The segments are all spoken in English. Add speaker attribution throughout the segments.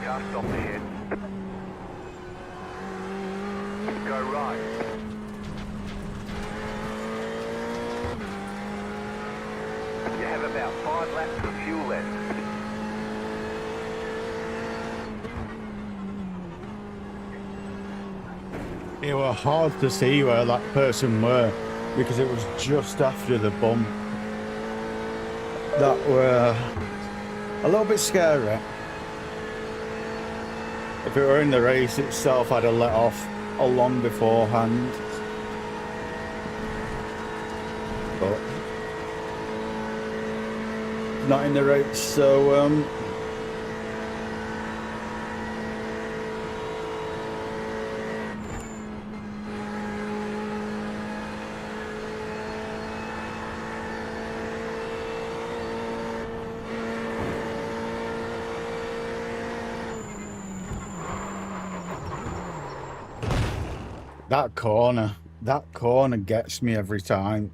Speaker 1: just off ahead. Go right. You have about 5 laps of fuel left.
Speaker 2: It was hard to see where that person were because it was just after the bump. That were a little bit scary. If it were in the race itself, I'd have let off a long beforehand. But not in the race, so that corner gets me every time.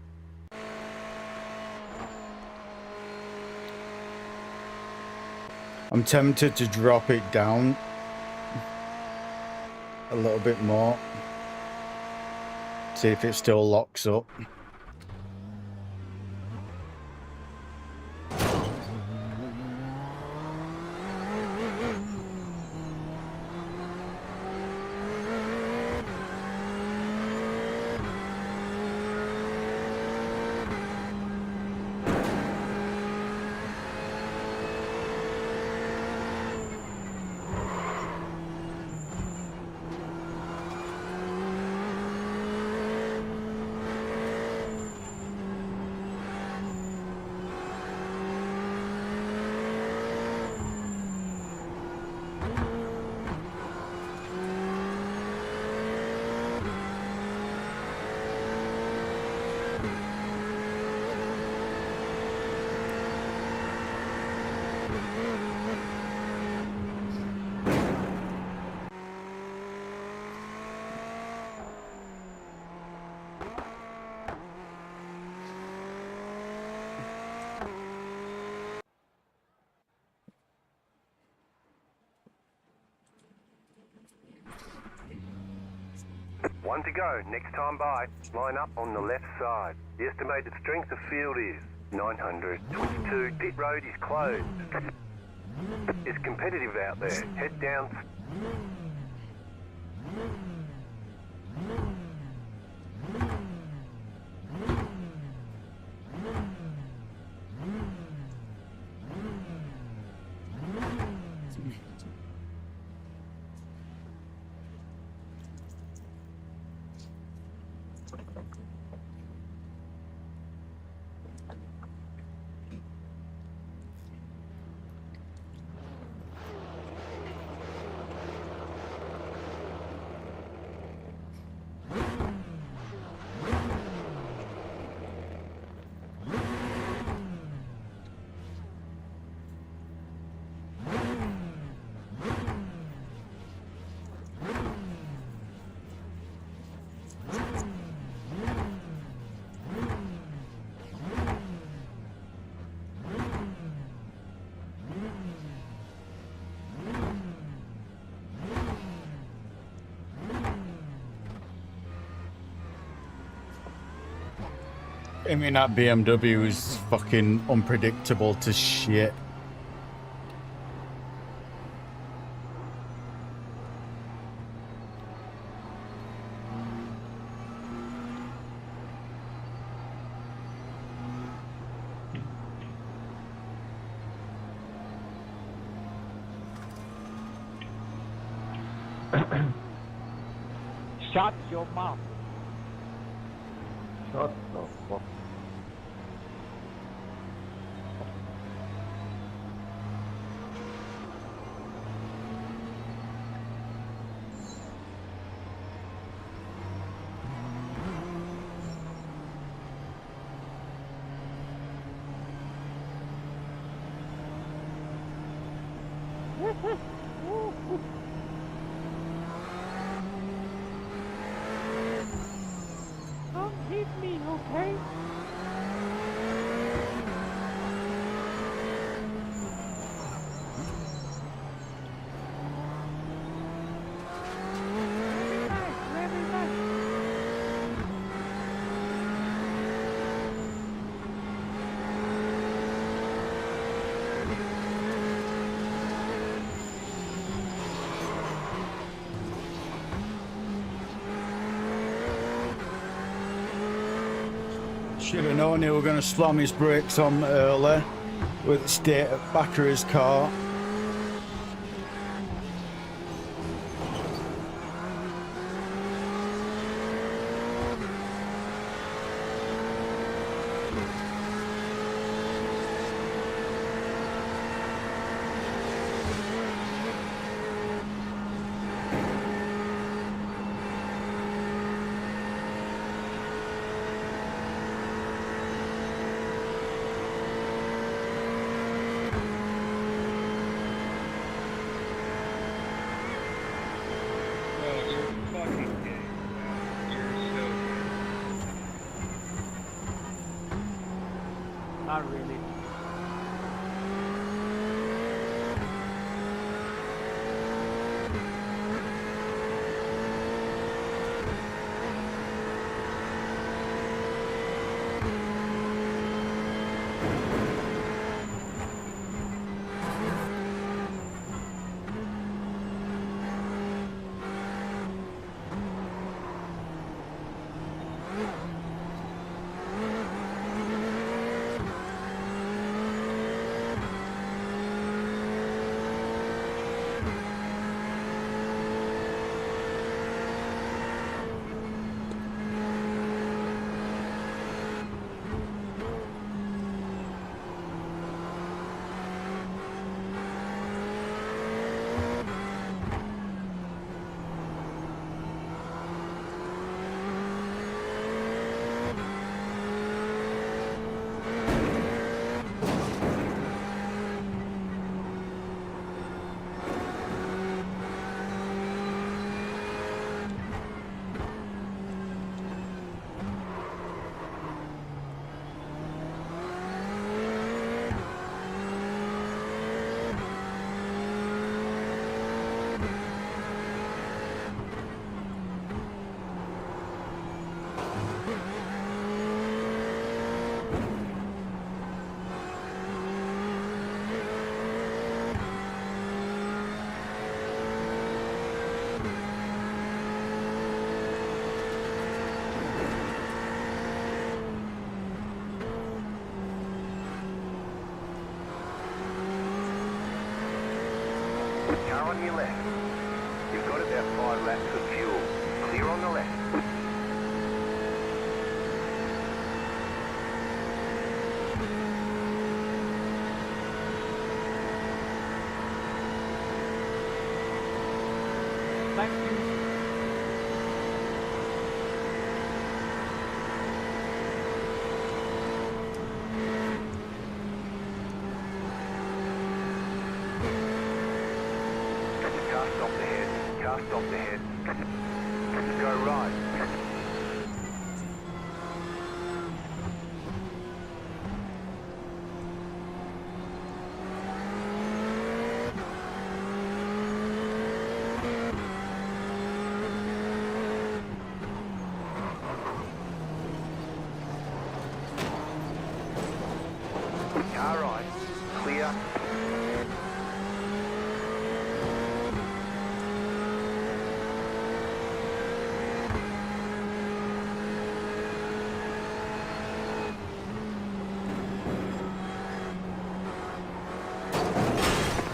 Speaker 2: I'm tempted to drop it down a little bit more. See if it still locks up.
Speaker 1: One to go. Next time by, line up on the left side. The estimated strength of field is 922. Pit road is closed. It's competitive out there. Head down.
Speaker 2: I mean, that BMW is fucking unpredictable to shit.
Speaker 3: Shut your mouth.
Speaker 4: Shut the fuck.
Speaker 3: Don't hit me, okay?
Speaker 2: Should have known he were going to slam his brakes on early with the state of back of his car.
Speaker 3: Not really.
Speaker 1: Car on your left. You've got about 5 laps of fuel. Clear on the left.
Speaker 3: Thank you.
Speaker 1: Car stopped ahead. Car stopped ahead. Go right. Car right. Clear.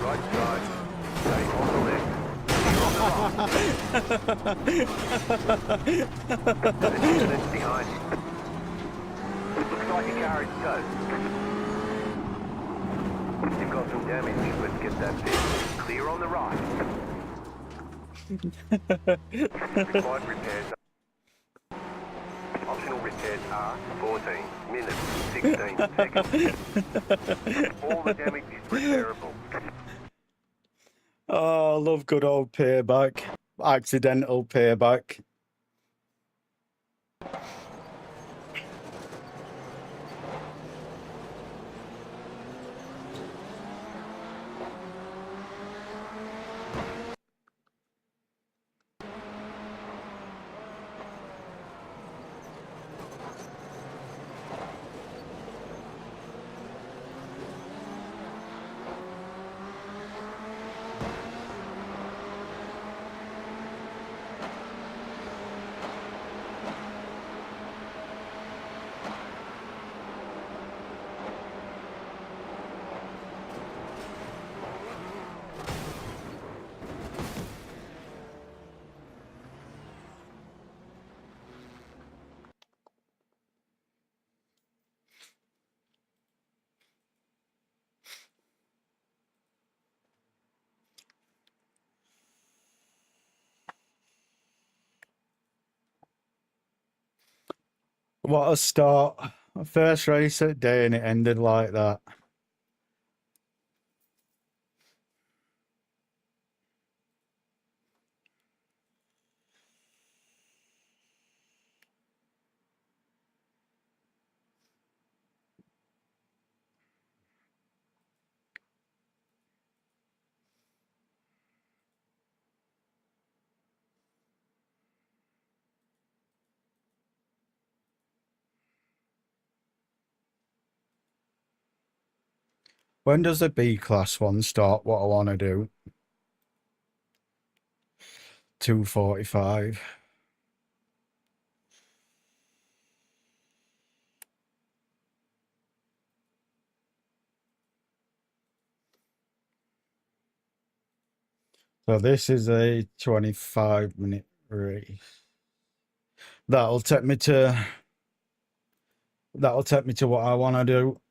Speaker 1: Right side. Stay on the left. Clear on the right. That's behind you. Looks like your car is towed. You've got some damage. Let's get that fixed. Clear on the right. Required repairs. Optional repairs are 14 minutes, 16 seconds. All the damage is repairable.
Speaker 2: Oh, I love good old payback. Accidental payback. What a start. First race at day and it ended like that. When does the B class one start? What I want to do? 2:45. So this is a 25-minute race. That'll take me to what I want to do.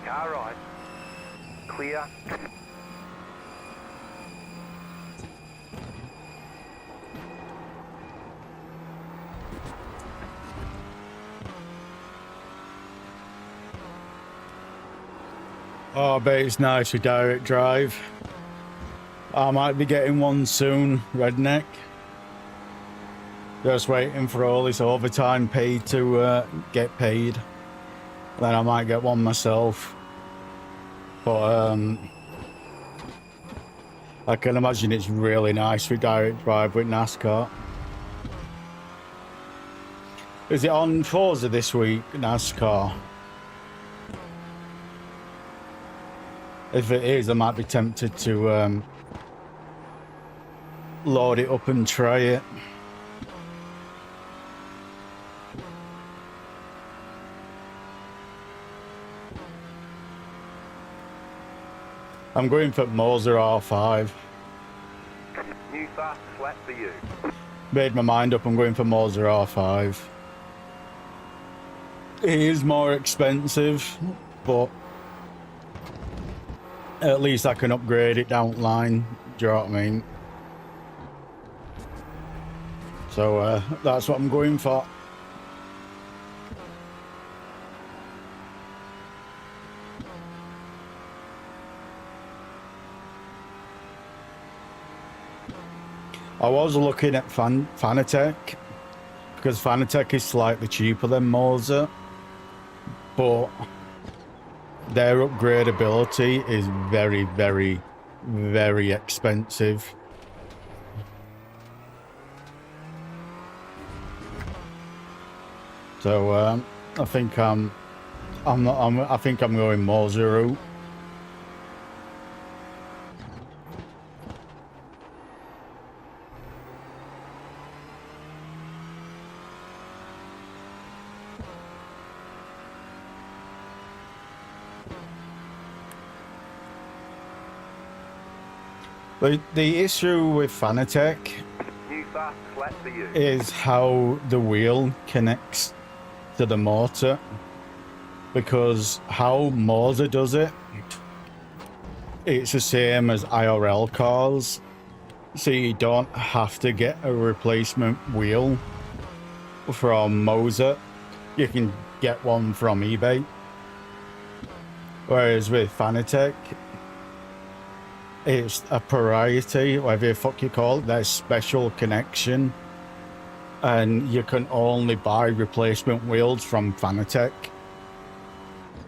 Speaker 1: Car right. Clear.
Speaker 2: Oh, I bet it's nice with direct drive. I might be getting one soon, redneck. Just waiting for all this overtime pay to get paid. Then I might get one myself. But I can imagine it's really nice with direct drive with NASCAR. Is it on Forza this week, NASCAR? If it is, I might be tempted to load it up and try it. I'm going for Moser R5.
Speaker 1: New fastest lap for you.
Speaker 2: Made my mind up, I'm going for Moser R5. It is more expensive, but at least I can upgrade it down the line. Do you know what I mean? So that's what I'm going for. I was looking at Fanatec because Fanatec is slightly cheaper than Moser, but their upgradability is very, very, very expensive. So I think I think I'm going Moser route. The issue with Fanatec
Speaker 1: New fastest lap for you.
Speaker 2: is how the wheel connects to the motor, because how Moser does it, it's the same as IRL cars, so you don't have to get a replacement wheel from Moser. You can get one from eBay, whereas with Fanatec it's a priority, whatever the fuck you call it, there's special connection, and you can only buy replacement wheels from Fanatec,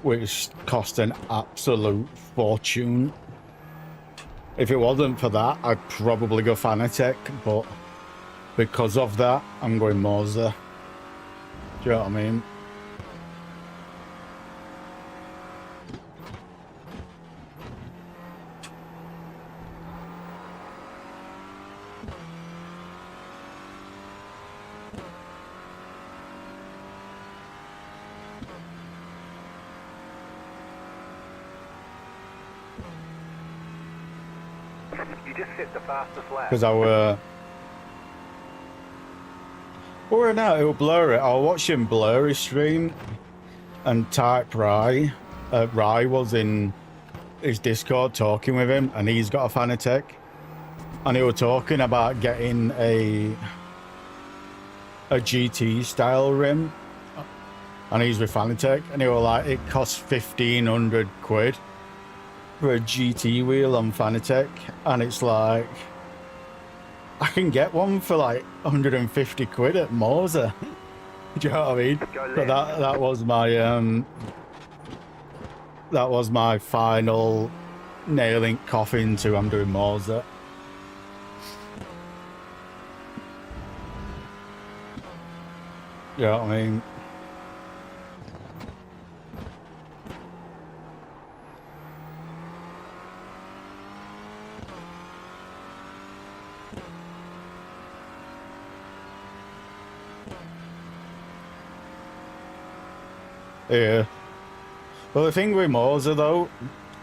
Speaker 2: which cost an absolute fortune. If it wasn't for that, I'd probably go Fanatec, but because of that, I'm going Moser. Do you know what I mean?
Speaker 1: You just hit the fastest lap.
Speaker 2: Because I were... Or now it'll blur it. I was watching Blurry stream and type Rye. Rye was in his Discord talking with him, and he's got a Fanatec. And he was talking about getting a GT style rim. And he's with Fanatec, and he was like, it costs 1,500 quid for a GT wheel on Fanatec, and it's like I can get one for like 150 quid at Moser. Do you know what I mean? But that was my final nailing coffin to I'm doing Moser. You know what I mean? Yeah. Well, the thing with Moser though,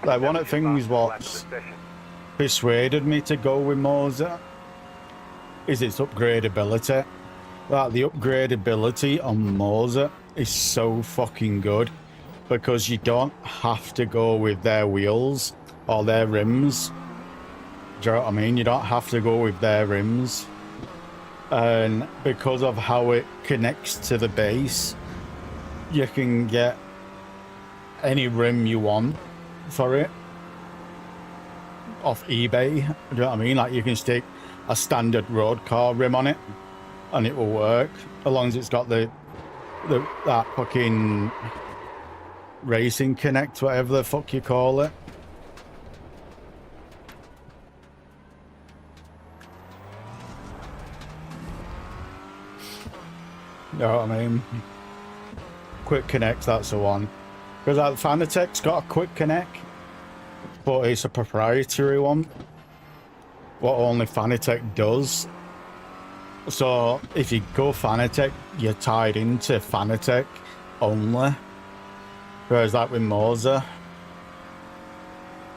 Speaker 2: like one of the things what's persuaded me to go with Moser is its upgradability. Like the upgradability on Moser is so fucking good. because you don't have to go with their wheels or their rims. Do you know what I mean? You don't have to go with their rims. And because of how it connects to the base, you can get any rim you want for it off eBay. Do you know what I mean? Like, you can stick a standard road car rim on it and it will work, as long as it's got that fucking racing connect, whatever the fuck you call it. You know what I mean? Quick connect, that's the one. Because like, Fanatec's got a quick connect, but it's a proprietary one, what only Fanatec does. So if you go Fanatec, you're tied into Fanatec only. Whereas like with Moser,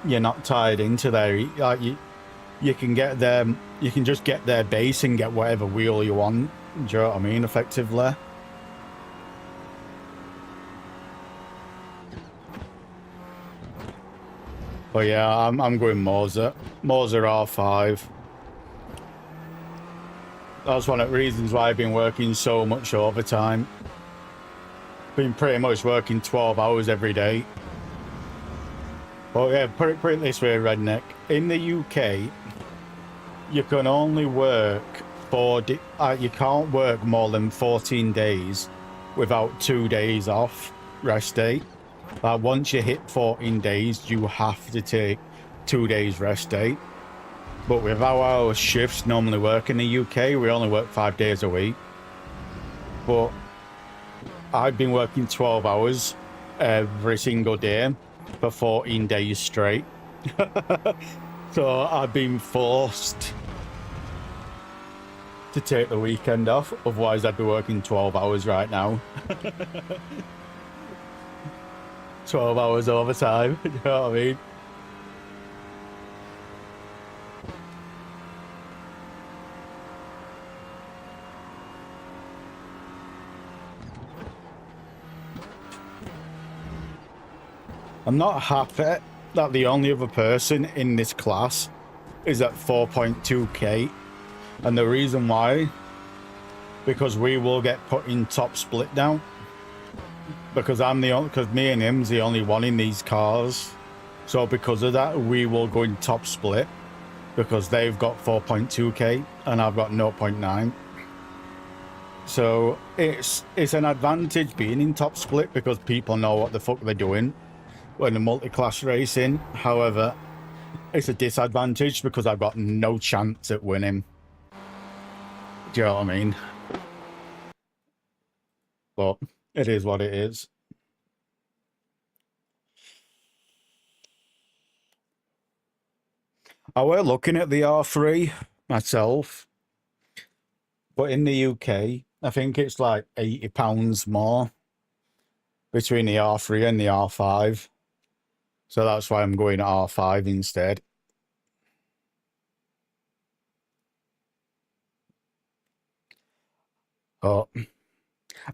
Speaker 2: you're not tied into there. Like you can get them, you can just get their base and get whatever wheel you want. Do you know what I mean? Effectively. But yeah, I'm going Moser. Moser R5. That's one of the reasons why I've been working so much overtime. Been pretty much working 12 hours every day. But yeah, put it this way, Redneck. In the UK, you can only work you can't work more than 14 days without 2 days off, rest day. Once you hit 14 days, you have to take 2 days rest day. But with how our shifts normally work in the UK, we only work 5 days a week. But I've been working 12 hours every single day for 14 days straight. So I've been forced to take the weekend off, otherwise I'd be working 12 hours right now. 12 hours overtime, you know what I mean? I'm not happy that the only other person in this class is at 4.2k, and the reason why, because we will get put in top split now, because because me and him's the only one in these cars. So because of that, we will go in top split, because they've got 4.2k and I've got 0.9. So it's an advantage being in top split because people know what the fuck they're doing when the multi-class racing. However, it's a disadvantage because I've got no chance at winning. Do you know what I mean? But it is what it is. I were looking at the R3 myself, but in the UK, I think it's like £80 more between the R3 and the R5. So that's why I'm going R5 instead. Oh,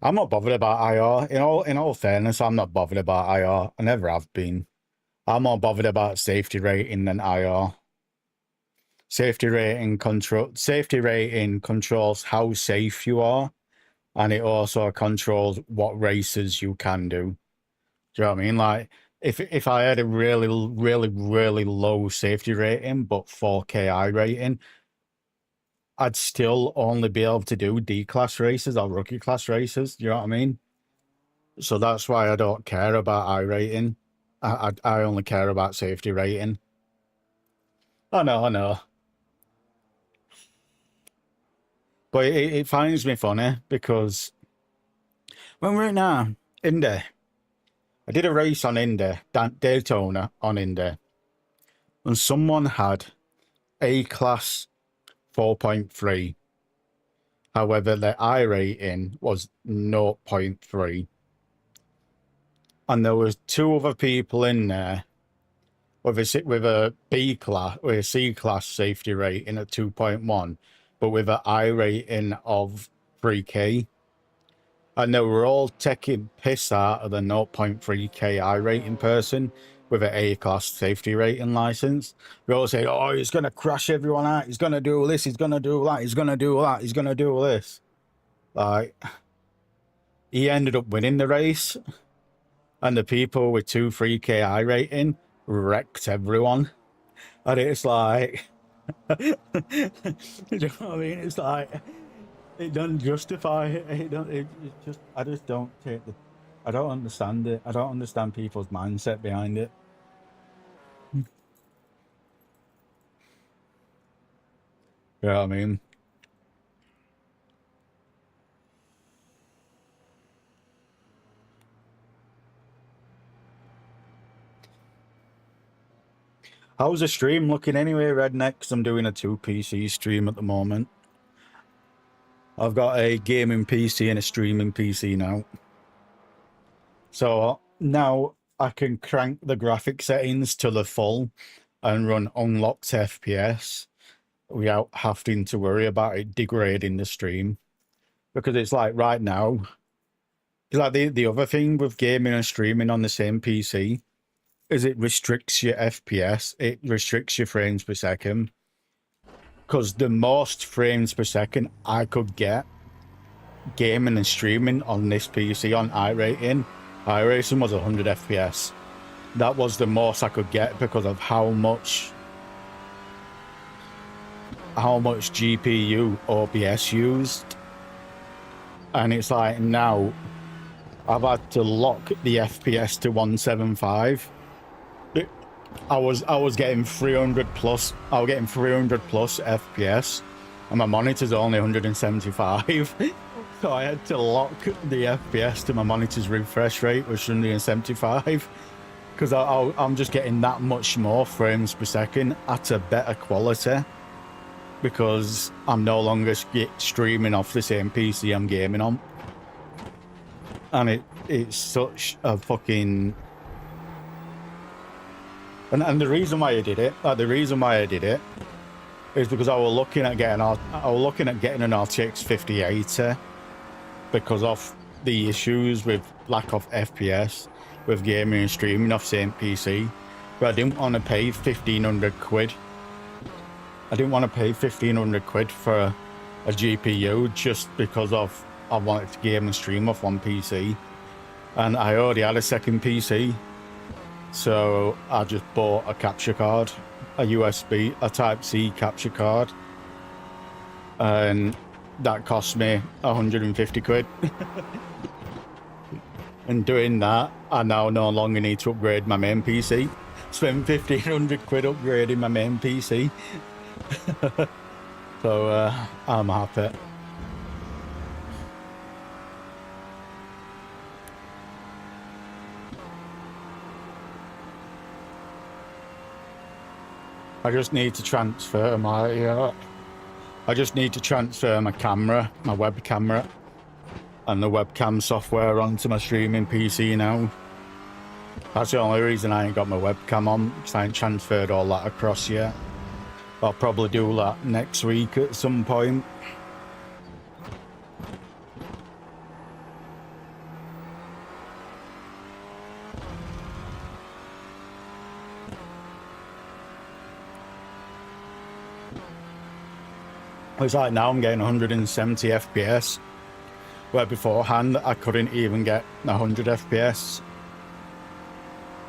Speaker 2: I'm not bothered about IR. In all fairness, I'm not bothered about IR. I never have been. I'm more bothered about safety rating than IR. Safety rating controls how safe you are, and it also controls what races you can do. Do you know what I mean? Like, if I had a really low safety rating but 4K rating, I'd still only be able to do D-class races or rookie class races. Do you know what I mean? So that's why I don't care about I rating. I only care about safety rating. I know. But it finds me funny because when we're in Indy, I did a race on Indy, Daytona on Indy, and someone had A-class 4.3. However, their I rating was 0.3. And there was 2 other people in there with a B class, with a C class safety rating at 2.1, but with an I rating of 3K. And they were all taking piss out of the 0.3k iRating person with an A-class safety rating license. They all say, oh, he's going to crash everyone out. He's going to do this. He's going to do that. He's going to do that. He's going to do this. Like, he ended up winning the race. And the people with 3k iRating wrecked everyone. And it's like, you know what I mean? It's like, it doesn't justify it. It just, I just don't take the, I don't understand it. I don't understand people's mindset behind it. You know what I mean? How's the stream looking anyway, Redneck? 'Cause I'm doing a 2 PC stream at the moment. I've got a gaming PC and a streaming PC now. So now I can crank the graphic settings to the full and run unlocked FPS without having to worry about it degrading the stream. Because it's like right now, it's like the other thing with gaming and streaming on the same PC is it restricts your FPS, it restricts your frames per second. Because the most frames per second I could get gaming and streaming on this PC on iRacing was 100 FPS. That was the most I could get because of how much GPU OBS used. And it's like now I've had to lock the FPS to 175. I was getting 300 plus. I was getting 300 plus FPS, and my monitor's only 175. So I had to lock the FPS to my monitor's refresh rate, which is 175, because I'm just getting that much more frames per second at a better quality, because I'm no longer streaming off the same PC I'm gaming on. And it's such a fucking... And the reason why I did it, is because I was looking at getting an RTX 5080 because of the issues with lack of FPS with gaming and streaming off same PC. But I didn't want to pay 1,500 quid. I didn't want to pay 1,500 quid for a GPU just because of I wanted to game and stream off one PC. And I already had a second PC. So I just bought a capture card, a Type-C capture card, and that cost me 150 quid. And doing that, I now no longer need to upgrade my main PC. Spend 1,500 quid upgrading my main PC. So I'm happy. I just need to transfer my camera, my web camera, and the webcam software onto my streaming PC now. That's the only reason I ain't got my webcam on, because I ain't transferred all that across yet. I'll probably do that next week at some point. It's like now I'm getting 170 FPS, where beforehand I couldn't even get 100 FPS.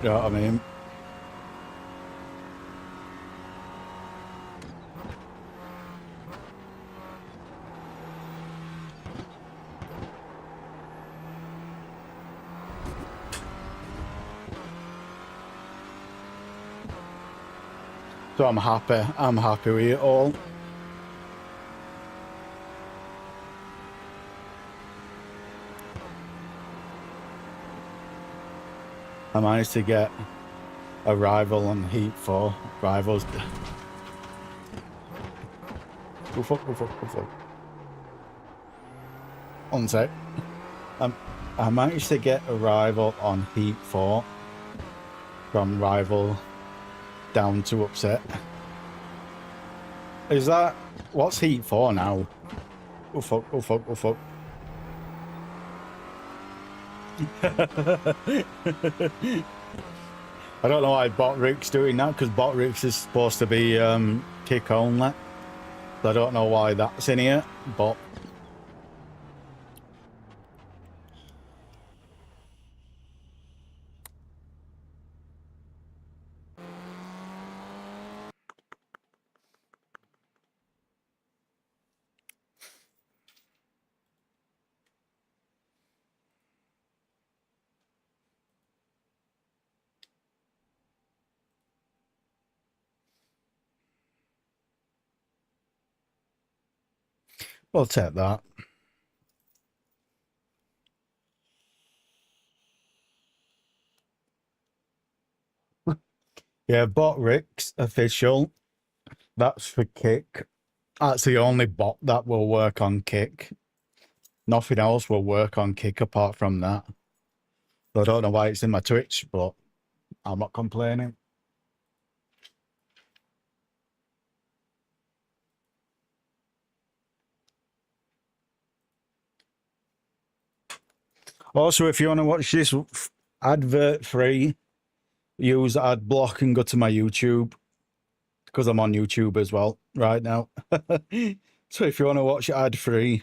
Speaker 2: You know what I mean? So I'm happy with it all. I managed to get a rival on Heat 4. Rivals. Go fuck. One sec. I managed to get a rival on Heat 4. From rival down to upset. Is that... What's Heat 4 now? Oh fuck. I don't know why Bot Rick's doing that, because Bot Rick's is supposed to be kick only. So I don't know why that's in here, but we'll take that. Yeah, Bot Rick's official. That's for kick. That's the only bot that will work on kick. Nothing else will work on kick apart from that. I don't know why it's in my Twitch, but I'm not complaining. Also, if you want to watch this advert free, use ad block and go to my YouTube, because I'm on YouTube as well right now. So if you want to watch ad free,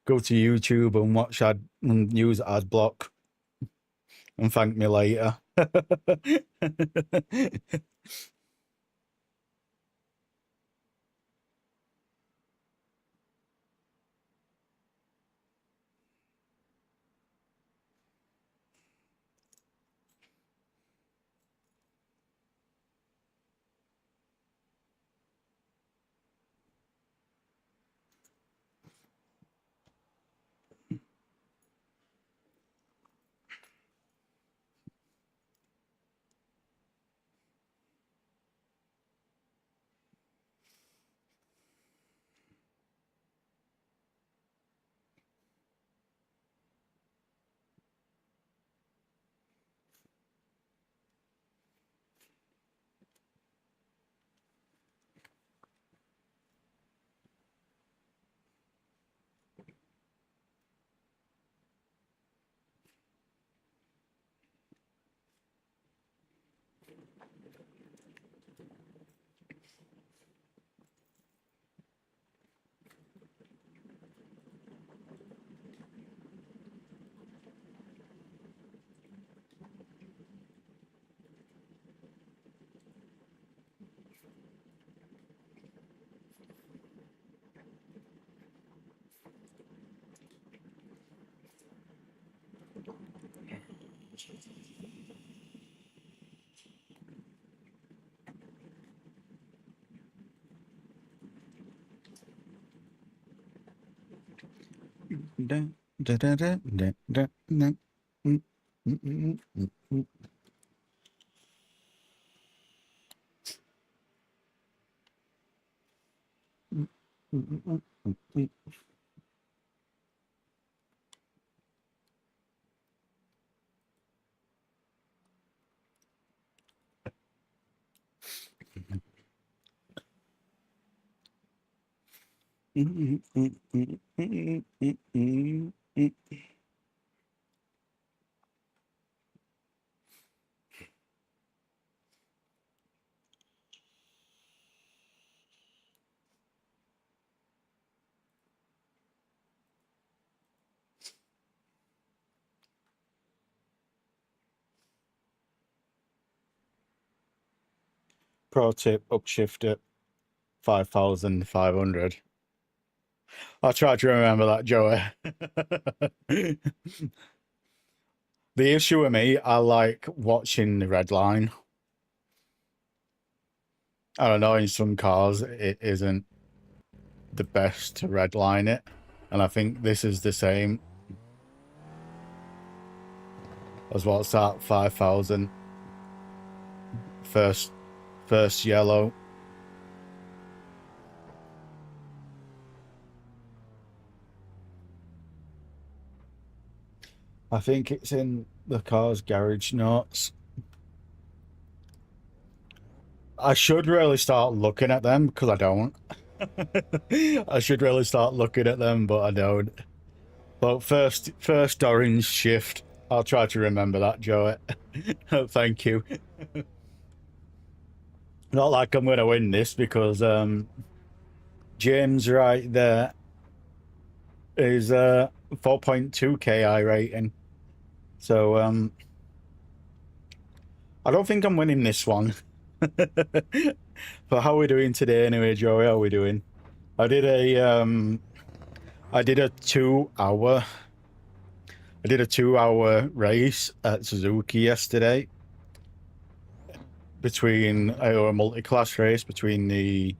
Speaker 2: go to YouTube and watch ad and use ad block and thank me later. Pro tip, upshift it 5,500. I'll try to remember that, Joey. The issue with me, I like watching the red line. I don't know, in some cars, it isn't the best to red line it. And I think this is the same. As well, it's at 5,000. First yellow. I think it's in the car's garage notes. I should really start looking at them, because I don't. I should really start looking at them, but I don't. But first orange shift I'll try to remember that, Joey. Thank you. Not like I'm going to win this because James right there is 4.2k iRating. So I don't think I'm winning this one. But how are we doing today anyway, Joey? How are we doing? I did a 2-hour race at Suzuki yesterday between a multi-class race between the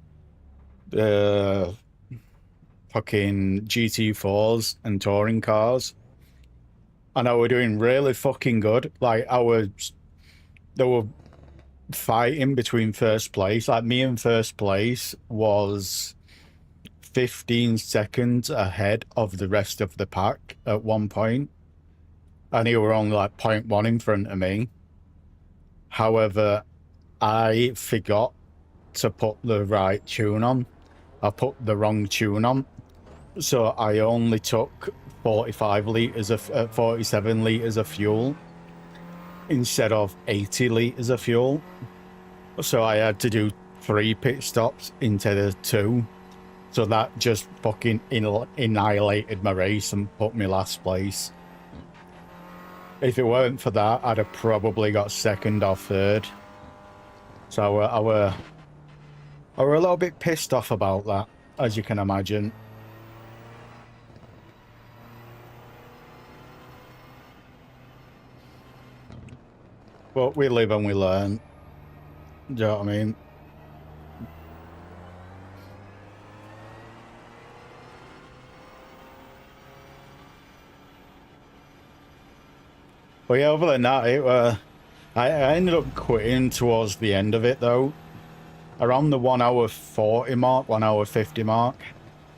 Speaker 2: fucking GT4s and touring cars, and I were doing really fucking good. Like they were fighting between first place. Like me in first place was 15 seconds ahead of the rest of the pack at one point, and he were only like 0.1 in front of me. However, I forgot to put the right tune on. I put the wrong tune on, so I only took 47 litres of fuel instead of 80 litres of fuel. So I had to do 3 pit stops instead of 2. So that just fucking annihilated my race and put me last place. If it weren't for that, I'd have probably got 2nd or 3rd. So I were a little bit pissed off about that, as you can imagine. But we live and we learn. Do you know what I mean? But yeah, other than that, I ended up quitting towards the end of it though. Around the 1 hour 40 mark, 1 hour 50 mark,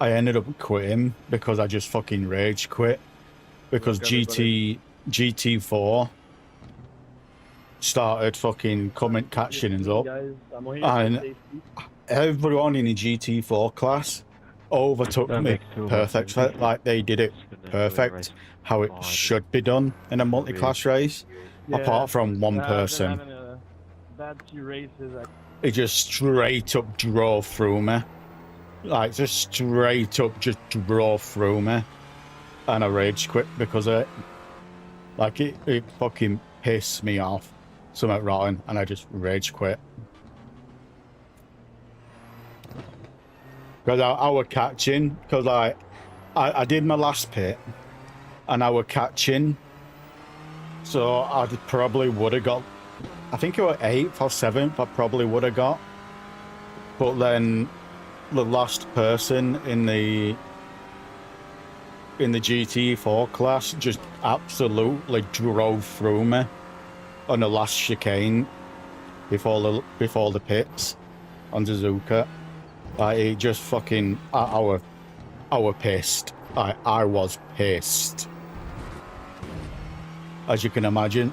Speaker 2: I ended up quitting because I just fucking rage quit. Because GT4 started fucking catching us up, and everyone in the GT4 class overtook me perfectly. Like they did it perfect, how it should be done in a multi-class race, apart from one person. It just straight up drove through me. Like, just straight up just drove through me. And I rage quit because of it. Like, it fucking pissed me off. Something rotten, and I just rage quit. Because I were catching, because I did my last pit, and I were catching. So I probably would have got, I think it was 8th or 7th, I probably would have got. But then the last person in the GT4 class just absolutely drove through me on the last chicane before the pits on Suzuka. Like, it just fucking, I were pissed. I was pissed, as you can imagine.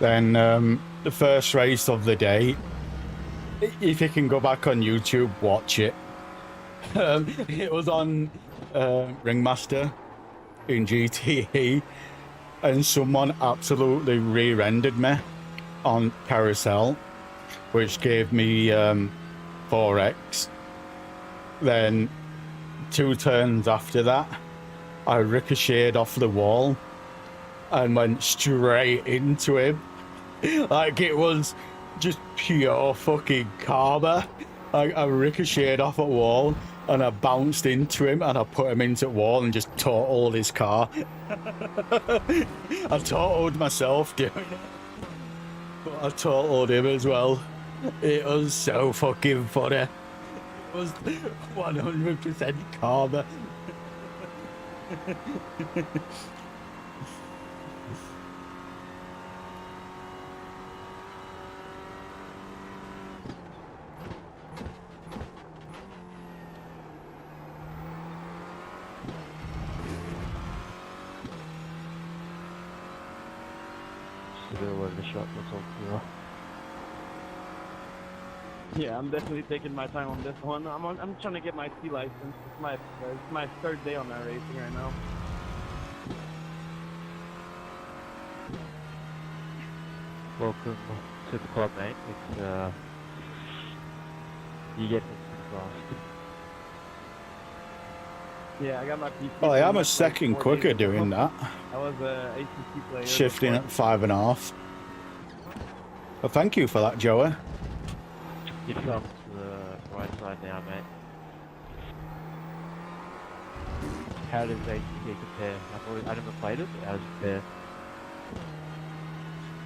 Speaker 2: Then the first race of the day, if you can go back on YouTube, watch it. It was on Ringmaster in GTE, and someone absolutely rear-ended me on Carousel, which gave me 4x. Then 2 turns after that, I ricocheted off the wall and went straight into him. Like, it was just pure fucking karma. I ricocheted off a wall and I bounced into him and I put him into the wall and just totaled his car. I totaled myself doing it, but I totaled him as well. It was so fucking funny. It was 100% karma.
Speaker 4: a bit all over the shop, that's all.
Speaker 3: Yeah, I'm definitely taking my time on this one. I'm trying to get my C license. It's my third day on iRacing right now.
Speaker 4: Welcome to the club, mate. It's, you get pretty fast.
Speaker 3: Yeah, I got my PC.
Speaker 2: Oh, yeah, I'm a
Speaker 3: like
Speaker 2: second
Speaker 3: 4
Speaker 2: quicker
Speaker 3: days ago.
Speaker 2: doing that.
Speaker 3: I was a ACC player.
Speaker 2: Shifting
Speaker 3: before.
Speaker 2: at 5.5. Well, thank you for that, Joey.
Speaker 4: You've come to the right side now, mate. How does ACC compare? I never played it, but how does it compare?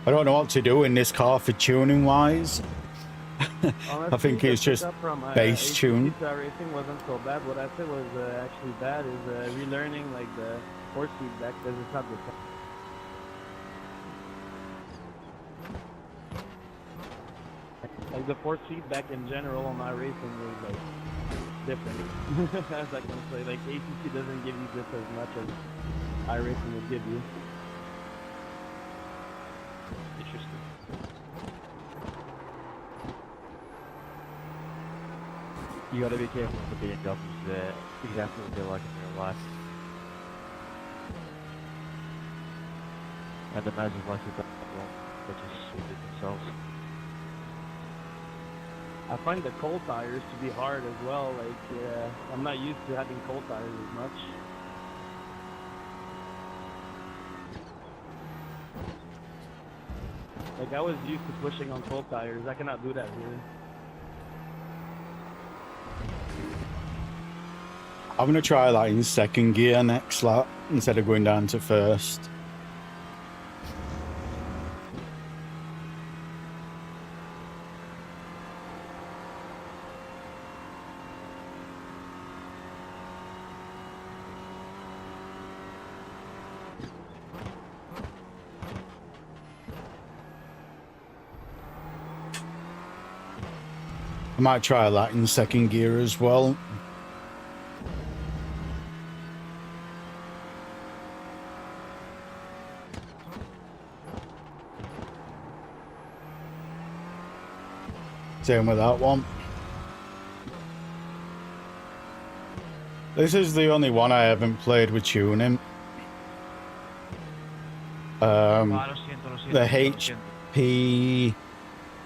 Speaker 2: I don't know what to do in this car for tuning wise. I think it's just bass tune.
Speaker 3: iRacing wasn't so bad. What I said was actually bad is relearning like the force feedback because it's not the same. Like the force feedback in general on iRacing is like different. As I can say, like ACC doesn't give you this as much as iRacing would give you.
Speaker 4: Interesting. You gotta be careful with the BMWs there. Exactly what they're like in real life. And the Mazdas like it wrong. They just suited themselves.
Speaker 3: I find the cold tires to be hard as well. Like I'm not used to having cold tires as much. Like I was used to pushing on cold tires. I cannot do that here.
Speaker 2: I'm going to try that in second gear next lap instead of going down to first. I might try that in second gear as well. Same with that one. This is the only one I haven't played with tuning. The HP...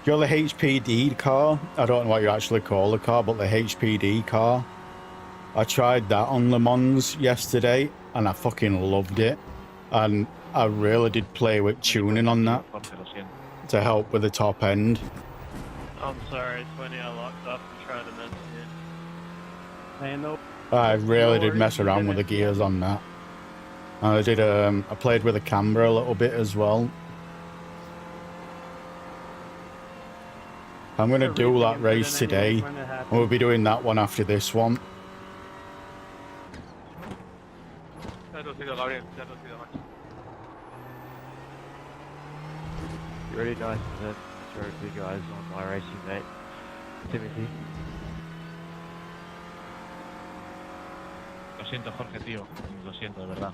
Speaker 2: You know the HPD car? I don't know what you actually call the car, but the HPD car. I tried that on Le Mans yesterday, and I fucking loved it. And I really did play with tuning on that to help with the top end.
Speaker 5: I'm sorry, it's funny, I locked up and trying to message you.
Speaker 3: I know.
Speaker 2: I really did mess around with the gears on that. I did. I played with the camera a little bit as well. I'm going to do that race today. We'll be doing that one after this one.
Speaker 4: Really nice event. Very big guys on iRacing, mate. Timothy.
Speaker 5: Lo siento, Jorge, tío. Lo siento, de verdad.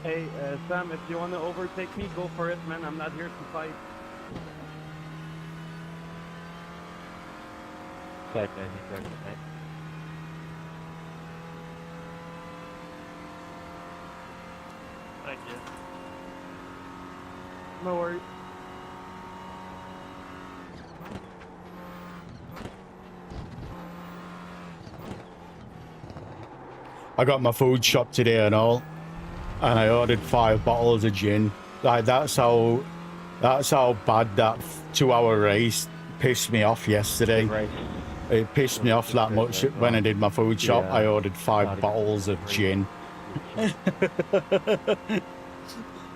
Speaker 3: Hey, Sam, if you want to overtake me, go for it, man. I'm not here to fight.
Speaker 4: Side man, he's very good, mate.
Speaker 5: Thank you.
Speaker 3: No worries.
Speaker 2: I got my food shop today and all, and I ordered 5 bottles of gin. Like that's how bad that 2-hour race pissed me off yesterday. It pissed me off that much when I did my food shop. I ordered 5 bottles of gin.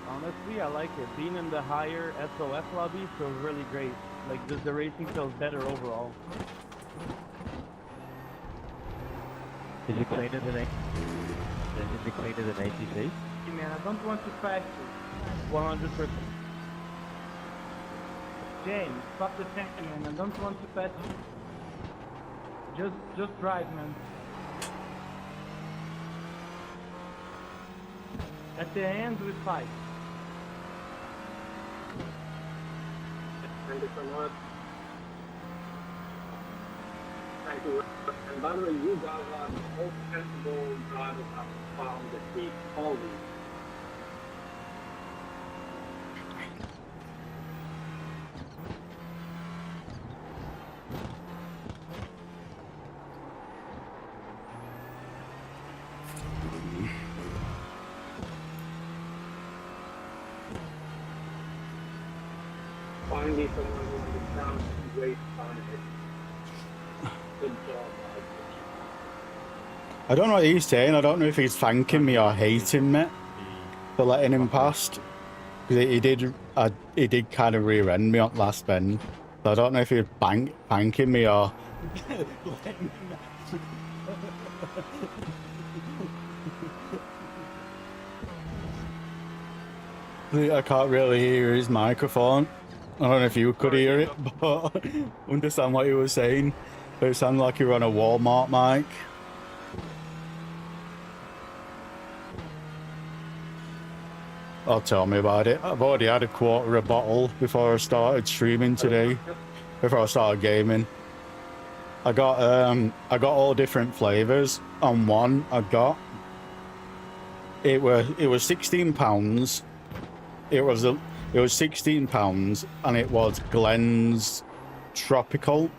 Speaker 3: Honestly, I like it. Being in the higher SOF lobby feels really great. Like, just the racing feels better overall.
Speaker 4: Is it cleaner than ACC?
Speaker 3: Man, I don't want to pass you. 100%. James, stop the tanking, man. I don't want to pass you. Just drive, man. At the end with 5.
Speaker 6: Thank you so much. Thank you. And by the way, you guys are the most sensible drivers I've found that keep all these. Finally, someone who understands the great side of it. Good job, guys.
Speaker 2: I don't know what he's saying. I don't know if he's thanking me or hating me for letting him past. Because he did kind of rear end me on last bend. So I don't know if he's thanking me or. I can't really hear his microphone. I don't know if you could hear it, but I understand what he was saying. But it sounded like you were on a Walmart mic. Oh, tell me about it. I've already had a quarter of a bottle before I started streaming today. Before I started gaming. I got all different flavors. On one I got it was £16. It was £16 and it was Glenn's Tropical.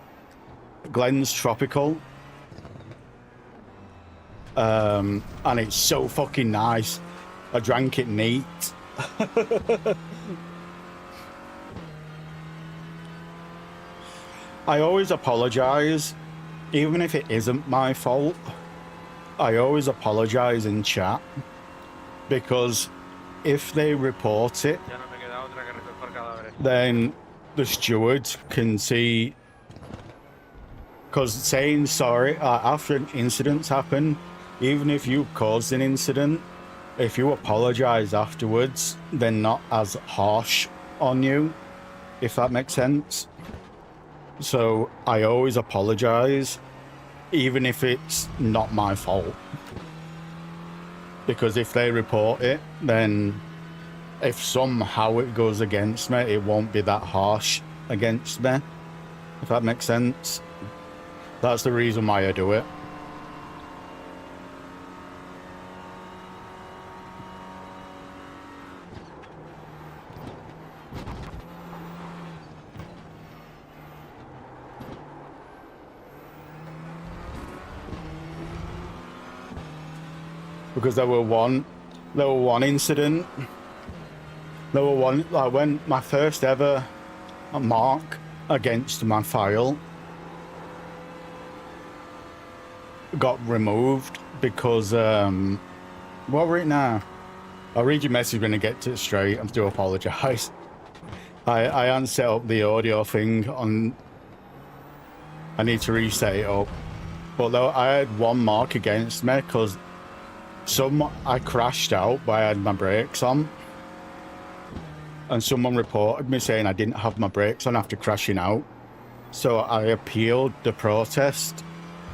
Speaker 2: And it's so fucking nice. I drank it neat. I always apologize, even if it isn't my fault. I always apologize in chat because if they report it, then the stewards can see. Because saying sorry after an incident's happened, even if you caused an incident, if you apologize afterwards, they're not as harsh on you, if that makes sense. So I always apologize, even if it's not my fault. Because if they report it, then if somehow it goes against me, it won't be that harsh against me, if that makes sense. That's the reason why I do it. Because there were one incident. Like when my first ever mark against my file got removed because what were it now? I'll read your message when I get to it straight. I do apologise. I hadn't set up the audio thing on. I need to reset it up. But though I had one mark against me because I crashed out, but I had my brakes on. And someone reported me saying I didn't have my brakes on after crashing out. So I appealed the protest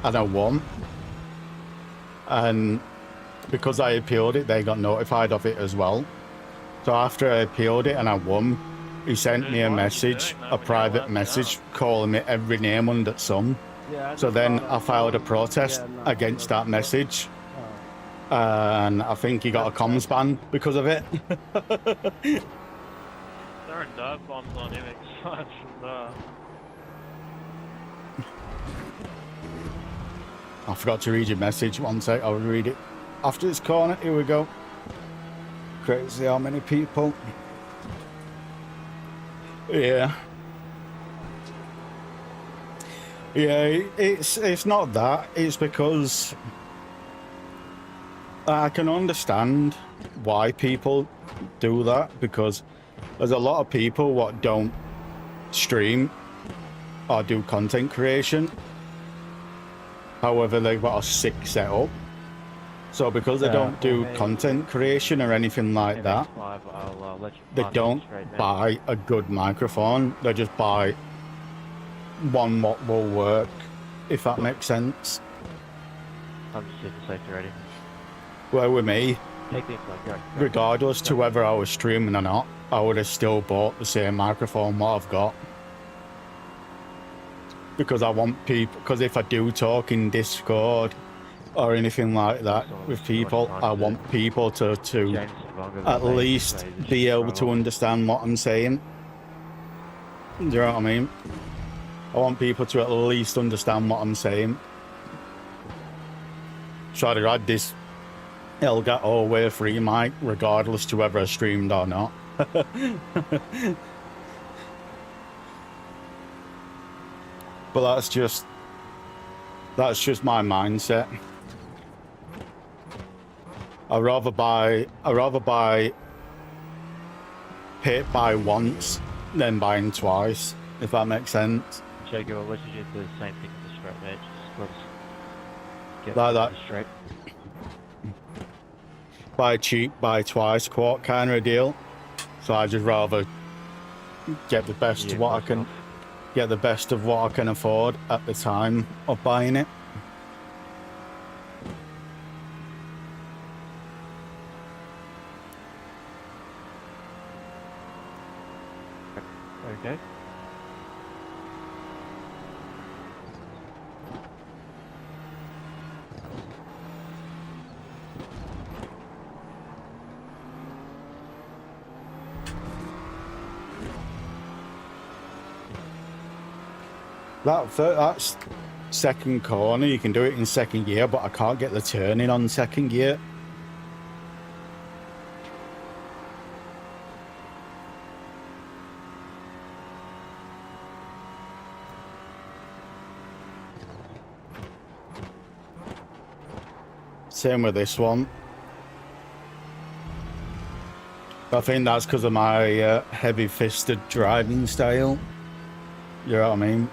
Speaker 2: and I won. And because I appealed it, they got notified of it as well. So after I appealed it and I won, he sent me a message, a private message, calling me every name under the sun. So then I filed a protest against that message. And I think he got a comms ban because of it.
Speaker 5: There are dive bombs on him, aside from that.
Speaker 2: I forgot to read your message. One sec, I'll read it after this corner. Here we go. Crazy how many people. Yeah. Yeah, it's not that. It's because I can understand why people do that, because there's a lot of people what don't stream or do content creation. However, they've got a sick setup. So because they don't do content creation or anything like that, they don't buy a good microphone. They just buy one what will work, if that makes sense.
Speaker 4: I'm just hitting safety ready.
Speaker 2: Well, with me,
Speaker 4: take the info. Go.
Speaker 2: regardless to whether I was streaming or not, I would have still bought the same microphone what I've got. Because I want people, because if I do talk in Discord or anything like that with people, I want people to at least be able to understand what I'm saying. Do you know what I mean? I want people to at least understand what I'm saying. So I'd had this Elgato Wave 3 mic regardless to whether I streamed or not. But that's just my mindset. I'd rather buy buy once than buying twice, if that makes sense.
Speaker 4: Jago, let's just do the same thing with the straight, mate. Just let's get
Speaker 2: Like that.
Speaker 4: straight.
Speaker 2: Buy cheap, buy twice, quart kind of a deal. So I just rather get the best of what I can. Get the best of what I can afford at the time of buying it.
Speaker 4: Okay.
Speaker 2: That's second corner. You can do it in second gear, but I can't get the turning on second gear. Same with this one. I think that's because of my heavy-fisted driving style. You know what I mean?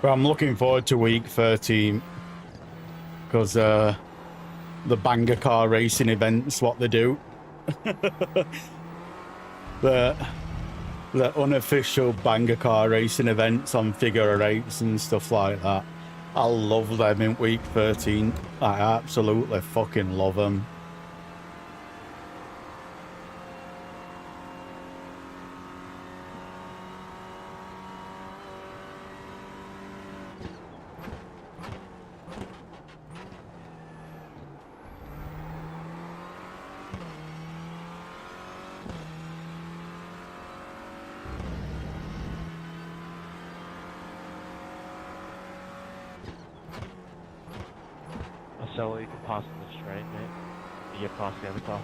Speaker 2: But I'm looking forward to week 13 because the banger car racing events, what they do. the unofficial banger car racing events on figure eights and stuff like that. I love them in week 13. I absolutely fucking love them.
Speaker 4: So you can pass in the straight, mate. You get past the other car.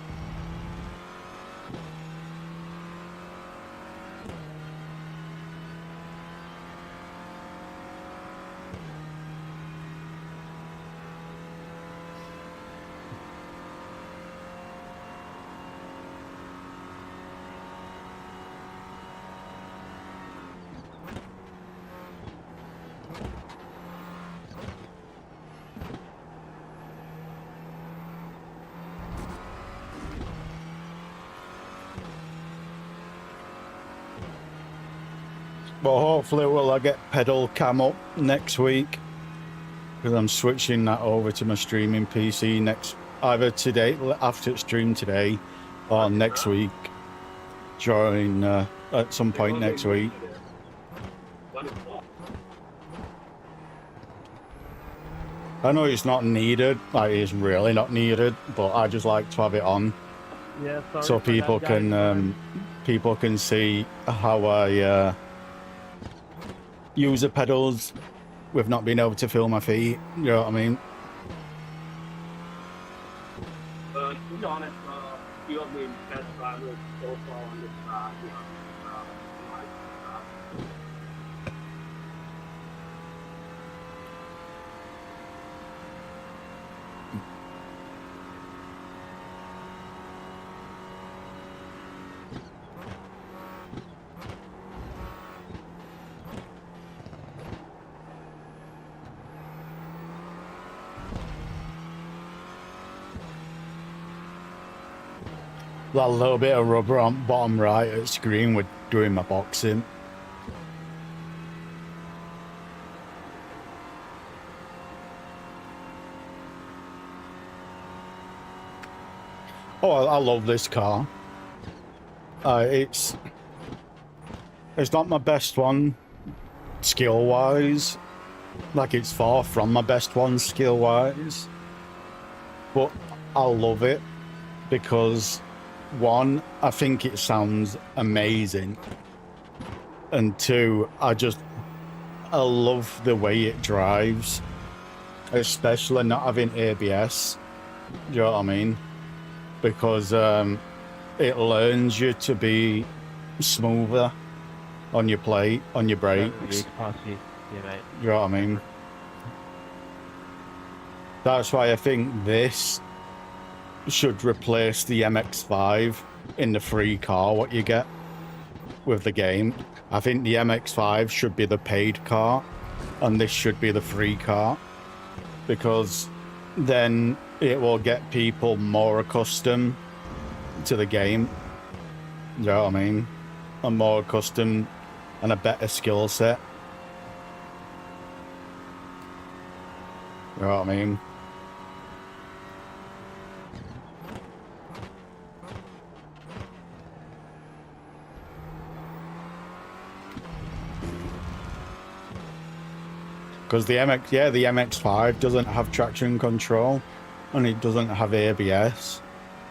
Speaker 2: But hopefully will I get pedal cam up next week because I'm switching that over to my streaming PC either today after it's streamed today or next week during at some point next week. I know it's not needed, like it's really not needed, but I just like to have it on
Speaker 3: Yeah, sorry
Speaker 2: so
Speaker 3: for
Speaker 2: people
Speaker 3: that, guys.
Speaker 2: people can see how I use the pedals with not being able to feel my feet. You know what I mean?
Speaker 6: To be honest, few of the best drivers so far on this track,
Speaker 2: That little bit of rubber on bottom right at screen with doing my boxing. Oh, I love this car. It's not my best one skill-wise. Like, it's far from my best one skill-wise. But I love it because, one, I think it sounds amazing. And two, I love the way it drives. Especially not having ABS. Do you know what I mean? Because it learns you to be smoother on your plate, on your brakes.
Speaker 4: Yeah, mate.
Speaker 2: You know what I mean? That's why I think this should replace the MX-5 in the free car, what you get with the game. I think the MX-5 should be the paid car, and this should be the free car, because then it will get people more accustomed to the game. You know what I mean? And more accustomed and a better skill set. You know what I mean? Because the MX-5 doesn't have traction control and it doesn't have ABS.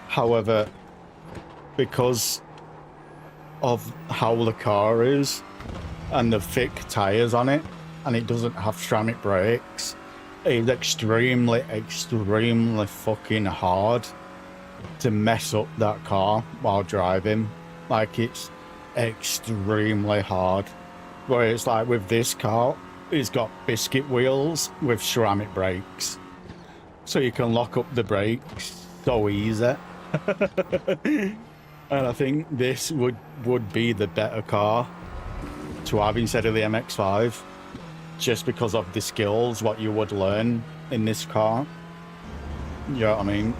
Speaker 2: However, because of how the car is and the thick tires on it, and it doesn't have ceramic brakes, it's extremely fucking hard to mess up that car while driving. Like, it's extremely hard. Where it's like with this car, it's got biscuit wheels with ceramic brakes, so you can lock up the brakes so easy. And I think this would be the better car to have instead of the MX-5, just because of the skills what you would learn in this car. You know what I mean?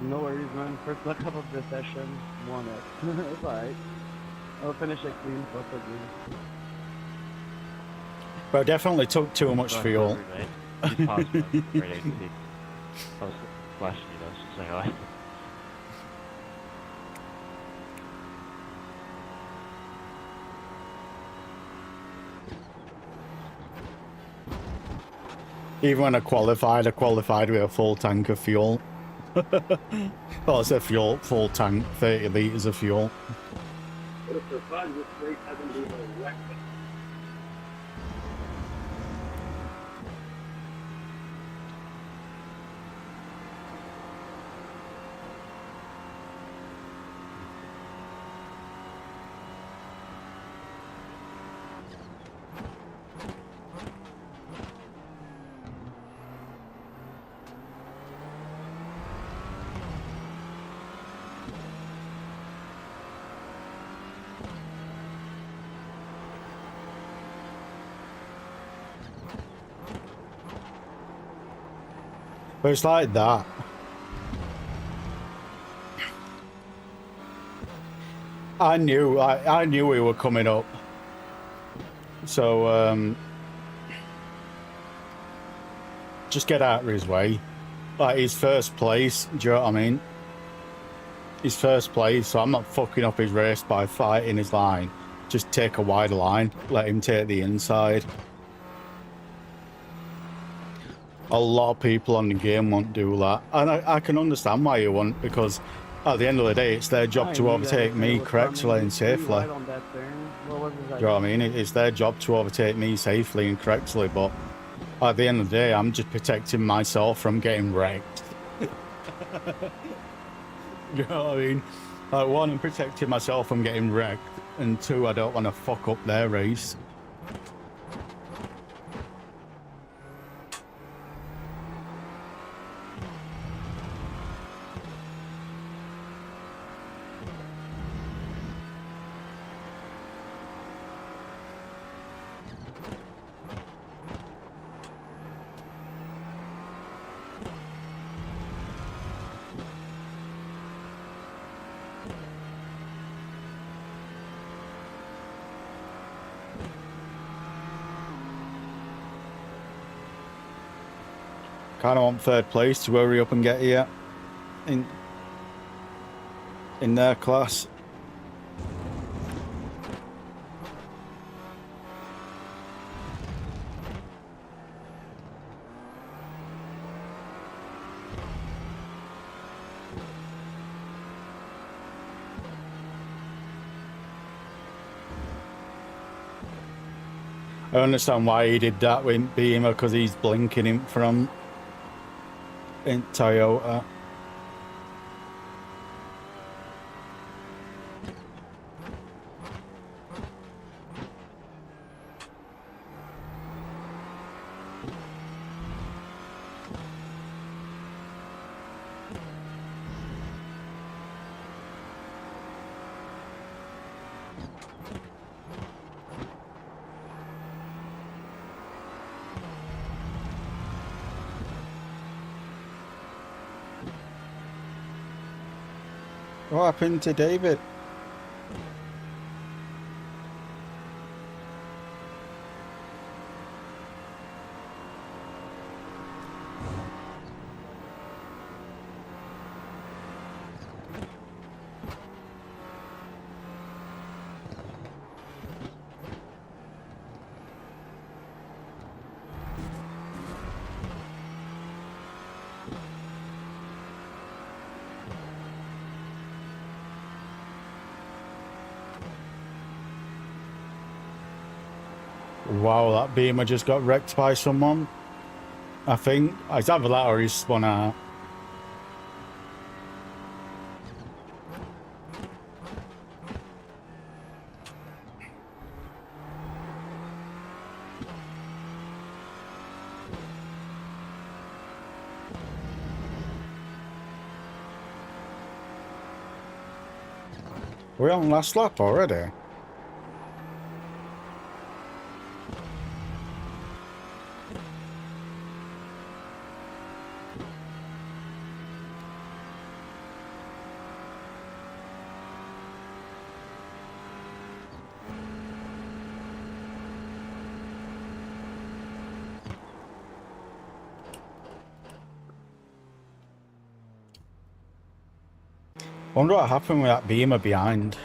Speaker 3: No worries, man. First luck up of the session, 1x. It's alright. I'll finish it clean, plus a green.
Speaker 2: But I definitely took too much fuel.
Speaker 4: He's paused me. Right, I was flashing you, I was just saying hi.
Speaker 2: Even when I qualified with a full tank of fuel. Well, it's a full tank, 30 litres of fuel.
Speaker 6: But if the fun, this race hasn't been a wreck.
Speaker 2: But it's like that. I knew we were coming up. So just get out of his way. Like, he's first place, do you know what I mean? He's first place, so I'm not fucking up his race by fighting his line. Just take a wider line, let him take the inside. A lot of people on the game won't do that, and I can understand why you won't, because at the end of the day, it's their job to overtake me correctly and safely. Do you know what I mean? It's their job to overtake me safely and correctly, but at the end of the day, I'm just protecting myself from getting wrecked. You know what I mean? Like, one, I'm protecting myself from getting wrecked, and two, I don't want to fuck up their race. Kind of want third place to hurry up and get here in their class. I understand why he did that with Beamer, because he's blinking in from in Toyota. What happened to David? Wow, that Beamer just got wrecked by someone. I think it's either that or he's spun out. We're on last lap already. Wonder what happened with that Beamer behind.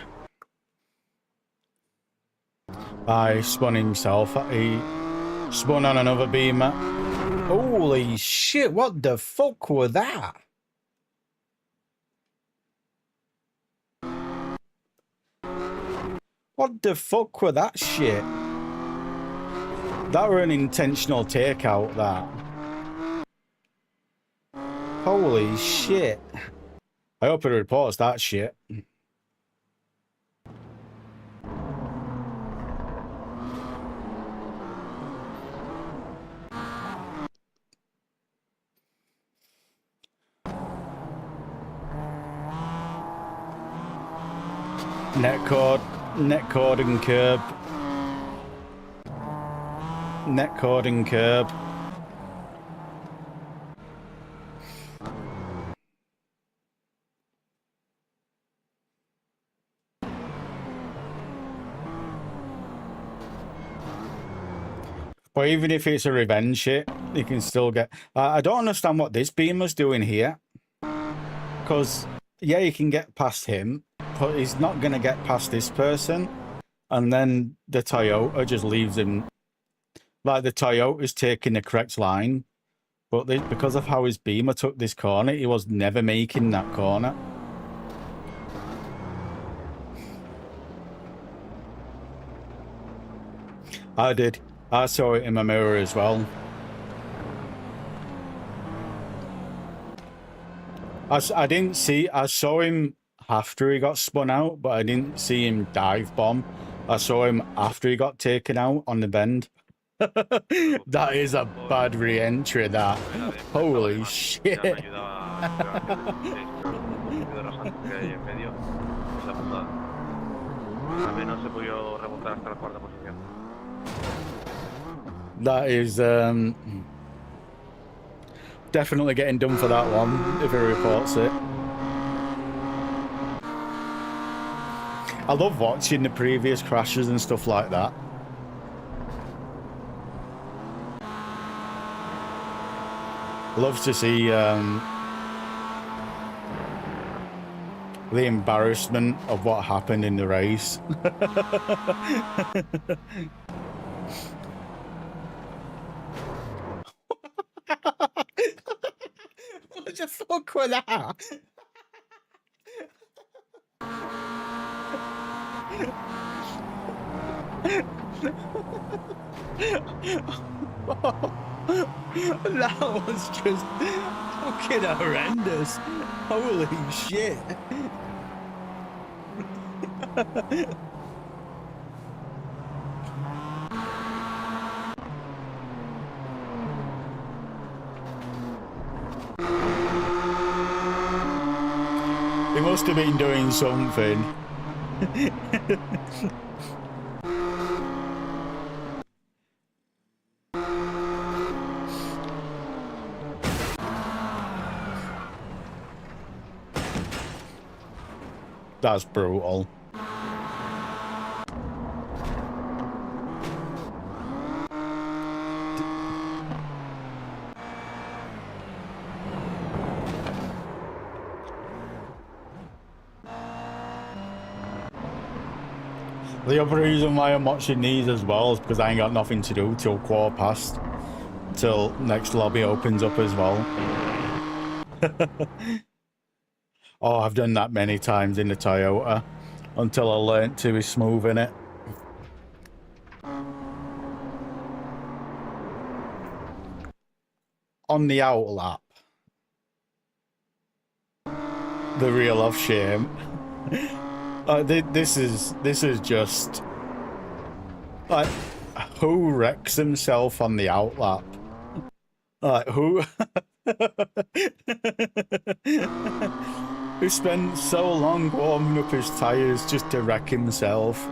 Speaker 2: He spun himself. He spun on another Beamer. Holy shit, what the fuck was that? What the fuck was that shit? That were an intentional takeout, that. Holy shit. I hope it reports that shit. Netcord and curb. Netcord and curb. But even if it's a revenge hit, you can still get... I don't understand what this Beamer's doing here. Because, yeah, you can get past him, but he's not going to get past this person. And then the Toyota just leaves him... Like, the Toyota's taking the correct line. But because of how his Beamer took this corner, he was never making that corner. I did. I saw it in my mirror as well. I didn't see. I saw him after he got spun out, but I didn't see him dive bomb. I saw him after he got taken out on the bend. That is a bad re-entry. That. Holy shit.
Speaker 7: Ya me ayudaba a que piedras antes que hay en medio. Esa putada. Al menos se pudo remontar hasta la cuarta posición.
Speaker 2: That is definitely getting done for that one if he reports it. I love watching the previous crashes and stuff like that. Love to see the embarrassment of what happened in the race. What the fuck was that? That was just fucking horrendous. Holy shit. He must have been doing something. That's brutal. The other reason why I'm watching these as well is because I ain't got nothing to do till 1:15, till next lobby opens up as well. Oh, I've done that many times in the Toyota until I learnt to be smooth in it. On the outlap, the reel of shame. This is just like, who wrecks himself on the outlap? Like, who who spent so long warming up his tires just to wreck himself?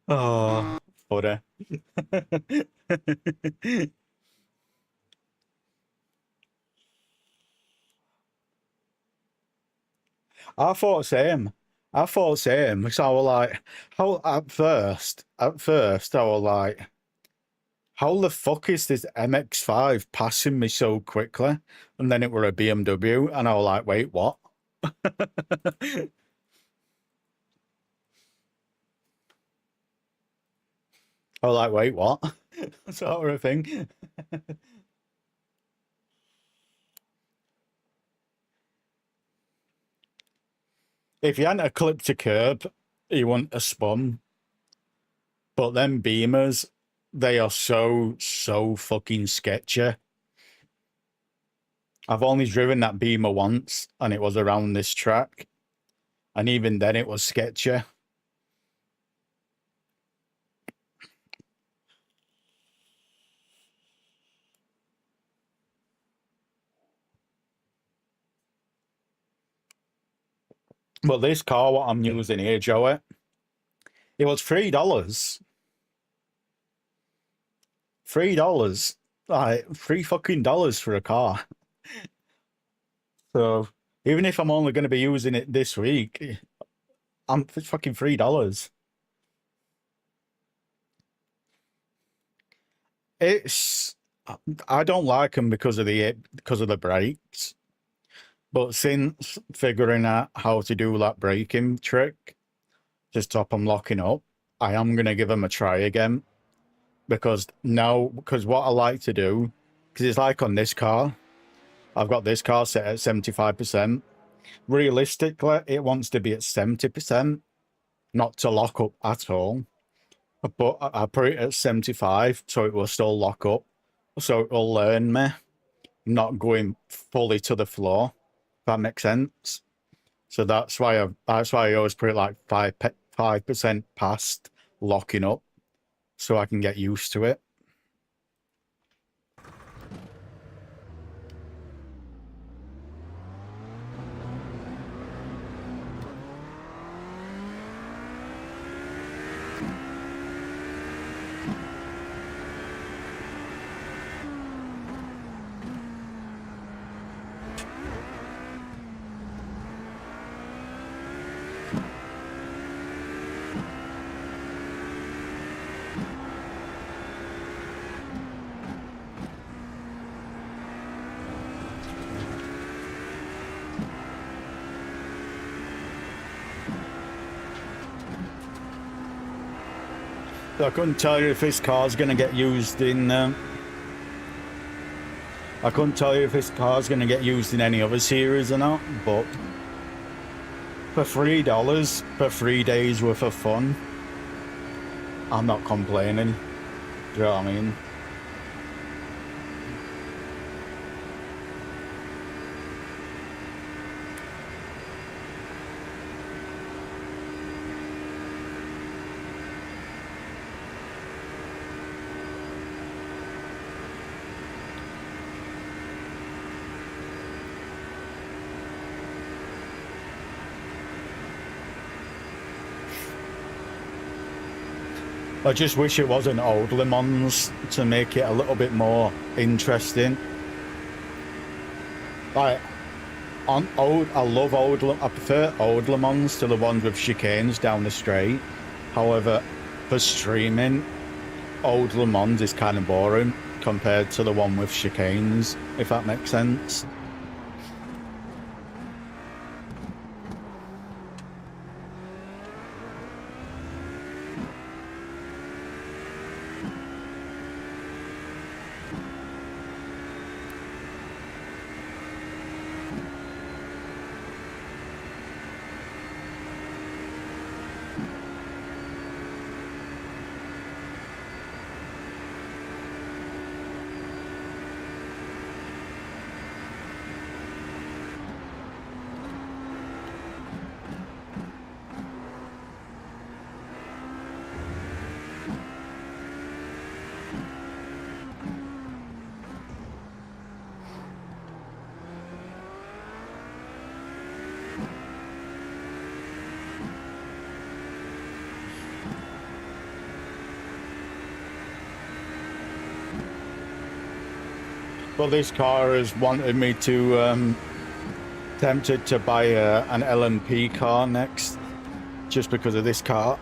Speaker 2: Oh, funny. I thought same. I thought same. So I was like, how at first I was like, how the fuck is this MX-5 passing me so quickly? And then it were a BMW, and I was like, wait, what? I was like, wait, what? Sort of a thing. If you hadn't a clip to curb, you want a spun. But them Beamers, they are so fucking sketchy. I've only driven that Beamer once, and it was around this track. And even then it was sketchy. But this car, what I'm using here, Joey, it was $3. $3. Like, $3 for a car. So, even if I'm only going to be using it this week, it's fucking $3. I don't like them because of the brakes. But since figuring out how to do that braking trick to stop them locking up, I am going to give them a try again. Because what I like to do, because it's like on this car, I've got this car set at 75%. Realistically, it wants to be at 70%, not to lock up at all. But I put it at 75, so it will still lock up. So it will learn me, not going fully to the floor. If that makes sense. So that's why I always put it like 5% past locking up, so I can get used to it. I couldn't tell you if this car's going to get used in. I couldn't tell you if this car's going to get used in any other series or not. But for $3 for 3 days worth of fun, I'm not complaining. Do you know what I mean? I just wish it wasn't old Le Mans to make it a little bit more interesting. Like, on old, I love old. I prefer old Le Mans to the ones with chicanes down the straight. However, for streaming, old Le Mans is kind of boring compared to the one with chicanes, if that makes sense. Well, this car has wanted me to, tempted to buy an LMP car next, just because of this car.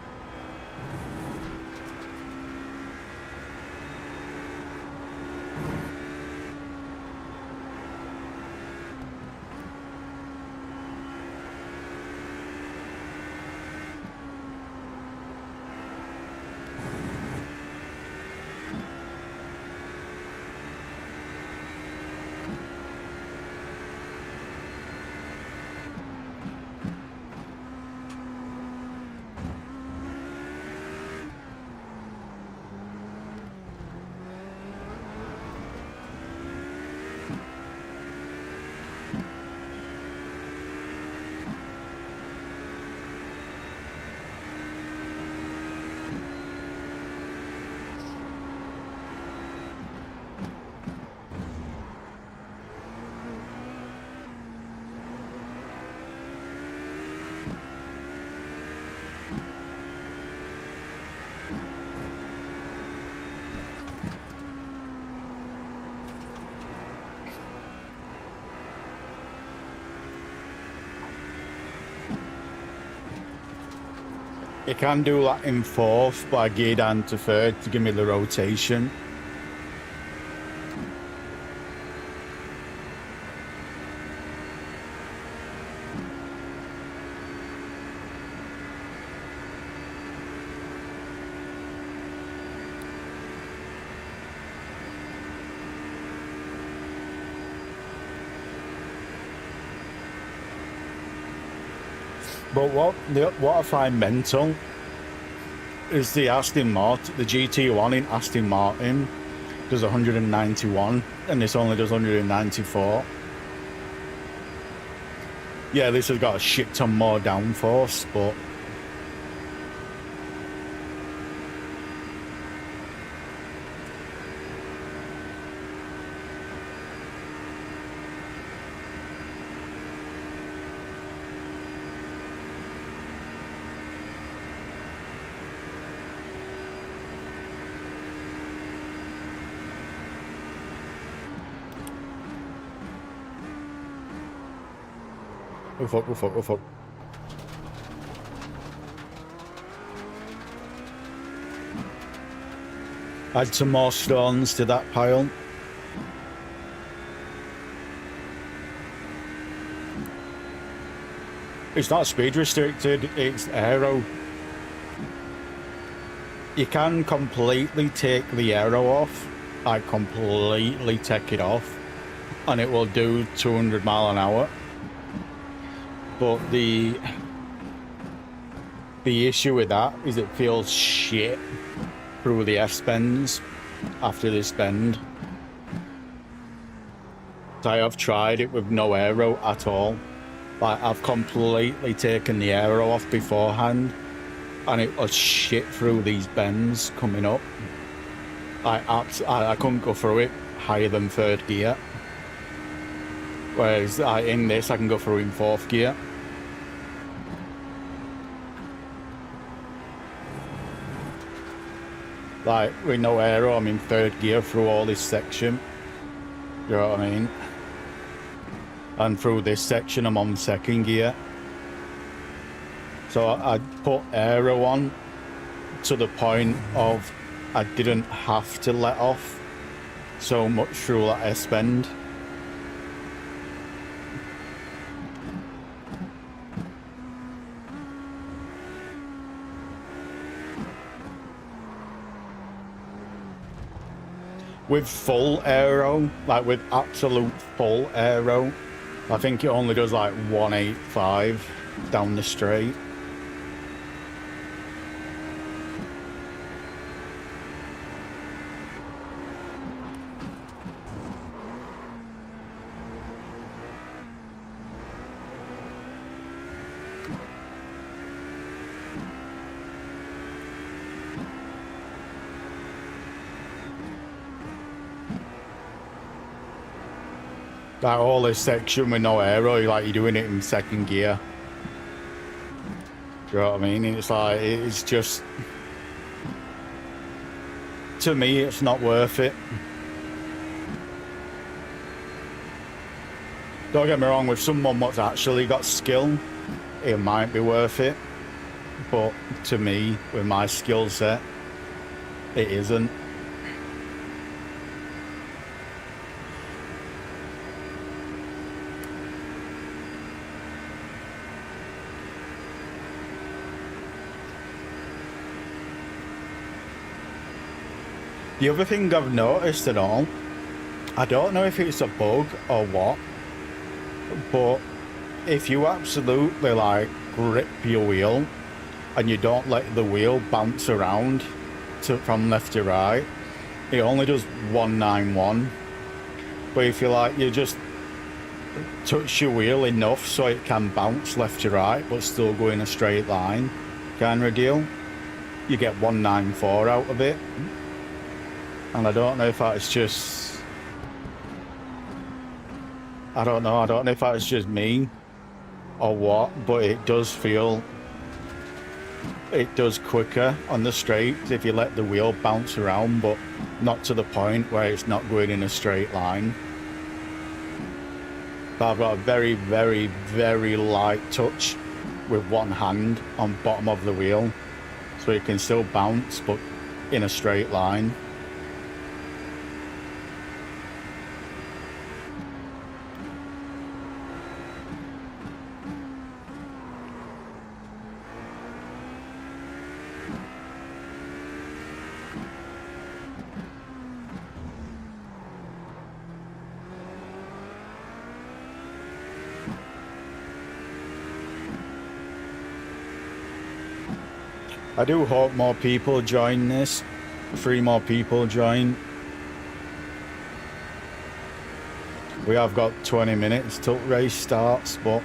Speaker 2: You can do that in fourth, but I geared down to third to give me the rotation. But what I find mental is the GT1 in Aston Martin does 191 and this only does 194. Yeah, this has got a shit ton more downforce, but oh fuck. Add some more stones to that pile. It's not speed restricted, it's aero. You can completely take the aero off, like completely take it off, and it will do 200 mile an hour. But the issue with that is it feels shit through the S-bends after this bend. So I have tried it with no aero at all. Like, I've completely taken the aero off beforehand, and it was shit through these bends coming up. I couldn't go through it higher than 3rd gear. Whereas in this, I can go through in 4th gear. Like, with no aero, I'm in 3rd gear through all this section. You know what I mean? And through this section, I'm on 2nd gear. So I put aero on to the point of I didn't have to let off so much through that S-bend. With full aero, like with absolute full aero, I think it only does like 185 down the straight. Like all this section with no aero, like you're doing it in 2nd gear. Do you know what I mean? It's like, it's just, to me, it's not worth it. Don't get me wrong, with someone what's actually got skill, it might be worth it. But to me, with my skill set, it isn't. The other thing I've noticed at all, I don't know if it's a bug or what, but if you absolutely like grip your wheel and you don't let the wheel bounce around from left to right, it only does 191. But if you like, you just touch your wheel enough so it can bounce left to right but still go in a straight line kind of deal, you get 194 out of it. And I don't know if that's just, I don't know if that's just me or what, but it does feel, it does quicker on the straights if you let the wheel bounce around, but not to the point where it's not going in a straight line. But I've got a very, very, very light touch with one hand on bottom of the wheel, so it can still bounce, but in a straight line. I do hope more people join this. 3 more people join. We have got 20 minutes till race starts, but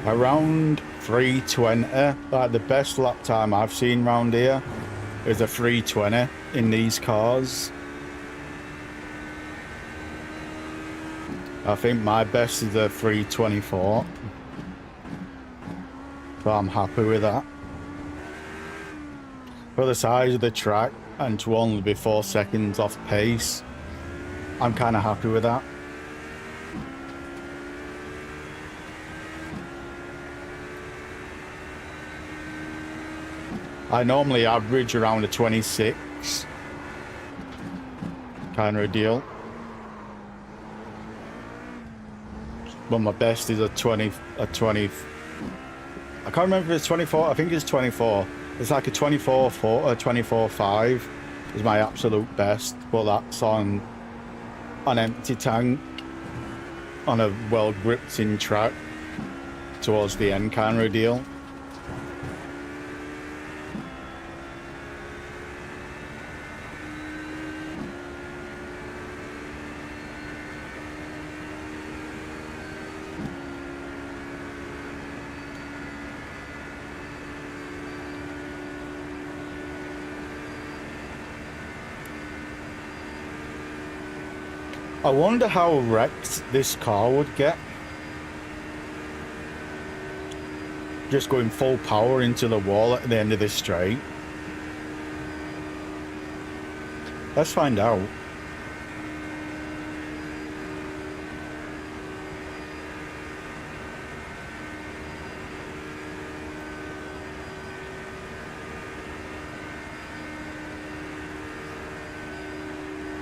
Speaker 2: around 3:20, like the best lap time I've seen round here is a 3:20 in these cars. I think my best is a 3:24. So I'm happy with that. For the size of the track and to only be 4 seconds off pace, I'm kind of happy with that. I normally average around a 26 kind of a deal. But my best is a 20. I can't remember if it's 24. I think it's 24. It's like a 24.4 or 24.5 is my absolute best. But that's on an empty tank on a well gripped in track towards the end kind of a deal. I wonder how wrecked this car would get. Just going full power into the wall at the end of this straight. Let's find out.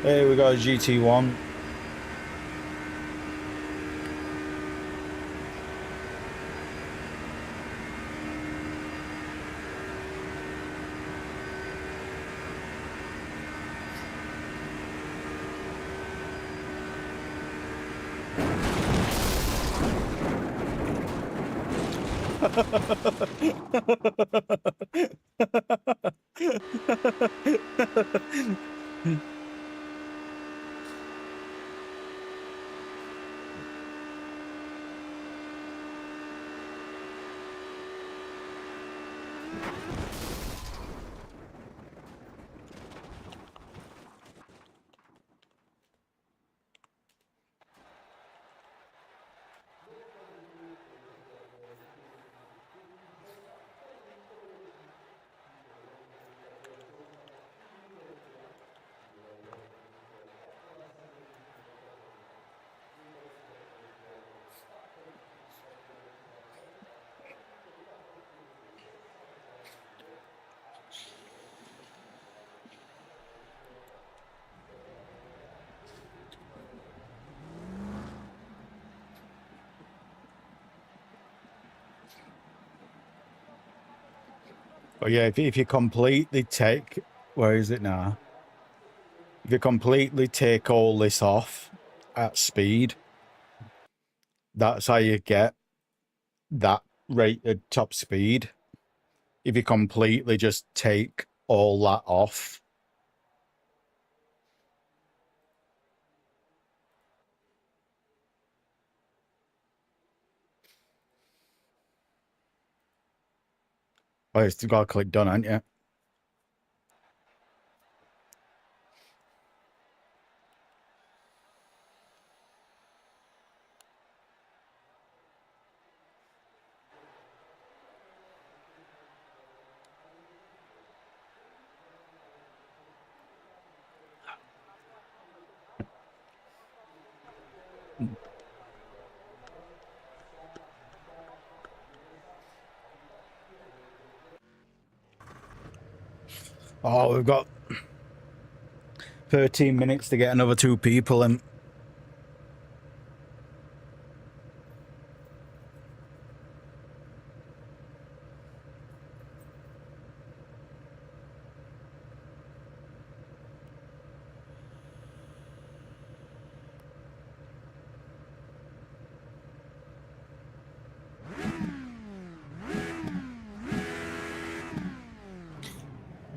Speaker 2: Hey, we got a GT1. But yeah, if you completely take, where is it now? If you completely take all this off at speed, that's how you get that rated top speed. If you completely just take all that off. Oh, you still got to click done, haven't you? Oh, we've got 13 minutes to get another 2 people in.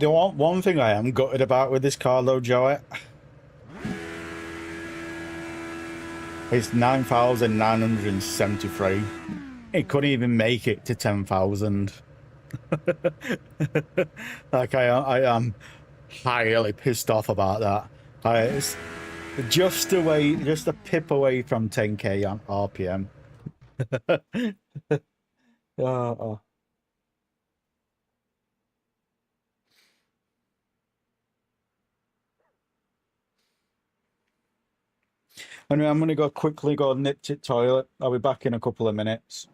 Speaker 2: The one thing I am gutted about with this car though, Joey, it's 9,973. It couldn't even make it to 10,000. Like I am highly pissed off about that. It's just a pip away from 10k on RPM. Oh. Anyway, I'm gonna go quickly go nip to toilet. I'll be back in a couple of minutes.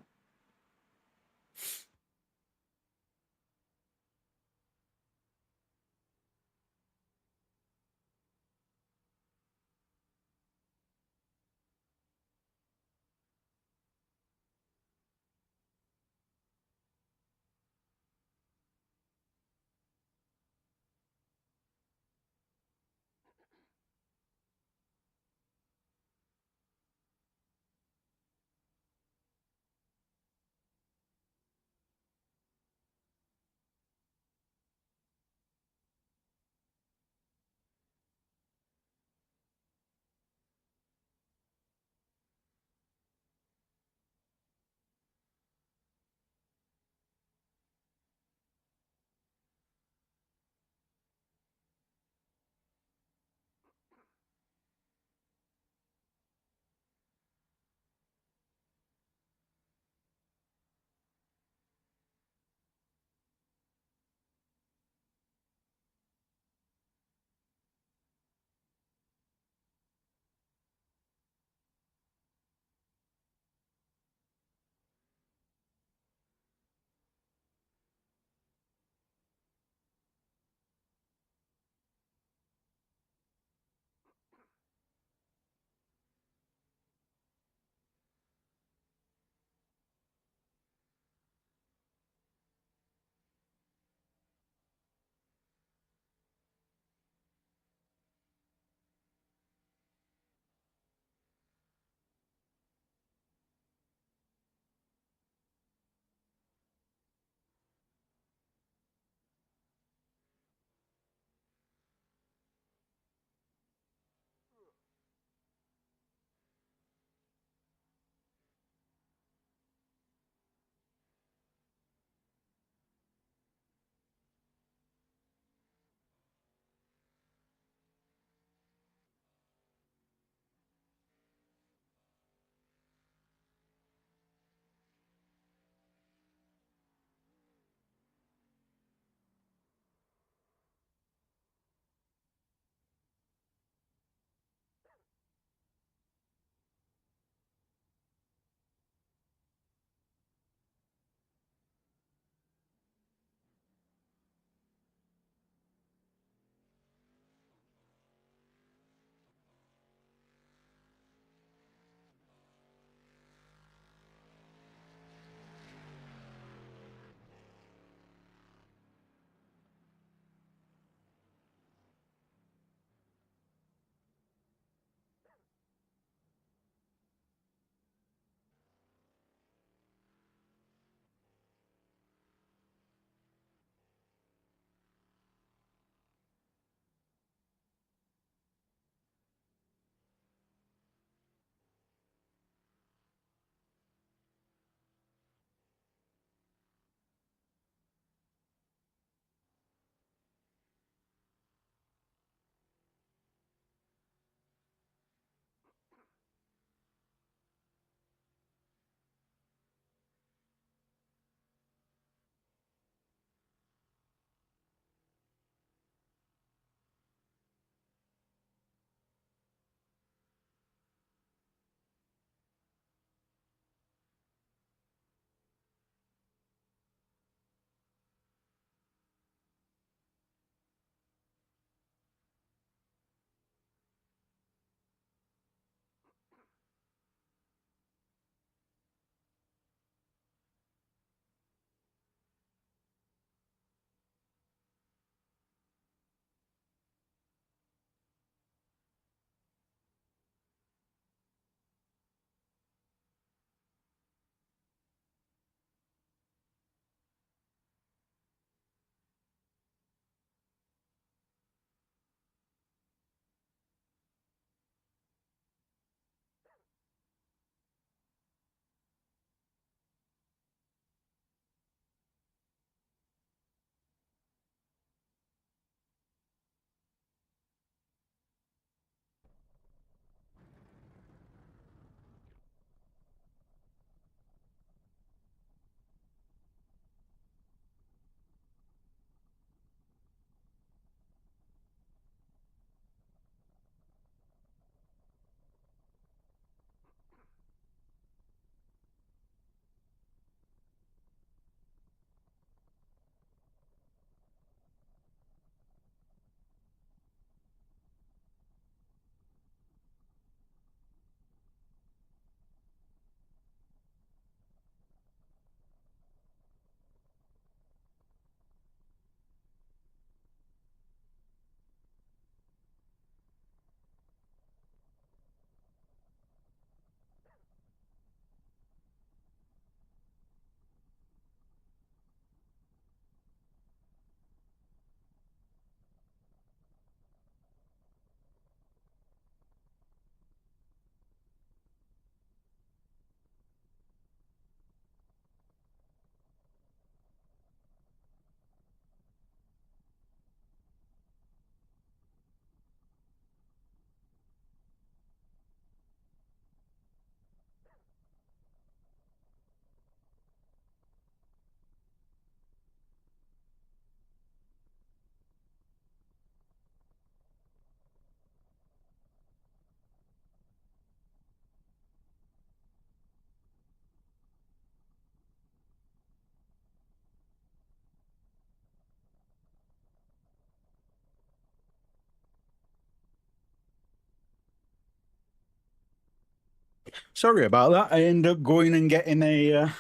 Speaker 2: Sorry about that. I ended up going and getting a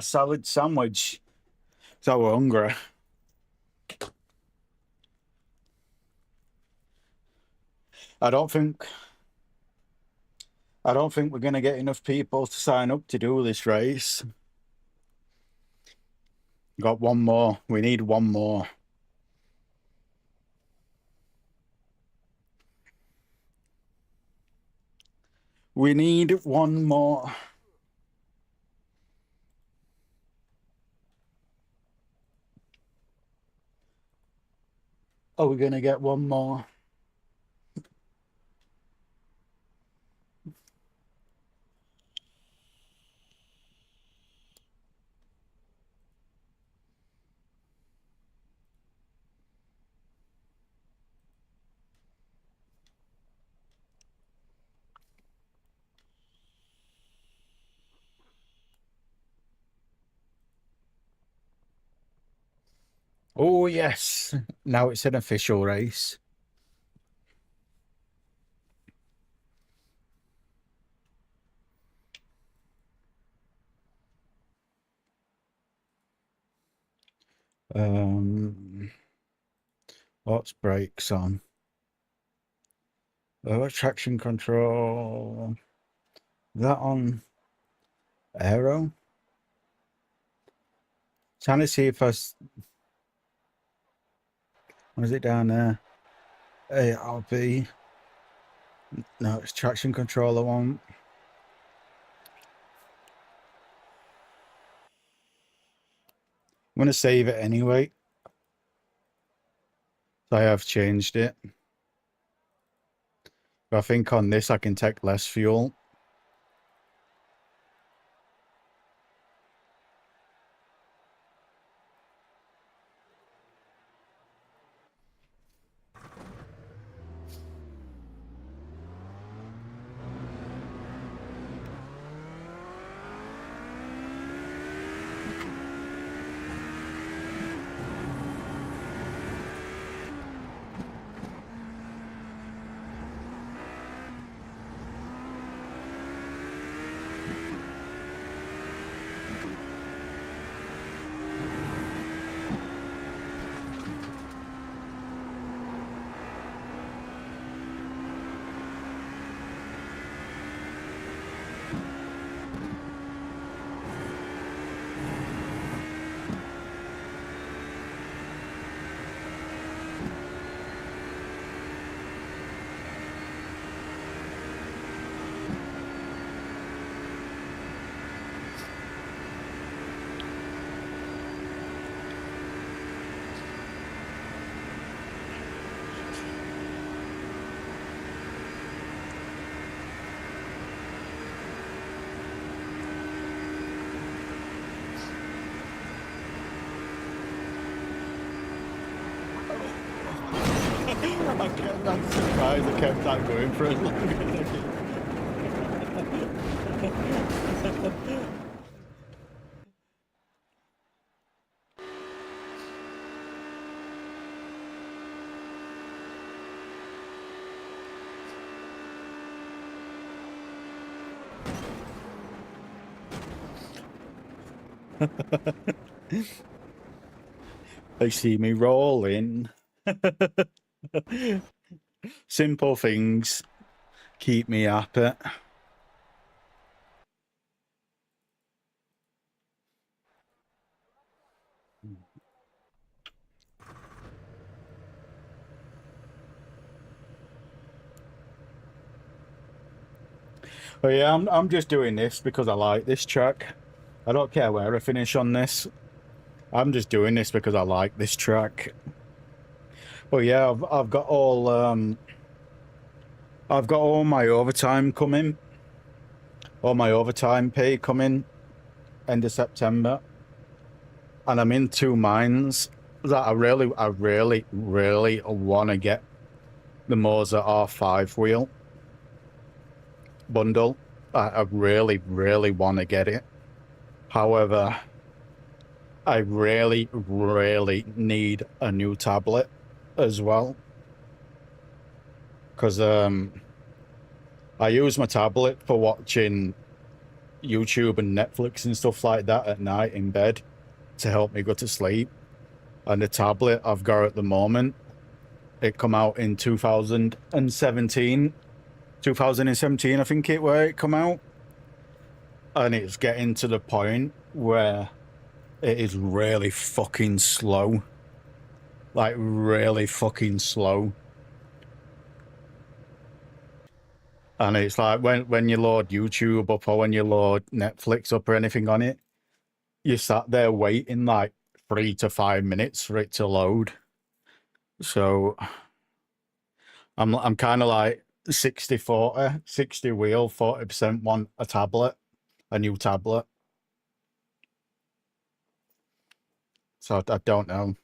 Speaker 2: salad sandwich. So I was hungry. I don't think we're gonna get enough people to sign up to do this race. Got one more. We need one more. We need one more. Are we gonna get one more? Oh yes. Now it's an official race. What's brakes on? Traction control. Is that on aero? Trying to see if was it down there? ARB. No, it's traction control I want. I'm gonna save it anyway. So I have changed it. But I think on this I can take less fuel. I'm surprised I kept that going for as long as I did. They see me rolling. Simple things keep me happy. But yeah, I'm just doing this because I like this track. I don't care where I finish on this. I'm just doing this because I like this track. But yeah, I've got all my overtime coming. All my overtime pay coming end of September. And I'm in two minds that I really want to get the Moser R5 wheel bundle. I really want to get it. However, I really need a new tablet as well. Because I use my tablet for watching YouTube and Netflix and stuff like that at night in bed to help me go to sleep. And the tablet I've got at the moment, it come out in 2017. 2017, I think it come out. And it's getting to the point where it is really fucking slow. Like, really fucking slow. And it's like when you load YouTube up or when you load Netflix up or anything on it, you sat there waiting like 3 to 5 minutes for it to load. So I'm kind of like 60-40, 60 wheel, 40% want a tablet, a new tablet. So I don't know.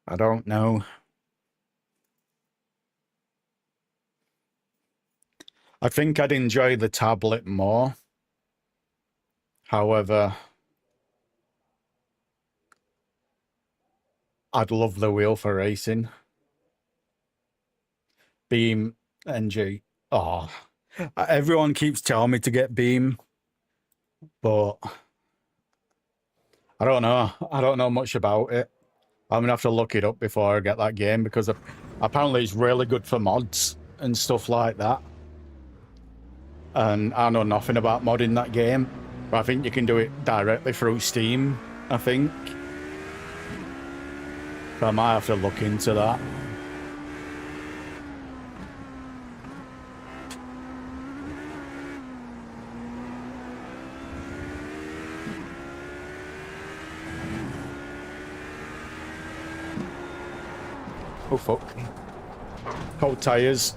Speaker 2: I don't know. I think I'd enjoy the tablet more. However, I'd love the wheel for racing. Beam NG. Oh, everyone keeps telling me to get Beam, but I don't know. I don't know much about it. I'm gonna have to look it up before I get that game because apparently it's really good for mods and stuff like that. And I know nothing about modding that game, but I think you can do it directly through Steam, I think. So I might have to look into that. Oh fuck. Cold tires.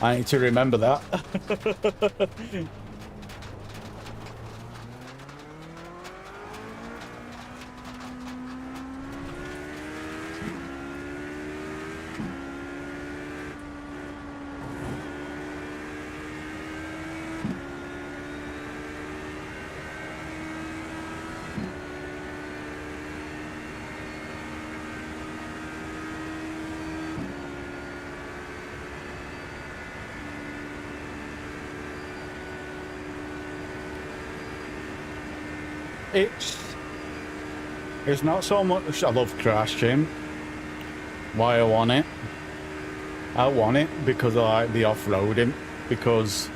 Speaker 2: I need to remember that. It's not so much I love Crash Gym. Why I want it? I want it because I like the off-roading. Because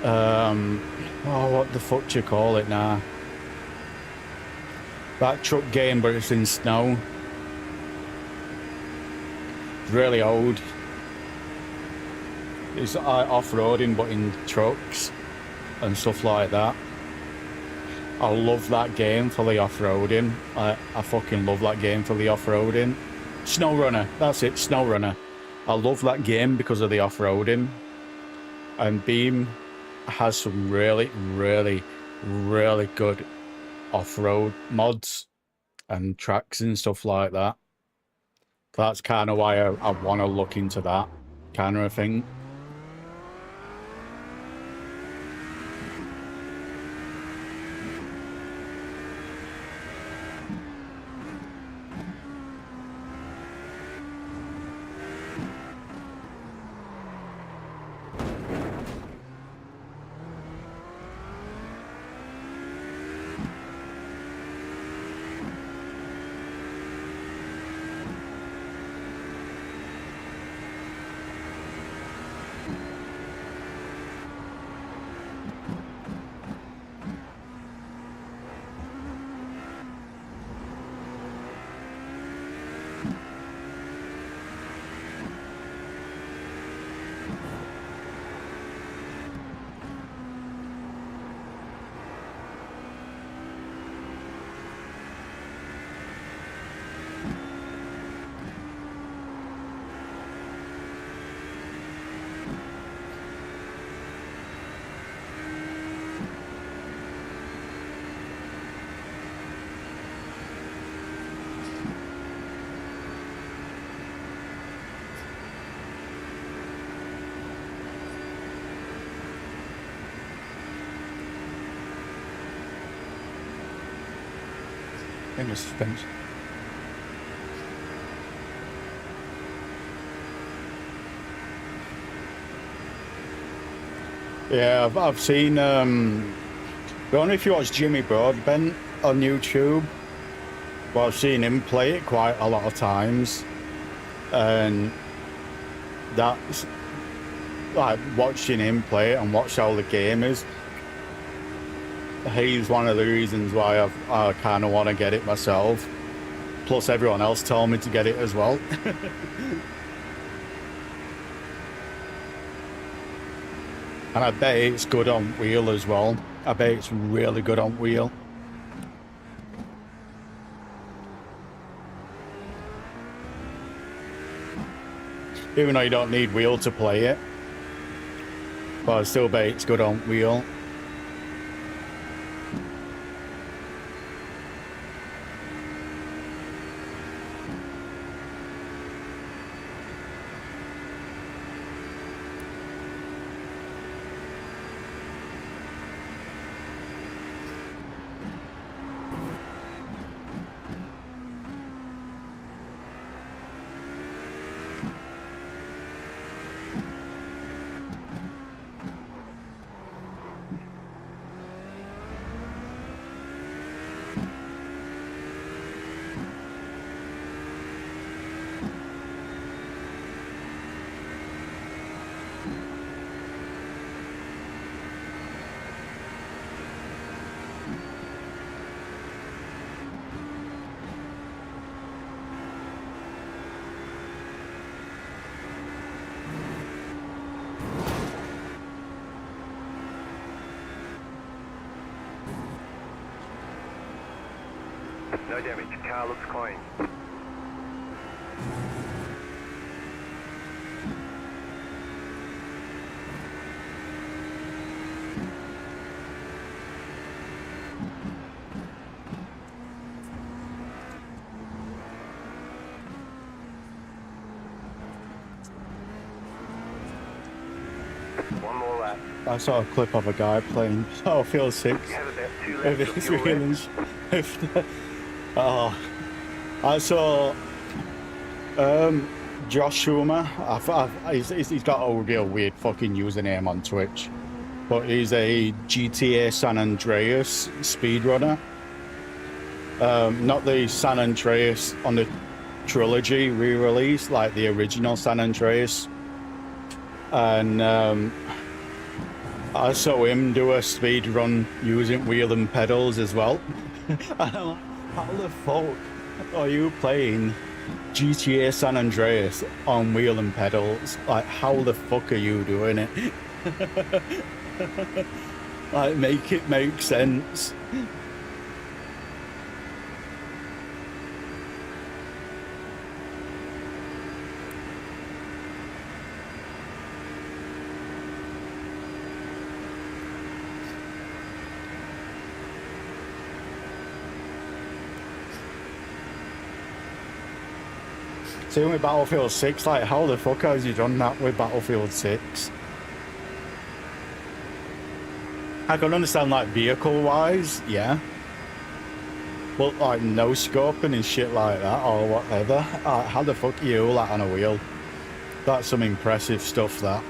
Speaker 2: oh, what the fuck do you call it now? That truck game, but it's in snow. It's really old. It's off-roading, but in trucks and stuff like that. I love that game for the off-roading. I fucking love that game for the off-roading. SnowRunner, that's it, SnowRunner. I love that game because of the off-roading. And Beam has some really, really, really good off-road mods and tracks and stuff like that. That's kind of why I want to look into that kind of a thing. in the suspension. Yeah, I've seen, only if you watch Jimmy Broadbent on YouTube, but I've seen him play it quite a lot of times, and that's, like, watching him play it and watch how the game is, he's one of the reasons why I kind of want to get it myself, plus everyone else told me to get it as well. And I bet it's good on wheel as well. I bet it's really good on wheel. Even though you don't need wheel to play it. But I still bet it's good on wheel.
Speaker 1: No damage. Car looks clean. One more lap.
Speaker 2: I saw a clip of a guy playing Battlefield 6.
Speaker 1: You have about 2
Speaker 2: With
Speaker 1: laps of
Speaker 2: his
Speaker 1: fuel
Speaker 2: wheel and
Speaker 1: left.
Speaker 2: oh, I saw Josh Schumer. He's got a real weird fucking username on Twitch, but he's a GTA San Andreas speedrunner. Not the San Andreas on the trilogy re-release, like the original San Andreas. And I saw him do a speed run using wheel and pedals as well. And I'm like, how the fuck are you playing GTA San Andreas on wheel and pedals? Like, how the fuck are you doing it? Like, make it make sense. Same with Battlefield 6, like, how the fuck has he done that with Battlefield 6? I can understand, like, vehicle-wise, yeah. But, like, no scoping and shit like that, or whatever. How the fuck are you, like, on a wheel? That's some impressive stuff, that.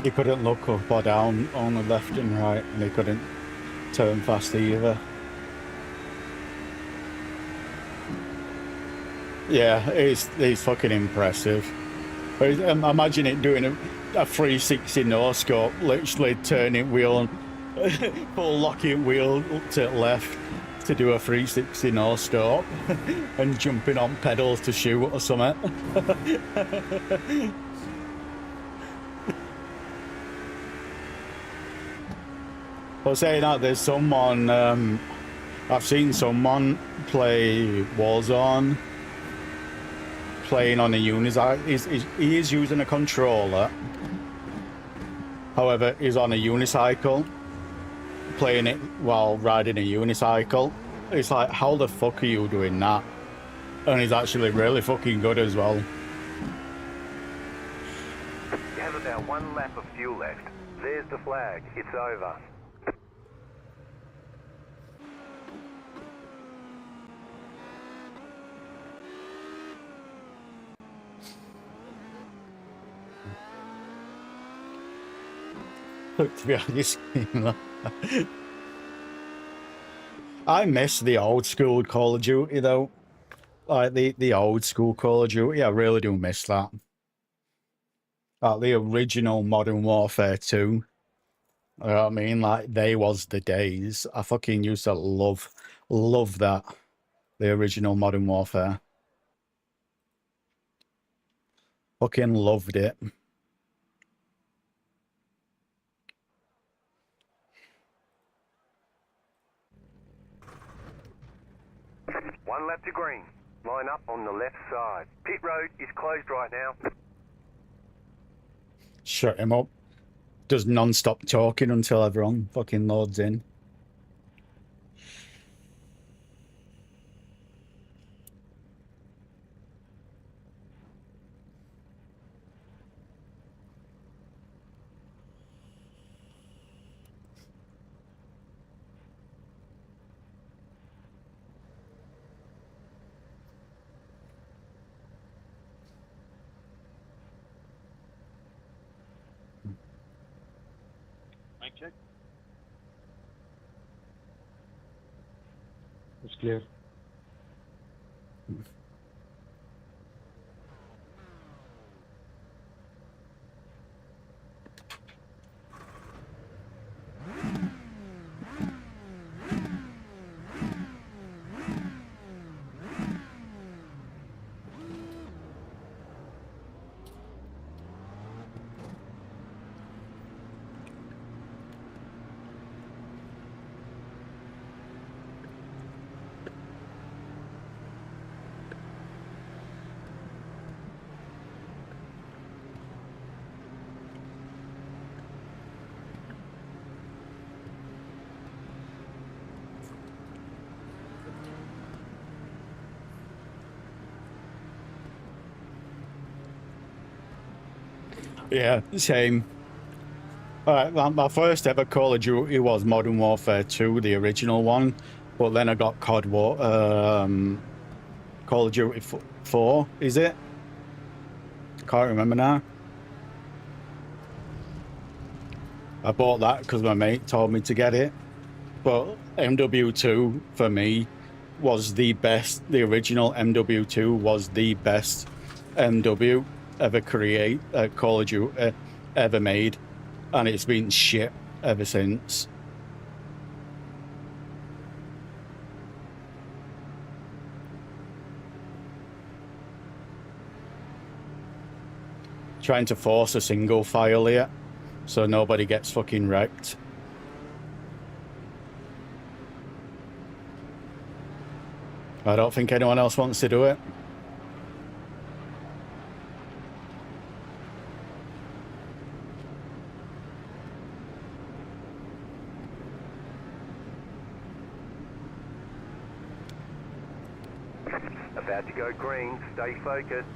Speaker 2: He couldn't look up or down, only left and right, and he couldn't turn fast either. Yeah, it's fucking impressive. Imagine it doing a 360 no scope, literally turning wheel, full locking wheel to the left to do a 360 no stop, and jumping on pedals to shoot or something. Well, saying that, there's someone, I've seen someone play Warzone playing on a unicycle. He is using a controller. However, he's on a unicycle, playing it while riding a unicycle. It's like, how the fuck are you doing that? And he's actually really fucking good as well.
Speaker 1: You have about 1 lap of fuel left. There's the flag. It's over.
Speaker 2: Look, to be honest, I miss the old school Call of Duty though. Like the old school Call of Duty, I really do miss that. Like the original Modern Warfare 2. You know what I mean? Like, they was the days. I fucking used to love that. The original Modern Warfare. Fucking loved it.
Speaker 1: One lap to green. Line up on the left side. Pit road is closed right now.
Speaker 2: Shut him up. Does non-stop talking until everyone fucking loads in.
Speaker 3: Mic check. It's clear.
Speaker 2: Yeah, same. Alright, my first ever Call of Duty was Modern Warfare 2, the original one. But then I got Call of Duty 4, is it? Can't remember now. I bought that because my mate told me to get it. But MW2 for me was the best. The original MW2 was the best MW ever Call of Duty ever made, and it's been shit ever since. Trying to force a single file here so nobody gets fucking wrecked. I don't think anyone else wants to do it.
Speaker 1: About to go green. Stay focused.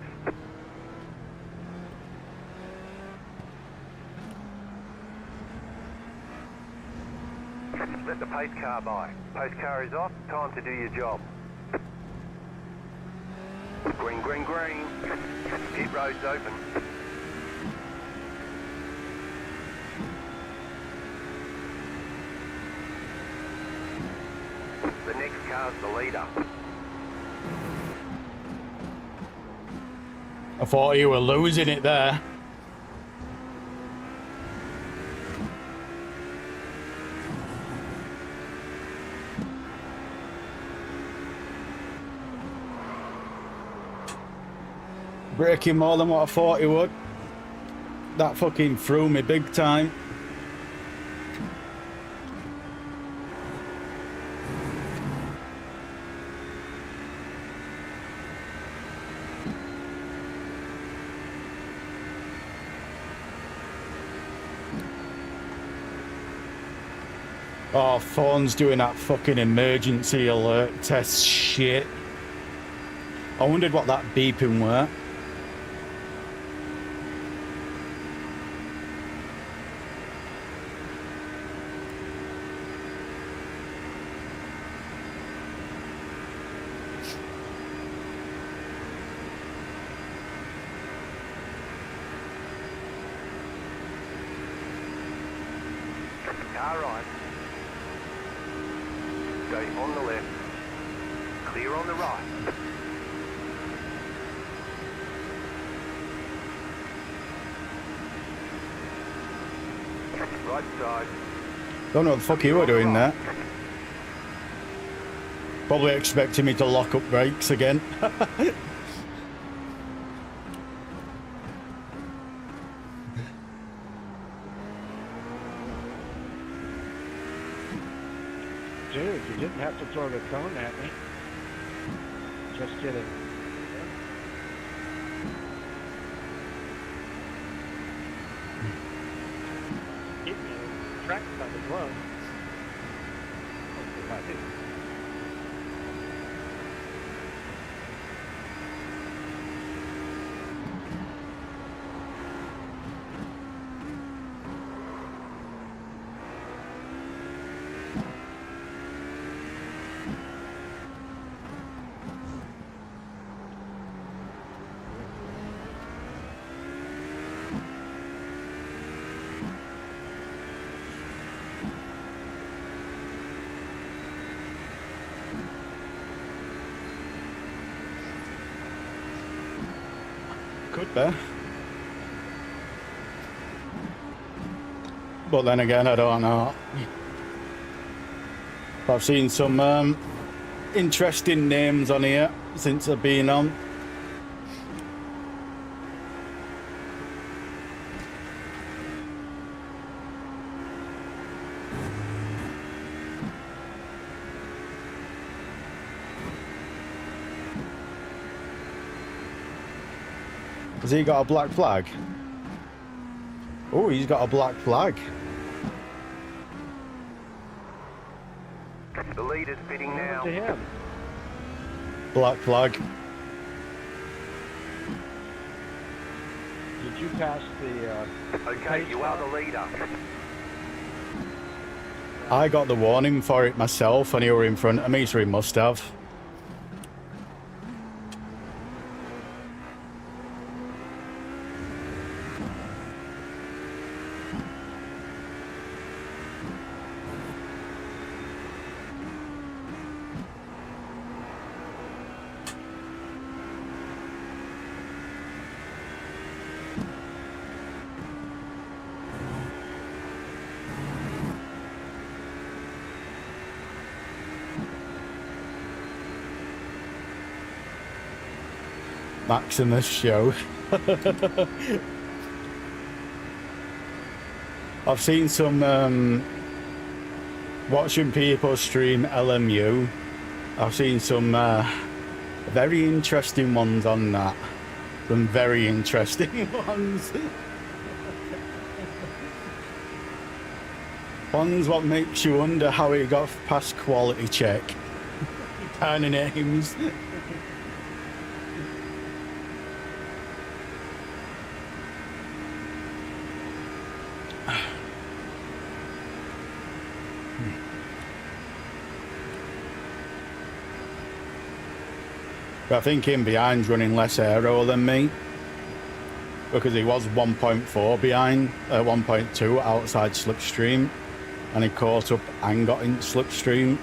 Speaker 1: Let the pace car by. Pace car is off. Time to do your job. Green, green, green. Pit road's open. The next car's the leader.
Speaker 2: I thought you were losing it there. Braking more than what I thought he would. That fucking threw me big time. Oh, phone's doing that fucking emergency alert test shit. I wondered what that beeping were.
Speaker 1: Car right. Stay on the left. Clear on the right. Right side.
Speaker 2: Don't know what the fuck you were doing there. Probably expecting me to lock up brakes again.
Speaker 3: Dude, you didn't have to throw the cone at me. Just kidding.
Speaker 5: Keep me track time as well.
Speaker 2: Could be. But then again, I don't know. I've seen some interesting names on here since I've been on. Has he got a black flag? Oh, he's got a black flag.
Speaker 1: The leader's pitting now.
Speaker 3: To him.
Speaker 2: Black flag.
Speaker 3: Did you pass the?
Speaker 1: Okay, you are the leader.
Speaker 2: I got the warning for it myself and he were in front of me, so he must have. Maximus show. I've seen some watching people stream LMU. I've seen some very interesting ones on that. Some very interesting ones. Ones what makes you wonder how he got past quality check. Kind of names. I think him behind's running less aero than me because he was 1.4 behind, 1.2 outside slipstream, and he caught up and got in slipstream.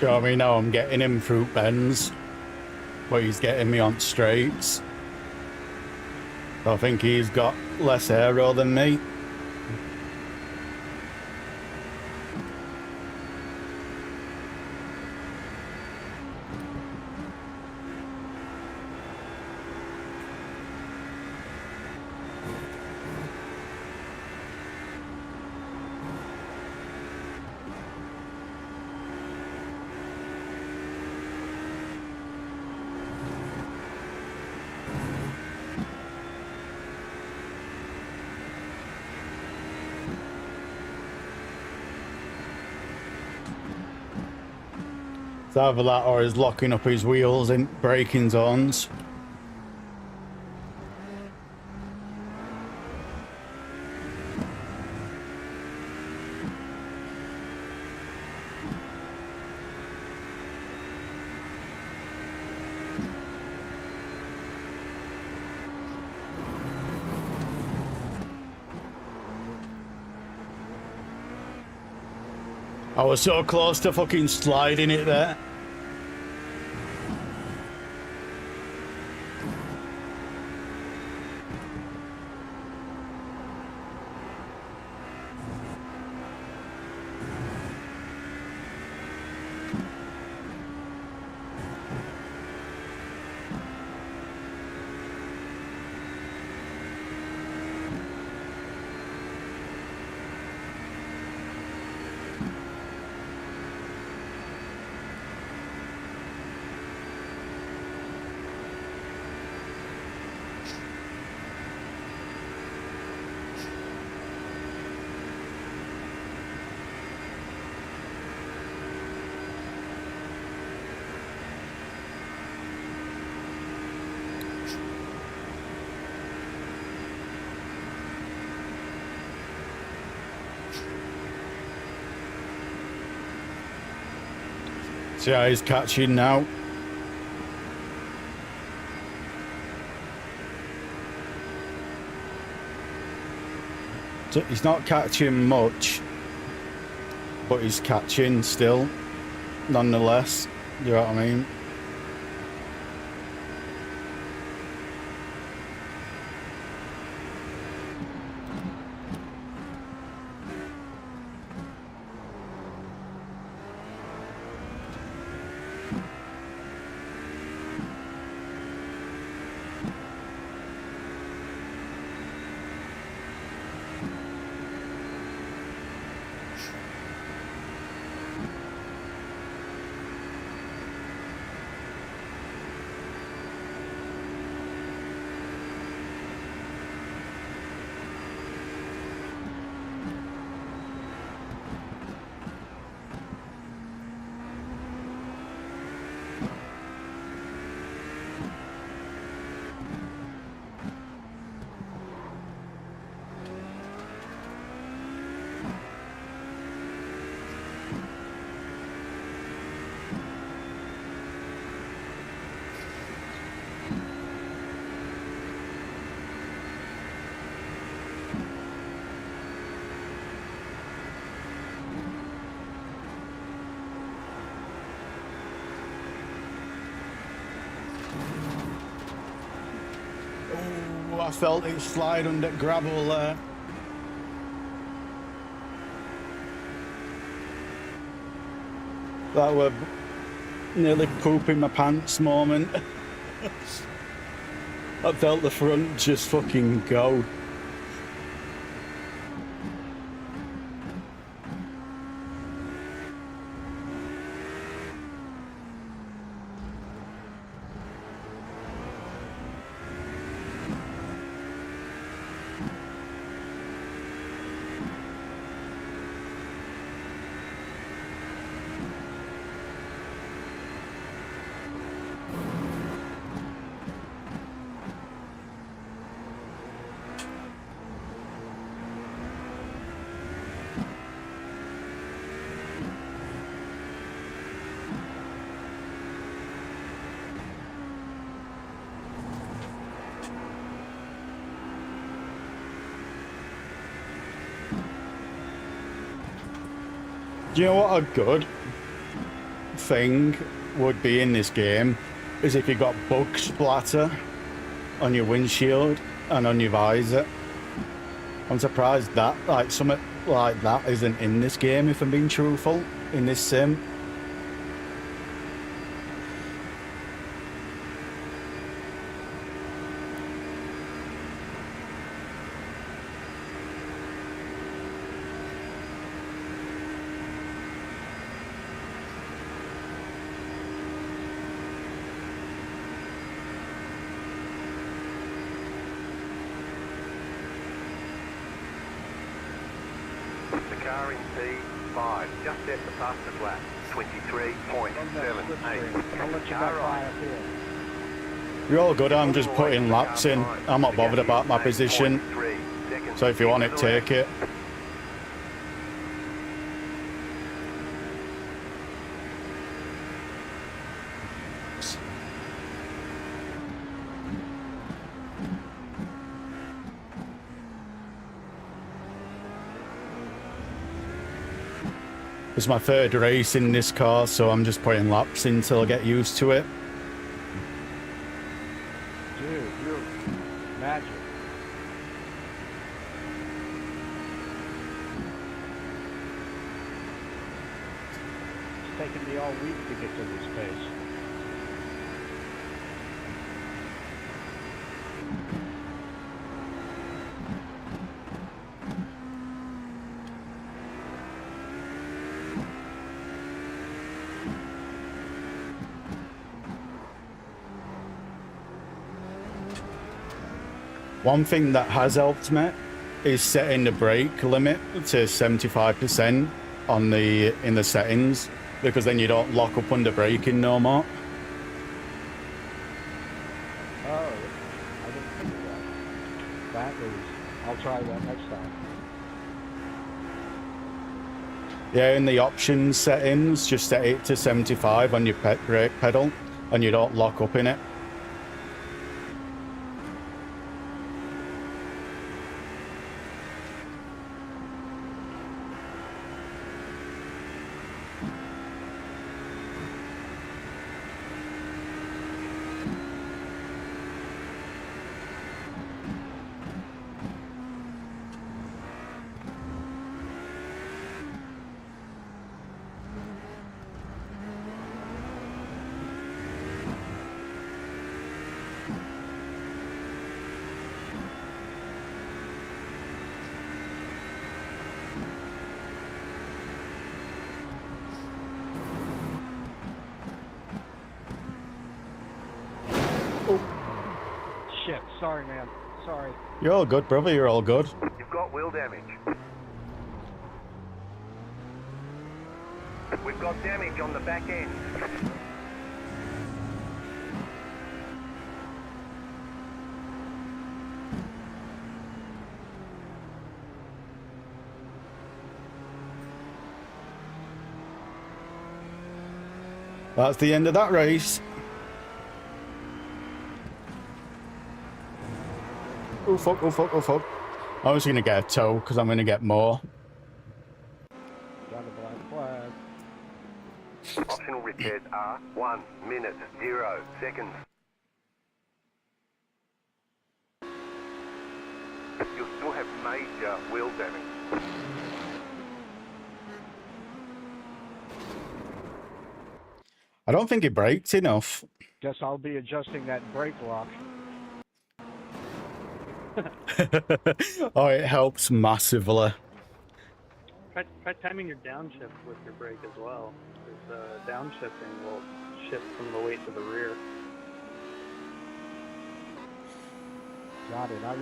Speaker 2: Show me now I'm getting him through bends, but he's getting me on straights. I think he's got less aero than me. It's either that or he's locking up his wheels in braking zones. I was so close to fucking sliding it there. See how he's catching now. So he's not catching much, but he's catching still, nonetheless. You know what I mean? I felt it slide under gravel there. That were nearly pooping my pants moment. I felt the front just fucking go. Do you know what are good? thing would be in this game is if you got bug splatter on your windshield and on your visor. I'm surprised that like something like that isn't in this game, if I'm being truthful, in this sim.
Speaker 1: The car in P5 just set the fastest lap, 23.78.
Speaker 8: I'll let you back by up here.
Speaker 2: You're all good, I'm just putting laps in. I'm not bothered about my position. So if you want it, take it. It's my third race in this car, so I'm just putting laps in till I get used to it.
Speaker 8: Dude, you're magic. It's taken me all week to get to this pace.
Speaker 2: One thing that has helped me is setting the brake limit to 75% on in the settings, because then you don't lock up under braking no more.
Speaker 8: Oh, I didn't think of that. That is, I'll try that next time.
Speaker 2: Yeah, in the options settings, just set it to 75 on your brake pedal, and you don't lock up in it.
Speaker 8: Shit, sorry, man. Sorry.
Speaker 2: You're all good, brother, you're all good.
Speaker 1: You've got wheel damage. We've got damage on the back end.
Speaker 2: That's the end of that race. Oh fuck, oh fuck, oh fuck. I was going to get a tow because I'm going to get more.
Speaker 8: Got a black flag.
Speaker 1: Optional repairs are 1 minute 0 seconds. You'll still have major wheel damage.
Speaker 2: I don't think it braked enough.
Speaker 8: Guess I'll be adjusting that brake lock.
Speaker 2: Oh, it helps massively.
Speaker 3: Try timing your downshift with your brake as well, because downshifting will shift from the weight to the rear.
Speaker 8: Got it. I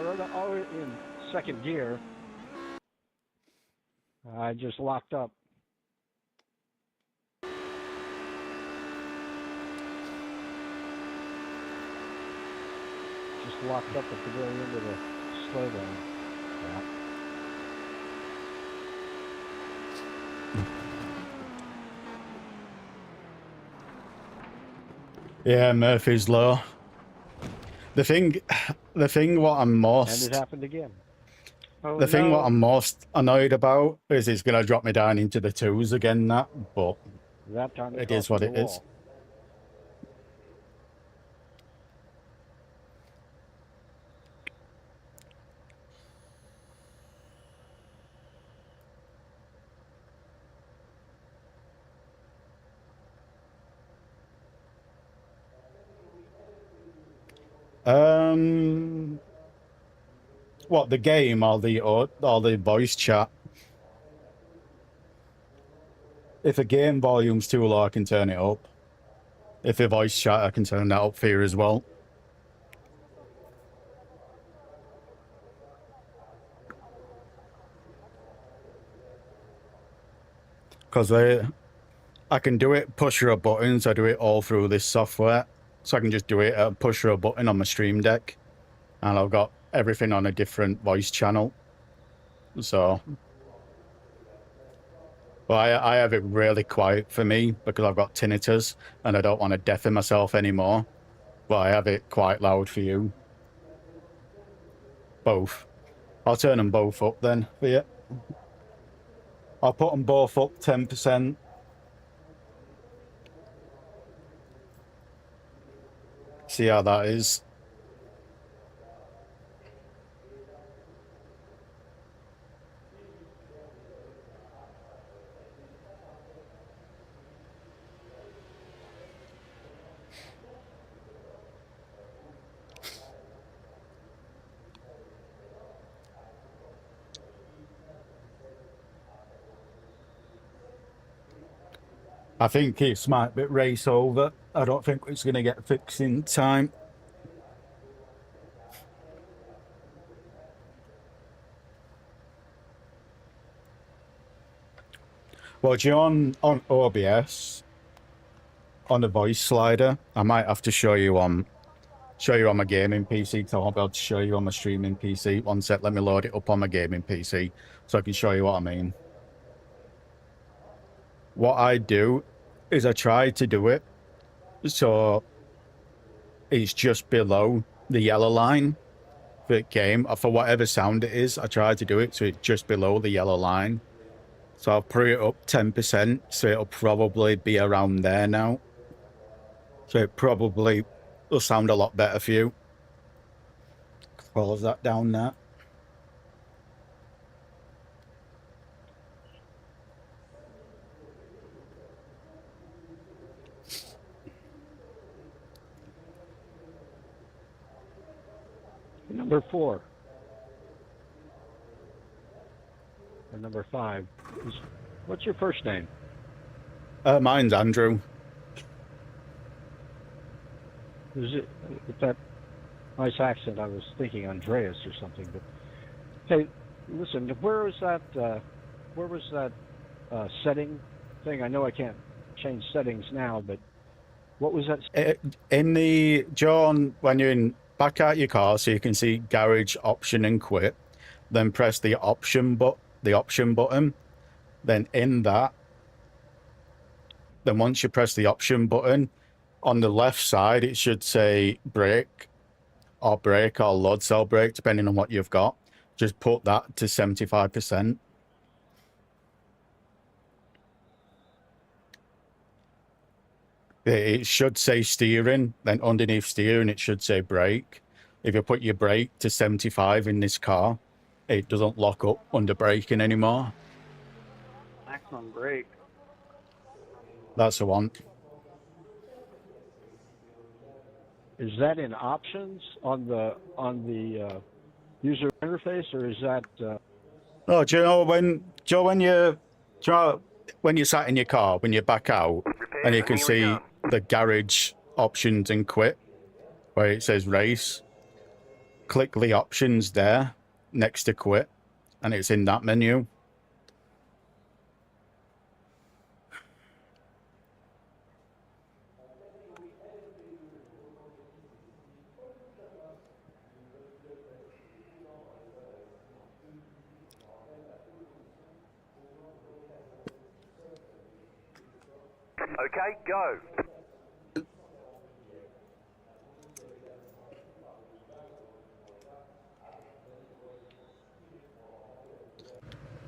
Speaker 8: was already in second gear. I just locked up. Just locked up at the very end of the slowdown.
Speaker 2: Yeah, Murphy's Law. The thing what I'm most...
Speaker 8: And it happened again.
Speaker 3: Oh,
Speaker 2: The thing
Speaker 3: no.
Speaker 2: what I'm most annoyed about is it's going to drop me down into the twos again, but
Speaker 8: That time to
Speaker 2: It
Speaker 8: talk
Speaker 2: is what
Speaker 8: to the
Speaker 2: it is.
Speaker 8: wall.
Speaker 2: What, the game or the voice chat? If the game volume's too low, I can turn it up. If the voice chat, I can turn that up for you as well. Because I can do it push of a button, so I do it all through this software. So I can just do it at a push of a button on my Stream Deck. And I've got everything on a different voice channel. So... Well, I have it really quiet for me because I've got tinnitus and I don't want to deafen myself anymore. But I have it quite loud for you. Both. I'll turn them both up then for you. I'll put them both up 10%. See how that is. I think it's might be race over. I don't think it's going to get fixed in time. Well, do you on OBS on the voice slider? I might have to show you on my gaming PC because I won't be able to show you on my streaming PC. One sec, let me load it up on my gaming PC so I can show you what I mean. What I do is I try to do it so it's just below the yellow line for the game, or for whatever sound it is. I try to do it so it's just below the yellow line. So I'll put it up 10%, so it'll probably be around there now. So it probably will sound a lot better for you. Close that down there.
Speaker 8: Number 4. Or number 5. What's your first name?
Speaker 2: Mine's Andrew.
Speaker 8: Is it with that nice accent? I was thinking Andreas or something. But hey, listen, where was that setting thing? I know I can't change settings now, but what was that?
Speaker 2: In the John, when you're back out your car, so you can see garage option and quit, then press the option button. Then in that, then once you press the option button, on the left side it should say brake or load cell brake, depending on what you've got. Just put that to 75%. It should say steering, then underneath steering it should say brake. If you put your brake to 75 in this car, it doesn't lock up under braking anymore.
Speaker 3: Maximum brake.
Speaker 2: That's the one.
Speaker 8: Is that in options on the user interface, or is that?
Speaker 2: Oh, do you know when you sat in your car, when you back out, and you can see the garage options and quit, where it says race, click the options there next to quit, and it's in that menu.
Speaker 1: Okay, go.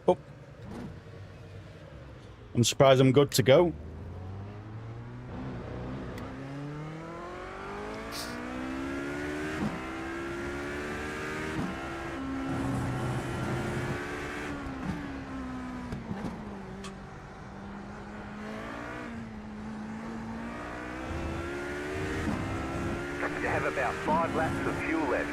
Speaker 2: Oh. I'm surprised I'm good to go.
Speaker 1: about 5 laps of fuel left.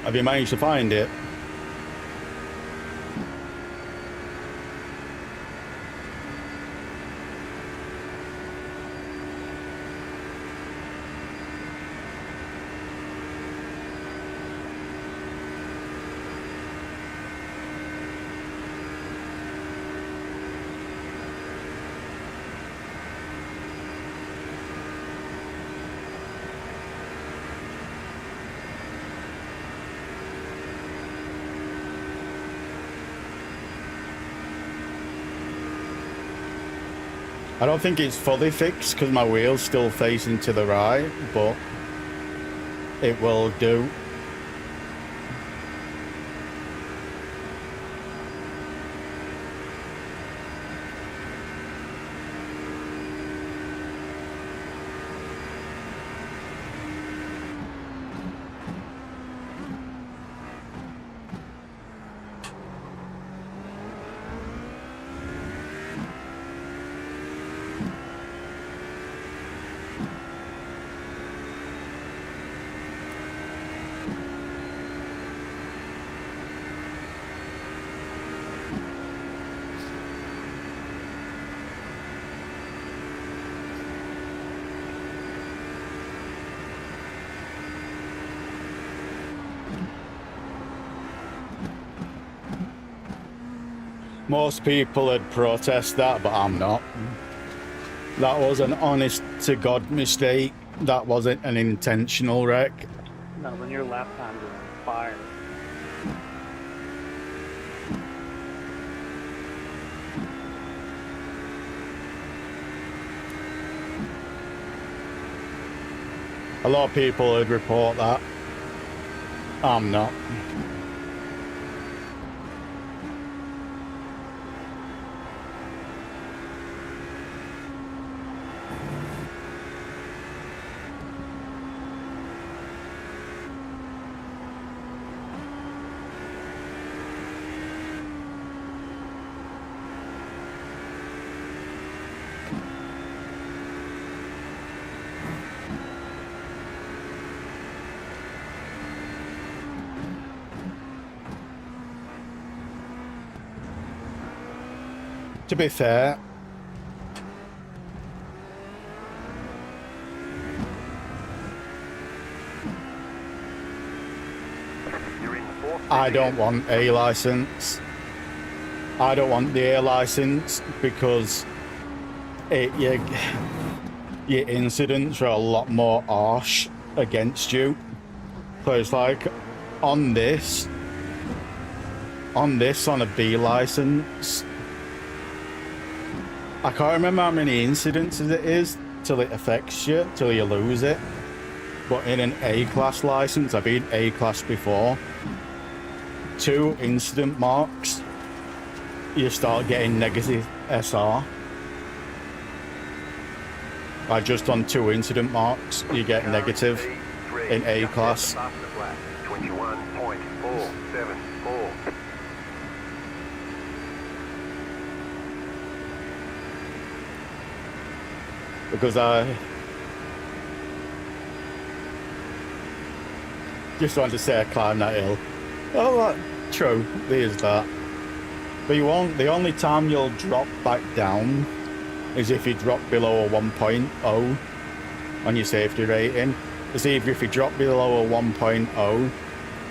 Speaker 2: Have you managed to find it? I don't think it's fully fixed because my wheel's still facing to the right, but it will do. Most people would protest that, but I'm not. That was an honest-to-God mistake. That wasn't an intentional wreck.
Speaker 3: No, when your lap times are on fire.
Speaker 2: A lot of people would report that. I'm not. To be fair,
Speaker 1: You're in 4th.
Speaker 2: I don't want a license. I don't want the A license because your incidents are a lot more harsh against you. So it's like on this, on a B license, I can't remember how many incidents it is till it affects you, till you lose it. But in an A-class license, I've been A-class before, 2 incident marks, you start getting negative SR. Like just on 2 incident marks, you get negative in A-class.
Speaker 1: 21.474.
Speaker 2: Because I just wanted to say I climbed that hill. Oh, that, true, there's that. But you won't, the only time you'll drop back down is if you drop below a 1.0 on your safety rating. It's either if you drop below a 1.0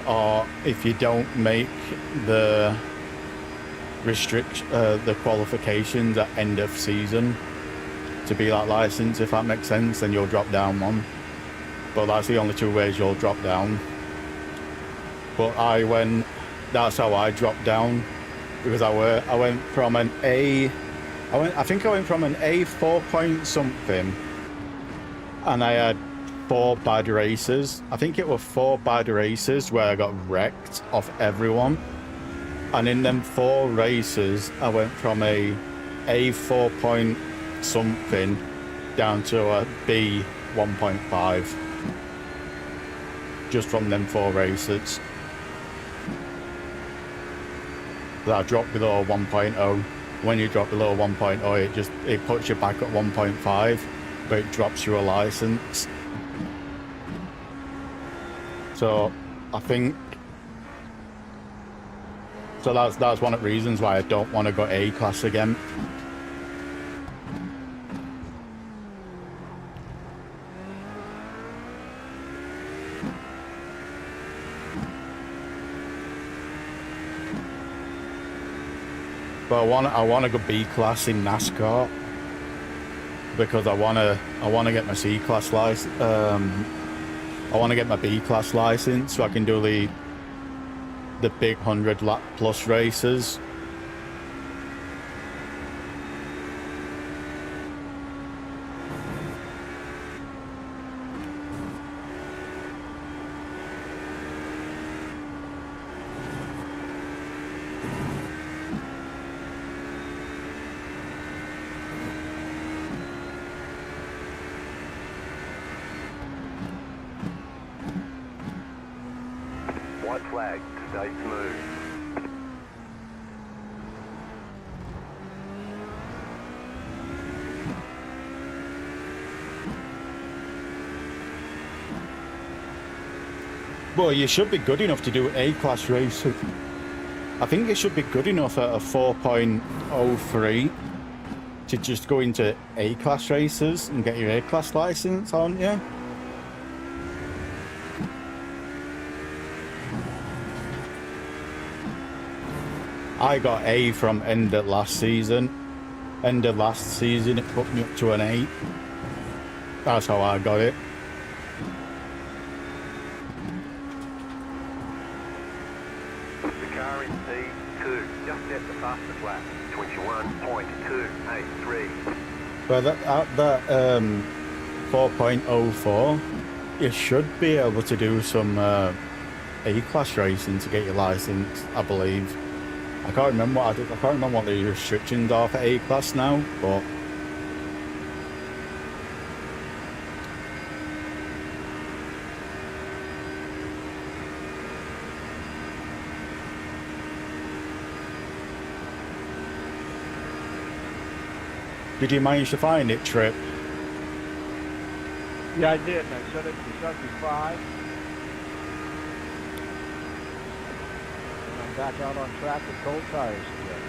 Speaker 2: or if you don't make the the qualifications at end of season to be that license, if that makes sense, then you'll drop down 1. But that's the only 2 ways you'll drop down. But that's how I dropped down, because I went from an A, I think I went from an A 4 point something, and I had 4 bad races. I think it were 4 bad races where I got wrecked off everyone. And in them 4 races, I went from a A 4 point something down to a B 1.5 just from them 4 races. That dropped below 1.0. When you drop below 1.0, it puts you back at 1.5, but it drops you a license. So I think so that's one of the reasons why I don't want to go A class again. But I want to go B class in NASCAR because I want to get my C class license. I want to get my B class license so I can do the big 100 lap plus races.
Speaker 1: White flag, stay smooth.
Speaker 2: Well, you should be good enough to do A class races. I think it should be good enough at a 4.03 to just go into A class races and get your A class license, aren't you? I got A from end of last season. End of last season, it put me up to an 8. That's how I got it.
Speaker 1: The car in P2, just at the fastest lap, 21.283.
Speaker 2: But that 4.04, you should be able to do some A class racing to get your license, I believe. I can't remember what the restrictions are for A class now, but did you manage to find it, Trip?
Speaker 8: Yeah, I did, and I set it to 75. And I'm back out on track with cold tires again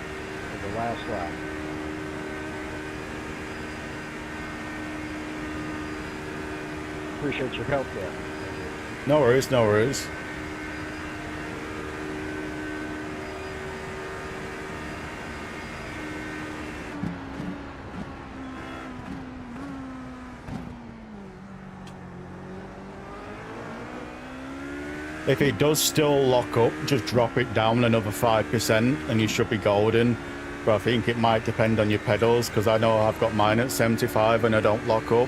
Speaker 8: for the last lap. Appreciate your help there.
Speaker 2: No worries, no worries. If it does still lock up, just drop it down another 5% and you should be golden. But I think it might depend on your pedals, because I know I've got mine at 75 and I don't lock up.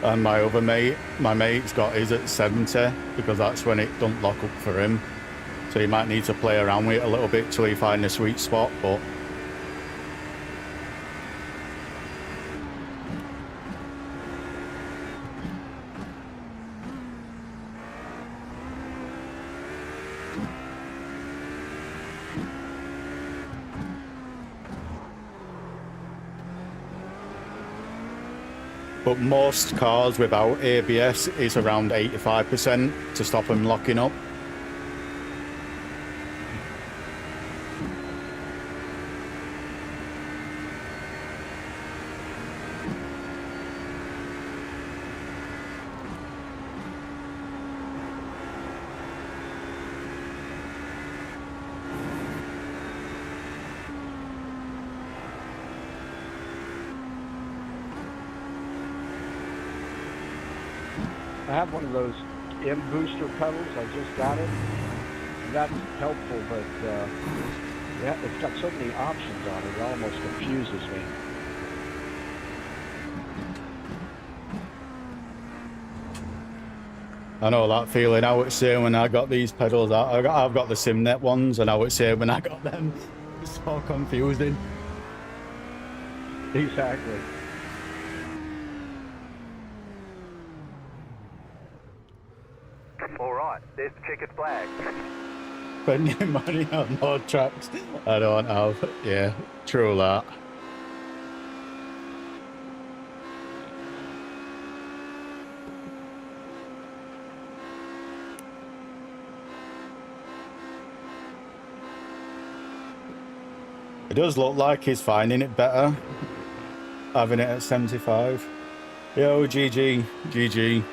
Speaker 2: And my mate's got his at 70 because that's when it don't lock up for him. So you might need to play around with it a little bit till you find the sweet spot, but most cars without ABS is around 85% to stop them locking up.
Speaker 8: I have one of those M-booster pedals. I just got it. And that's helpful, but yeah, it's got so many options on it, it almost confuses me.
Speaker 2: I know that feeling. How it's saying when I got these pedals out. I've got the SimNet ones, and how it's saying when I got them. It's so confusing.
Speaker 8: Exactly.
Speaker 1: All right, there's the checkered flag.
Speaker 2: Spending money on more tracks I don't have. Yeah, true that. It does look like he's finding it better, having it at 75. Yo, GG, GG.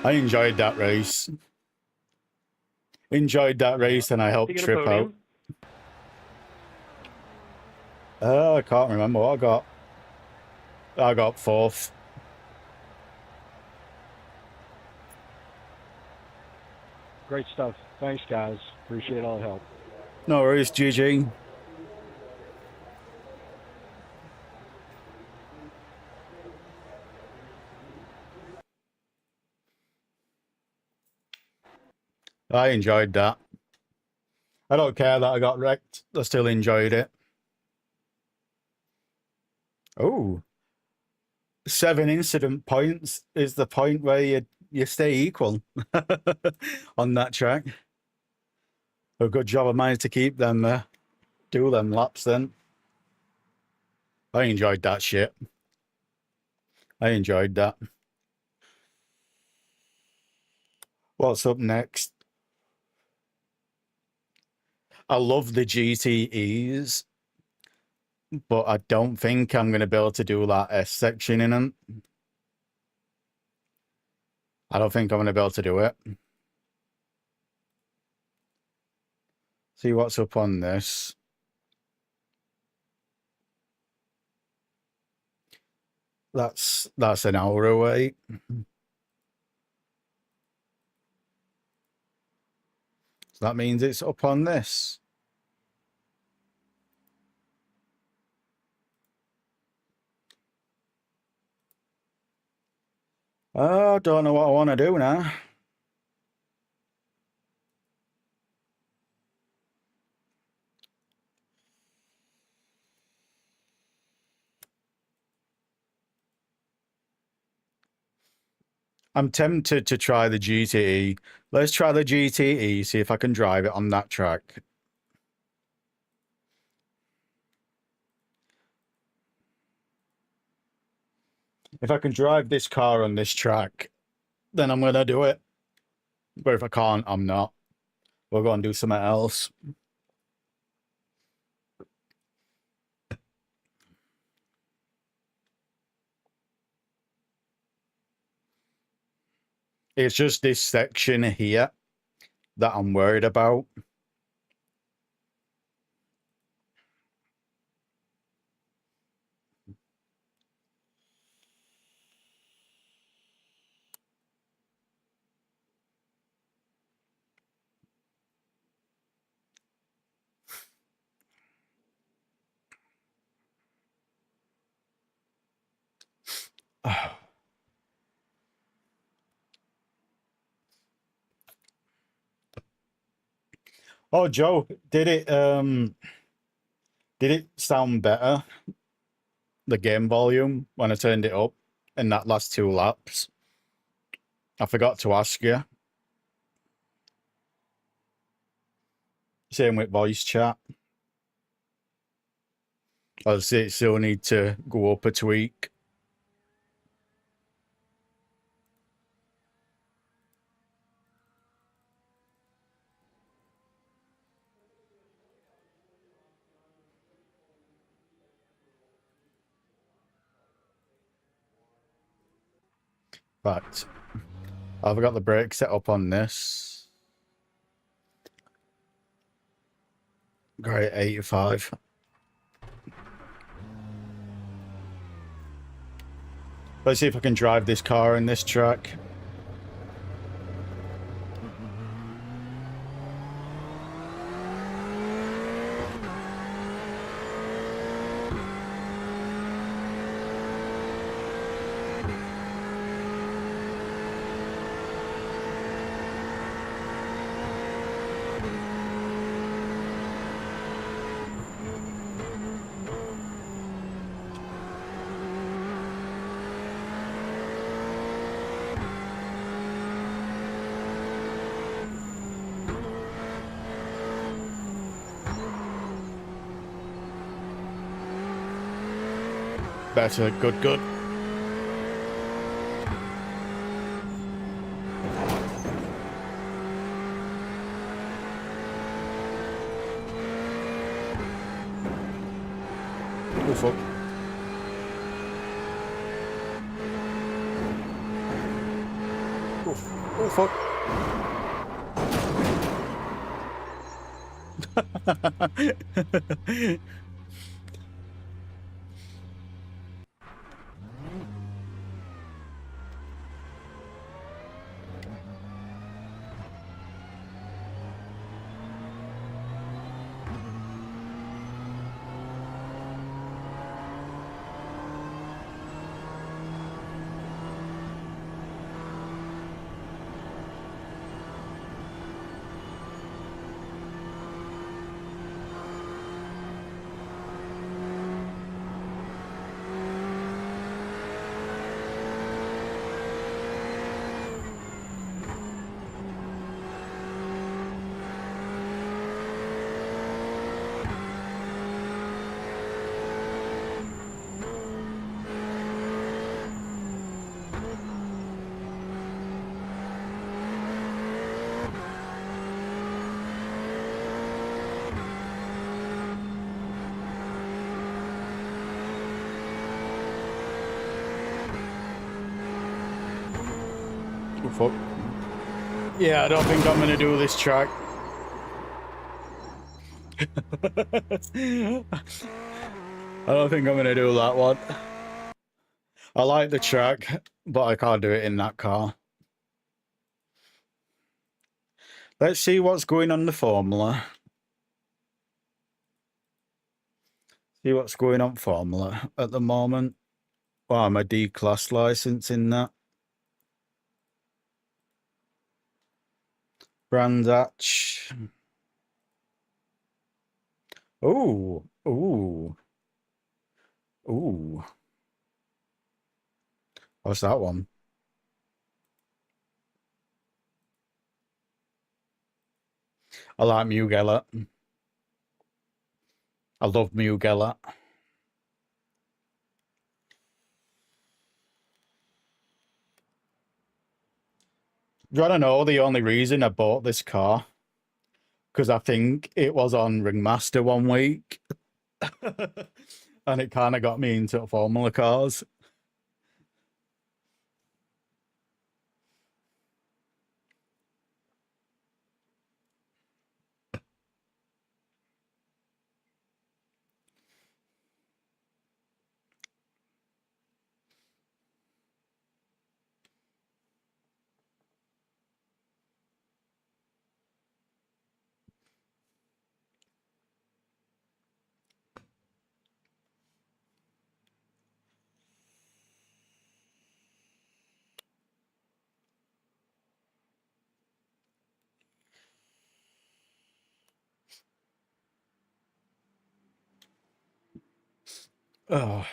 Speaker 2: I enjoyed that race. Enjoyed that race, and I helped
Speaker 3: You get a
Speaker 2: Trip out.
Speaker 3: podium?
Speaker 2: I can't remember what I got. I got 4th.
Speaker 8: Great stuff. Thanks, guys. Appreciate all the help.
Speaker 2: No worries, GG. I enjoyed that. I don't care that I got wrecked. I still enjoyed it. Oh, 7 incident points is the point where you stay equal on that track. A good job of mine to keep them, do them laps then. I enjoyed that shit. I enjoyed that. What's up next? I love the GTEs, but I don't think I'm going to be able to do that S section in them. I don't think I'm going to be able to do it. See what's up on this. That's an hour away. So that means it's up on this. Oh, don't know what I want to do now. I'm tempted to try the GTE. Let's try the GTE, see if I can drive it on that track. If I can drive this car on this track, then I'm going to do it. But if I can't, I'm not. We'll go and do something else. It's just this section here that I'm worried about. Oh, Joe, did it sound better, the game volume, when I turned it up in that last 2 laps? I forgot to ask you. Same with voice chat. I'll say it still need to go up a tweak. Right. I've got the brake set up on this. Great, 85. Let's see if I can drive this car in this track. Better. Good, good. Oh, fuck. Oh, fuck. Oh, fuck. Yeah, I don't think I'm gonna do this track. I don't think I'm gonna do that one. I like the track, but I can't do it in that car. Let's see what's going on the Formula. See what's going on Formula at the moment. Oh, I'm a D-class license in that. Brandach. Ooh, ooh, ooh. What's that one? I like Mugello. I love Mugello. Do you want to know the only reason I bought this car? Because I think it was on Ringmaster one week. And it kind of got me into Formula cars. Oh.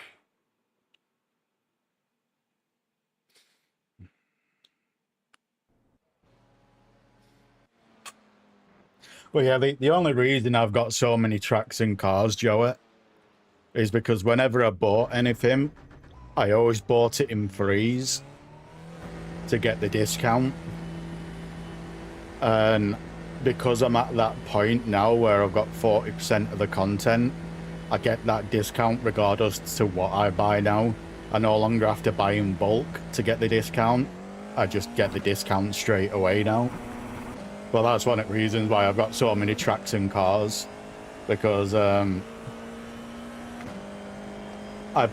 Speaker 2: Well, yeah, the only reason I've got so many tracks and cars, Joey, is because whenever I bought anything, I always bought it in threes to get the discount. And because I'm at that point now where I've got 40% of the content, I get that discount regardless to what I buy now. I no longer have to buy in bulk to get the discount. I just get the discount straight away now. Well, that's one of the reasons why I've got so many tracks and cars, because if I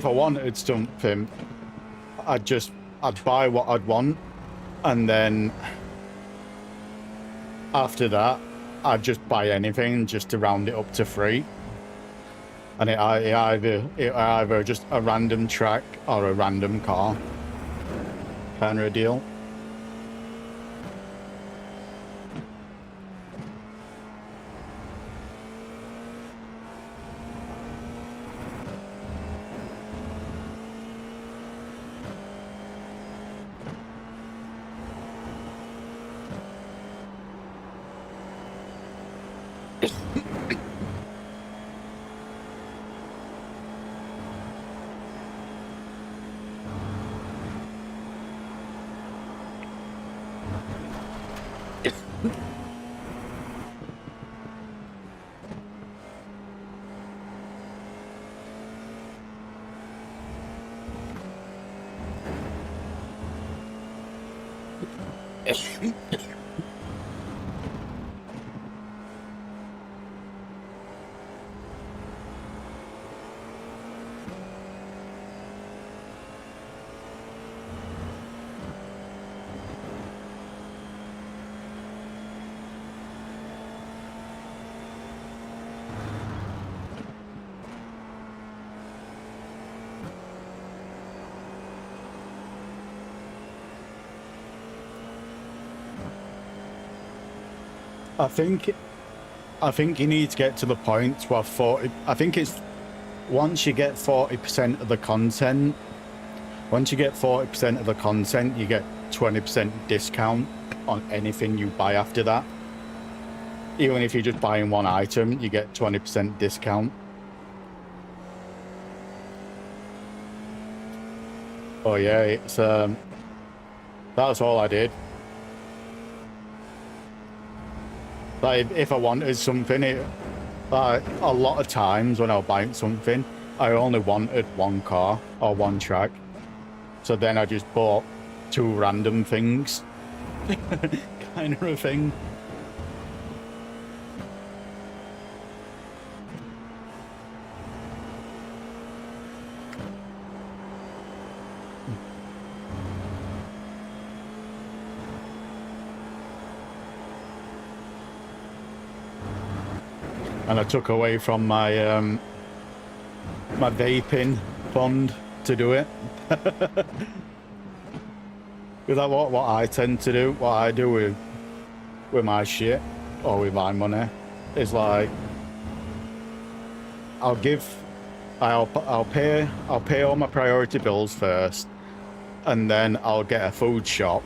Speaker 2: wanted something, I'd buy what I'd want, and then after that, I'd just buy anything just to round it up to free. And it either just a random track or a random car, kind of a deal. I think you need to get to the point where 40. I think it's once you get 40% of the content. Once you get 40% of the content, you get 20% discount on anything you buy after that. Even if you're just buying one item, you get 20% discount. Oh yeah, it's that's all I did. Like if I wanted something, a lot of times when I was buying something, I only wanted one car or one track. So then I just bought 2 random things, kind of a thing. And I took away from my my vaping fund to do it. Because what I tend to do, what I do with my shit or with my money is like I'll pay all my priority bills first, and then I'll get a food shop.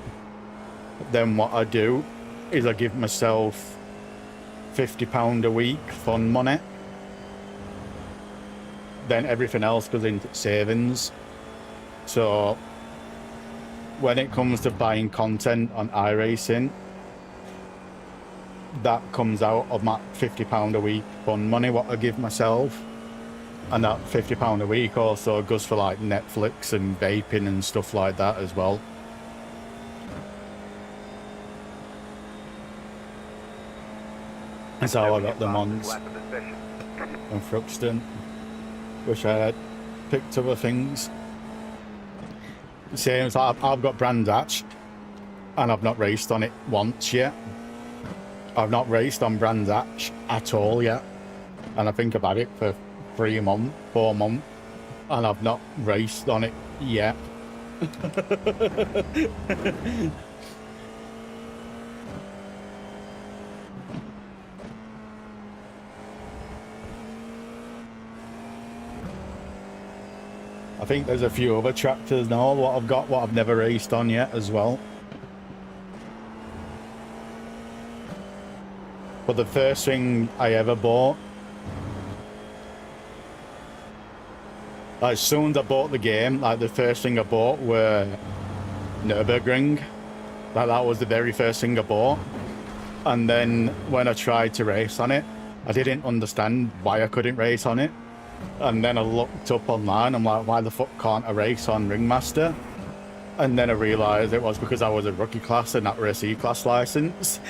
Speaker 2: Then what I do is I give myself £50 a week fun money. Then everything else goes into savings. So when it comes to buying content on iRacing, that comes out of my £50 a week fun money what I give myself. And that £50 a week also goes for like Netflix and vaping and stuff like that as well. That's how I got them on Fruxton. Wish I had picked other things. Same as I've got Brands Hatch, and I've not raced on it once yet. I've not raced on Brands Hatch at all yet. And I think I've had it for 4 months, and I've not raced on it yet. I think there's a few other tractors now what I've got what I've never raced on yet as well. But the first thing I ever bought, like, as soon as I bought the game, like the first thing I bought were Nürburgring. Like that was the very first thing I bought. And then when I tried to race on it, I didn't understand why I couldn't race on it. And then I looked up online, I'm like, why the fuck can't I race on Ringmaster? And then I realised it was because I was a rookie class and not a C-class licence.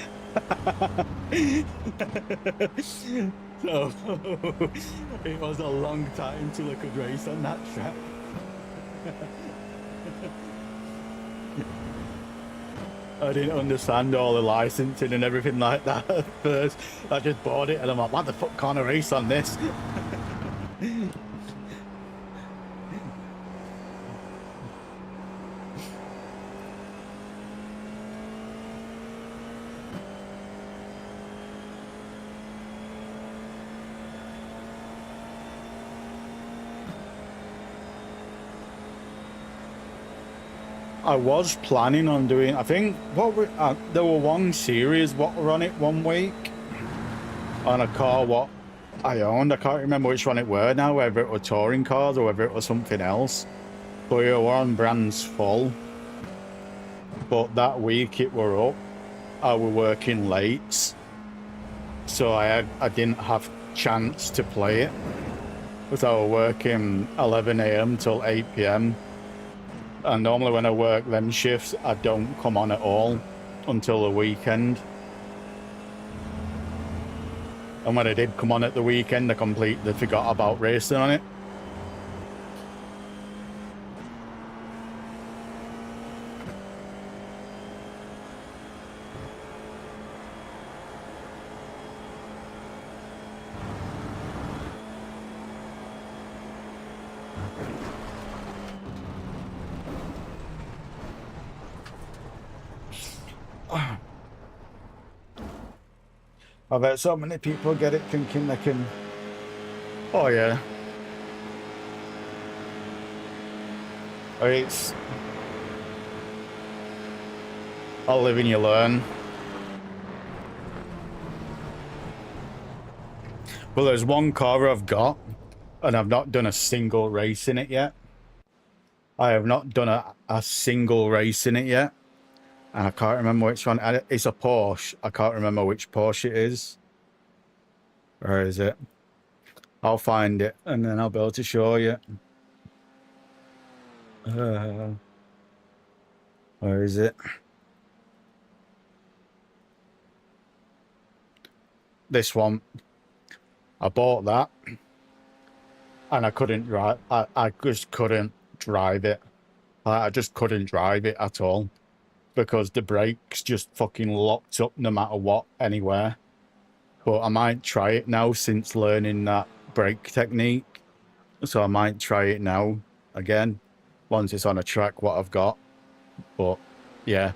Speaker 2: So it was a long time till I could race on that track. I didn't understand all the licensing and everything like that at first. I just bought it and I'm like, why the fuck can't I race on this? I was planning on doing, I think, there were one series what were on it one week on a car what I owned. I can't remember which one it were now, whether it were touring cars or whether it was something else. But it were on Brands full. But that week it were up. I were working late, so I didn't have chance to play it. Because I were working 11 AM till 8 PM. And normally when I work them shifts, I don't come on at all. until the weekend. And when I did come on at the weekend, I completely forgot about racing on it. I bet so many people get it thinking they can... Oh, yeah. It's... I'll live and you learn. Well, there's one car I've got, and I've not done a single race in it yet. I have not done a single race in it yet. And I can't remember which one. It's a Porsche. I can't remember which Porsche it is. Where is it? I'll find it and then I'll be able to show you. Where is it? This one. I bought that. And I couldn't drive. I just couldn't drive it. I just couldn't drive it at all. Because the brakes just fucking locked up no matter what, anywhere. But I might try it now since learning that brake technique. So I might try it now again, once it's on a track what I've got. But, yeah.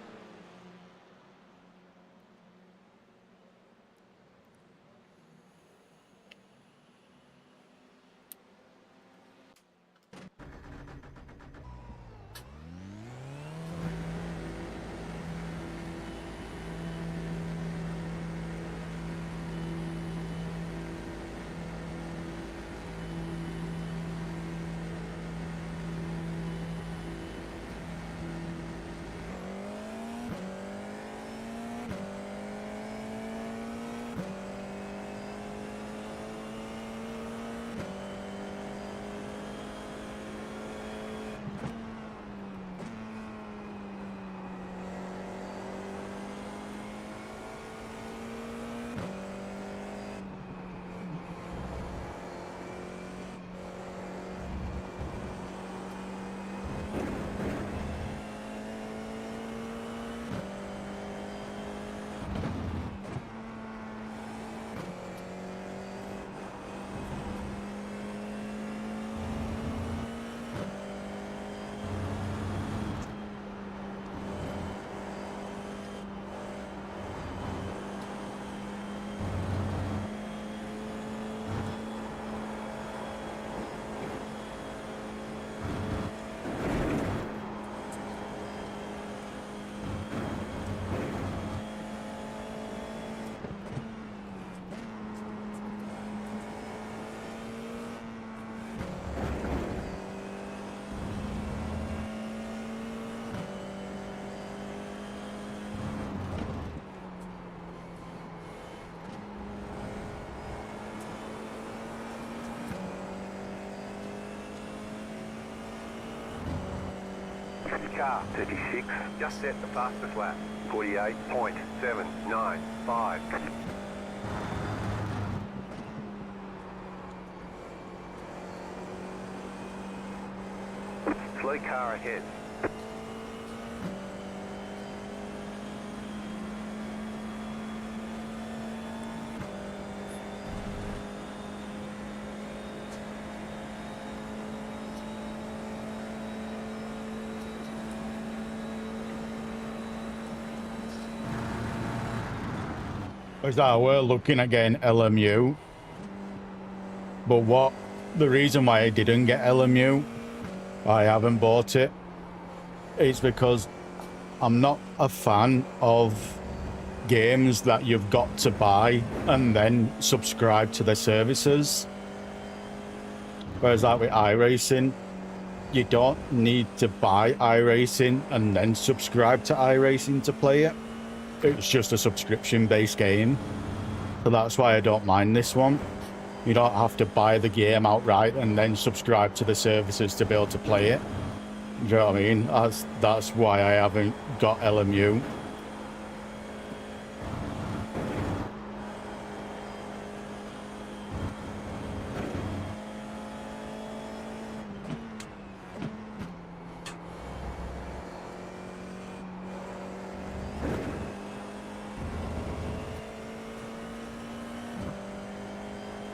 Speaker 1: Car 36, just set the fastest lap, 48.795. Slow car ahead.
Speaker 2: Is that we're looking at getting LMU. But the reason why I didn't get LMU, I haven't bought it, it's because I'm not a fan of games that you've got to buy and then subscribe to the services. Whereas like with iRacing, you don't need to buy iRacing and then subscribe to iRacing to play it. It's just a subscription-based game. So that's why I don't mind this one. You don't have to buy the game outright and then subscribe to the services to be able to play it. Do you know what I mean? That's why I haven't got LMU.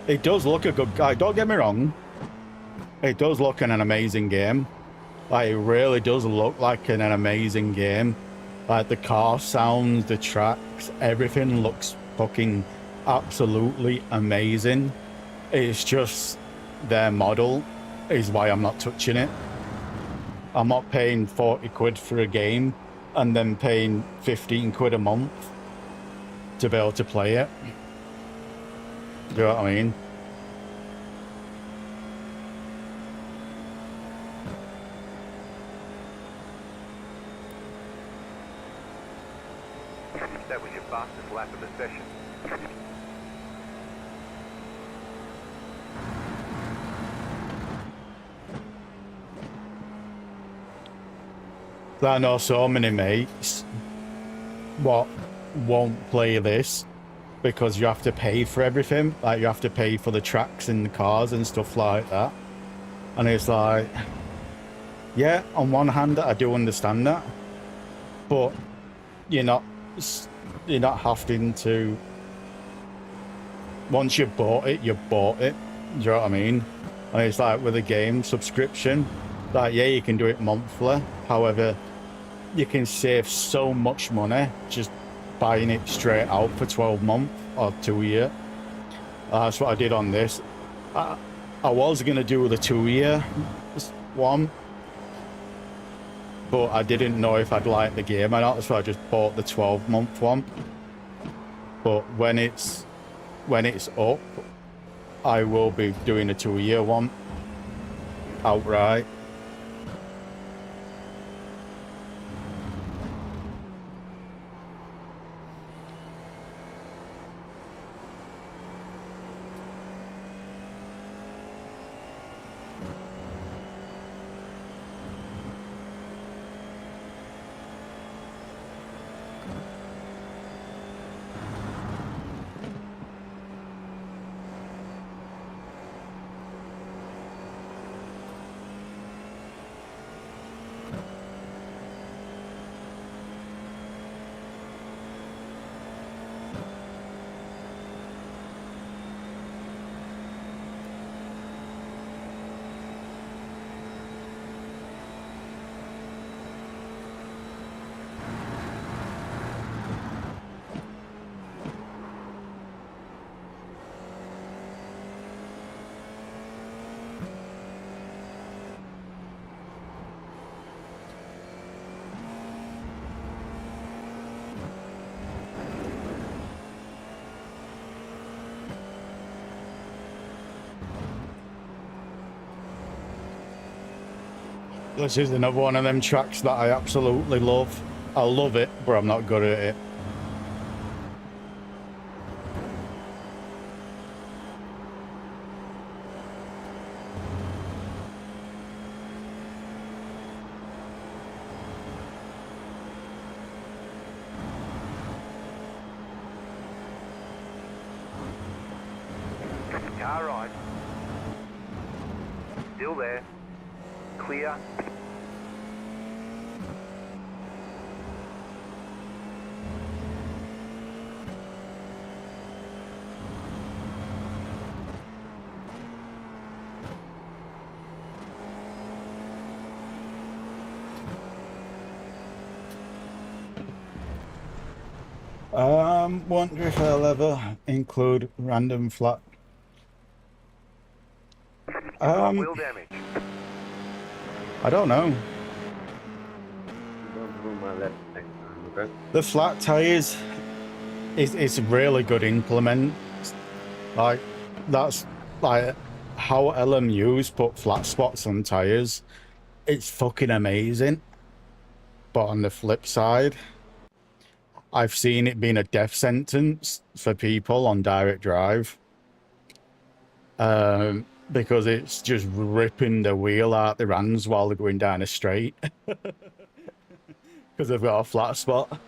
Speaker 2: It does look a good guy. Don't get me wrong. It does look an amazing game. Like, it really does look like an amazing game. Like, the car sounds, the tracks, everything looks fucking absolutely amazing. It's just their model is why I'm not touching it. I'm not paying 40 quid for a game and then paying 15 quid a month to be able to play it. Do you know what I mean?
Speaker 1: That was your fastest lap of the session.
Speaker 2: I know so many mates what won't play this because you have to pay for everything. Like, you have to pay for the tracks in the cars and stuff like that. And it's like, yeah, on one hand, I do understand that, but you're not having to. Once you've bought it, you've bought it. Do you know what I mean? And it's like with a game subscription, like, yeah, you can do it monthly. However, you can save so much money just buying it straight out for 12 months or 2 year. That's what I did on this. I was going to do the 2 year one, but I didn't know if I'd like the game or not, so I just bought the 12-month one. But when it's up, I will be doing a 2 year one outright. This is another one of them tracks that I absolutely love. I love it, but I'm not good at it.
Speaker 1: Car right. Still there. Clear.
Speaker 2: Wonder if I'll ever include random flat.
Speaker 1: Wheel damage.
Speaker 2: I don't know.
Speaker 7: Don't ruin my left next time, okay?
Speaker 2: The flat tires it's a really good implement. Like, that's like how LMUs put flat spots on tires. It's fucking amazing. But on the flip side, I've seen it being a death sentence for people on direct drive. Because it's just ripping the wheel out their hands while they're going down a straight. Because they've got a flat spot.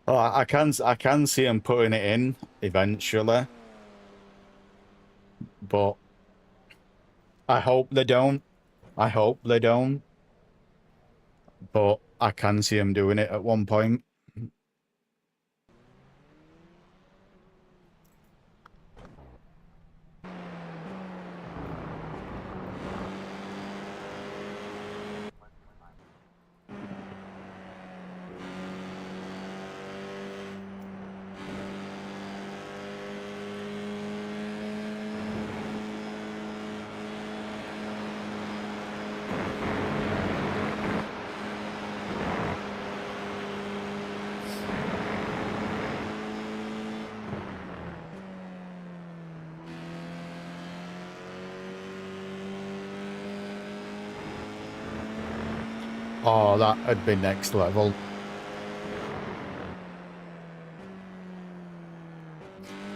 Speaker 2: Oh, I can see them putting it in eventually. But I hope they don't. I hope they don't. But I can see them doing it at one point. Oh, that'd be next level.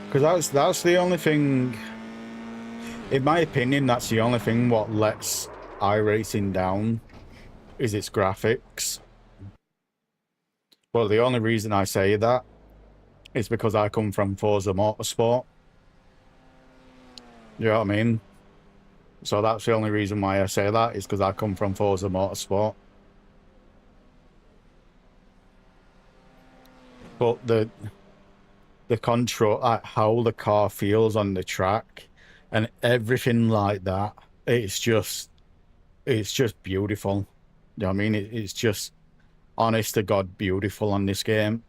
Speaker 2: Because that's the only thing, in my opinion, that's the only thing what lets iRacing down is its graphics. Well, the only reason I say that is because I come from Forza Motorsport. You know what I mean? So that's the only reason why I say that, is because I come from Forza Motorsport. But the control, like how the car feels on the track and everything like that, it's just beautiful. You know what I mean? It's just honest to God beautiful on this game.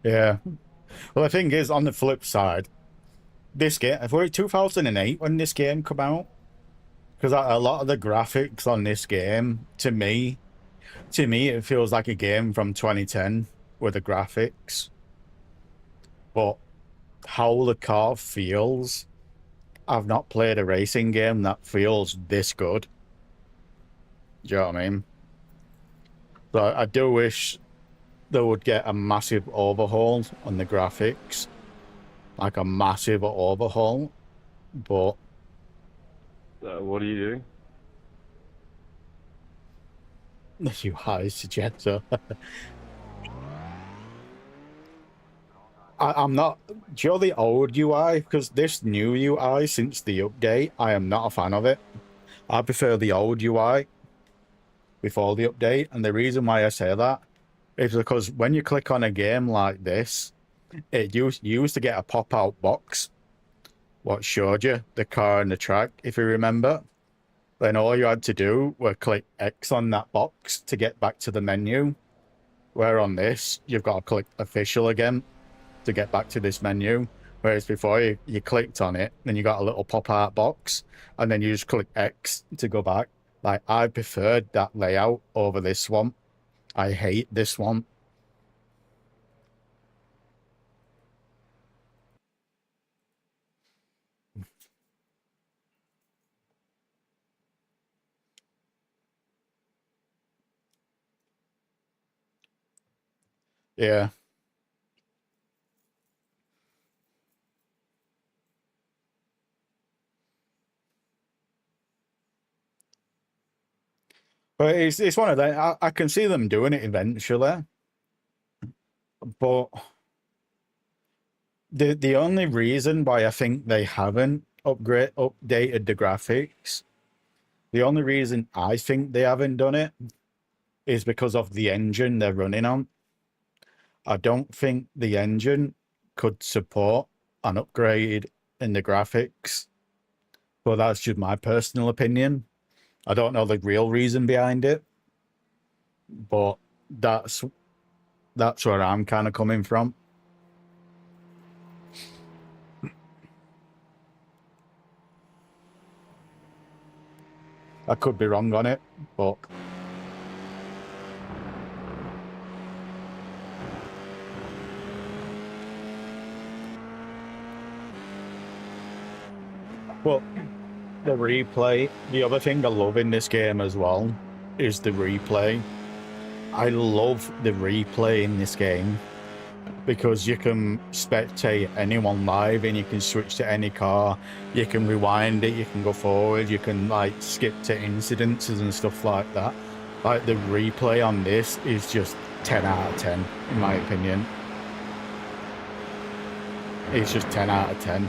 Speaker 2: Yeah. Well, the thing is, on the flip side, this game, I thought it 2008 when this game came out, because a lot of the graphics on this game, to me, it feels like a game from 2010 with the graphics. But how the car feels, I've not played a racing game that feels this good. Do you know what I mean? So I do wish they would get a massive overhaul on the graphics, like a massive overhaul. But
Speaker 7: What are you doing?
Speaker 2: the UI suggests I'm not. Do you know the old UI? Because this new UI since the update, I am not a fan of it. I prefer the old UI before the update, and the reason why I say that is because when you click on a game like this, you used to get a pop-out box what showed you the car and the track, if you remember. Then all you had to do was click X on that box to get back to the menu. Where on this, you've got to click official again to get back to this menu. Whereas before you clicked on it, then you got a little pop-out box, and then you just click X to go back. Like, I preferred that layout over this one. I hate this one. Yeah. But it's one of them. I can see them doing it eventually. But the only reason why I think they haven't updated the graphics, the only reason I think they haven't done it is because of the engine they're running on. I don't think the engine could support an upgrade in the graphics. But that's just my personal opinion. I don't know the real reason behind it, but that's where I'm kind of coming from. I could be wrong on it, but well, the replay, the other thing I love in this game as well is the replay. I love the replay in this game because you can spectate anyone live and you can switch to any car, you can rewind it, you can go forward, you can like skip to incidences and stuff like that. Like the replay on this is just 10 out of 10 in my opinion. It's just 10 out of 10.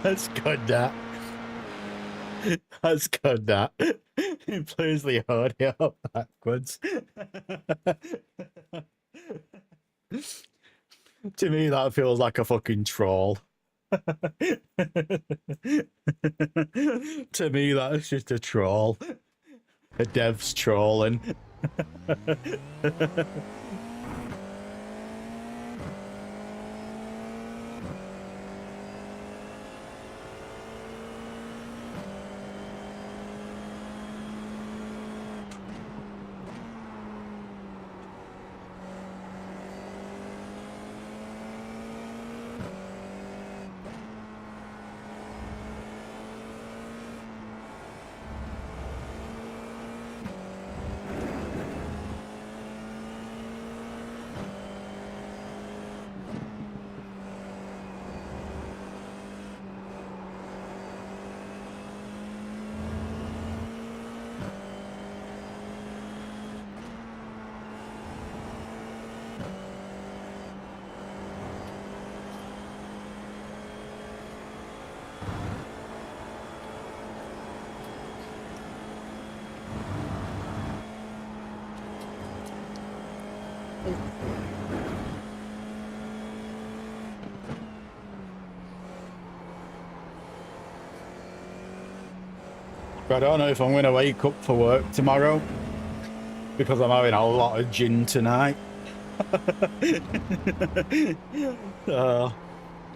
Speaker 2: That's good, that. That's good, that. He plays the audio backwards. To me, that feels like a fucking troll. To me, that's just a troll. A dev's trolling. But I don't know if I'm going to wake up for work tomorrow because I'm having a lot of gin tonight.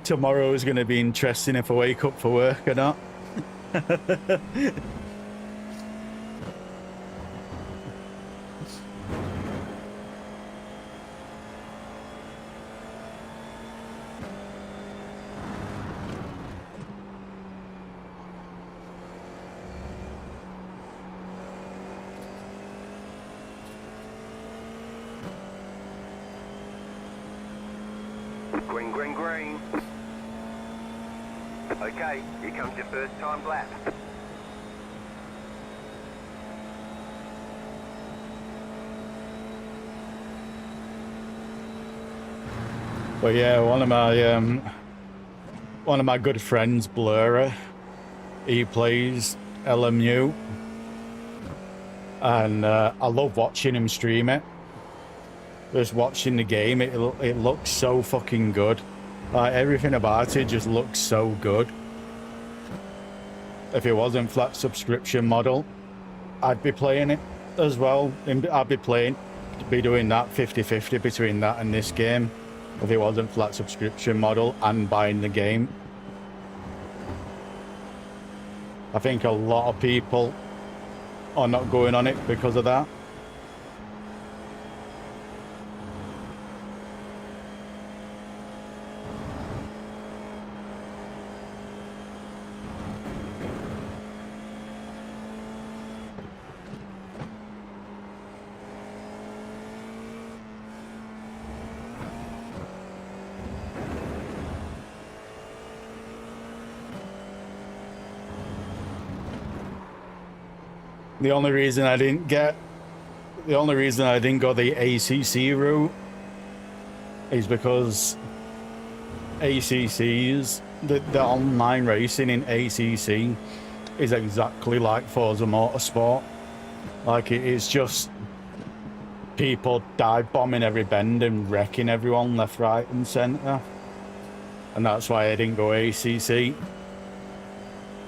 Speaker 2: Tomorrow is going to be interesting if I wake up for work or not.
Speaker 1: Green, green, green. Okay, here comes your first time lap.
Speaker 2: But yeah, one of my good friends, Blurrer, he plays LMU, and I love watching him stream it. Just watching the game, it looks so fucking good. Everything about it just looks so good. If it wasn't flat subscription model, I'd be playing it as well. I'd be doing that 50-50 between that and this game. If it wasn't flat subscription model and buying the game. I think a lot of people are not going on it because of that. The only reason I didn't go the ACC route is because ACC's, the online racing in ACC is exactly like Forza Motorsport. Like, it's just people dive bombing every bend and wrecking everyone left, right and centre. And that's why I didn't go ACC.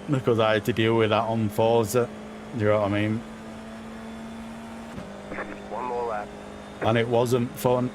Speaker 2: Because I had to deal with that on Forza. Do you know what I mean?
Speaker 1: One more lap.
Speaker 2: And it wasn't fun.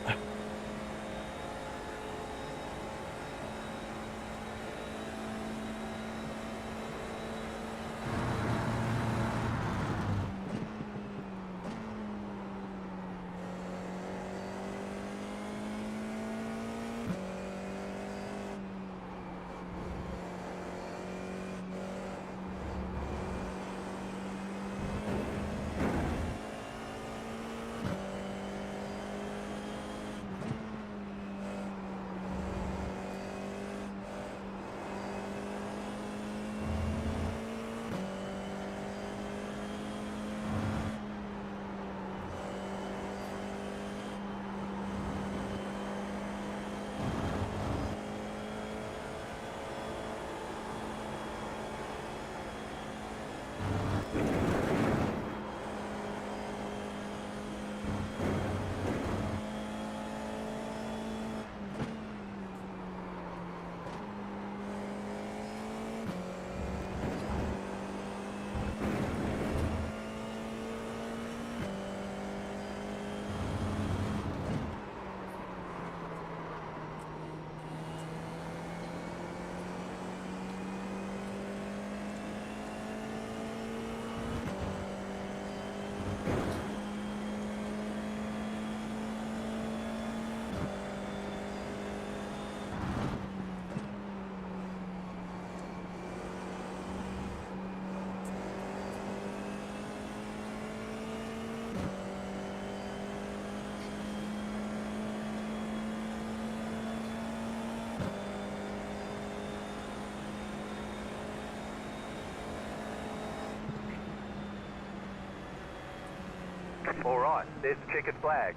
Speaker 1: All right, there's the checkered flag.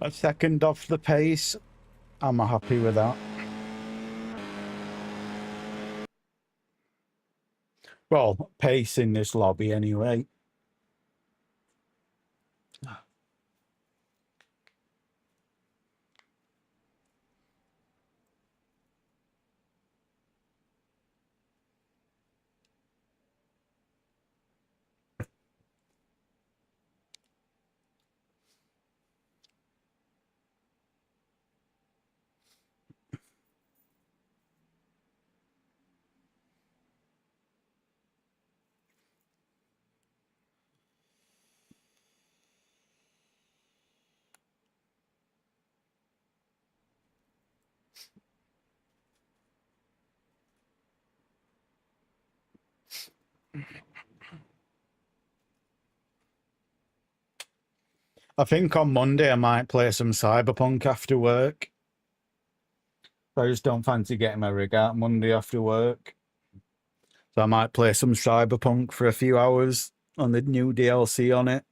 Speaker 2: A second off the pace. I'm happy with that. Well, pace in this lobby anyway. I think on Monday I might play some Cyberpunk after work. I just don't fancy getting my rig out Monday after work. So I might play some Cyberpunk for a few hours on the new DLC on it.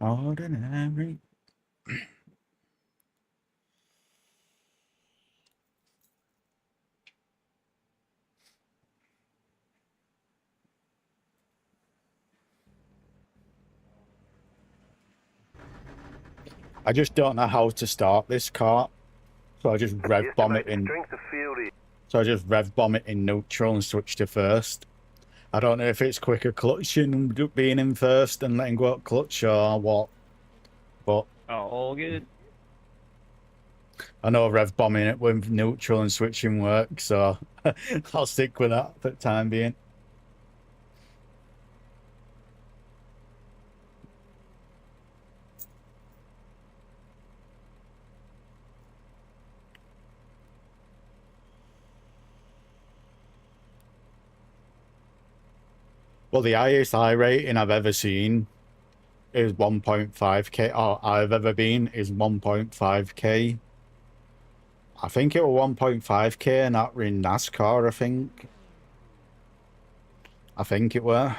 Speaker 2: Ordinary. I just don't know how to start this car. So I just rev bomb it in.
Speaker 1: Strength of field is
Speaker 2: So I just rev bomb it in neutral and switch to first. I don't know if it's quicker clutching being in first and letting go out clutch or what. But
Speaker 3: all good.
Speaker 2: I know rev bombing it with neutral and switching works, so I'll stick with that for the time being. Well, the highest iRating I've ever seen is 1.5k, or I've ever been is 1.5k. I think it was 1.5k and that were in NASCAR, I think it were.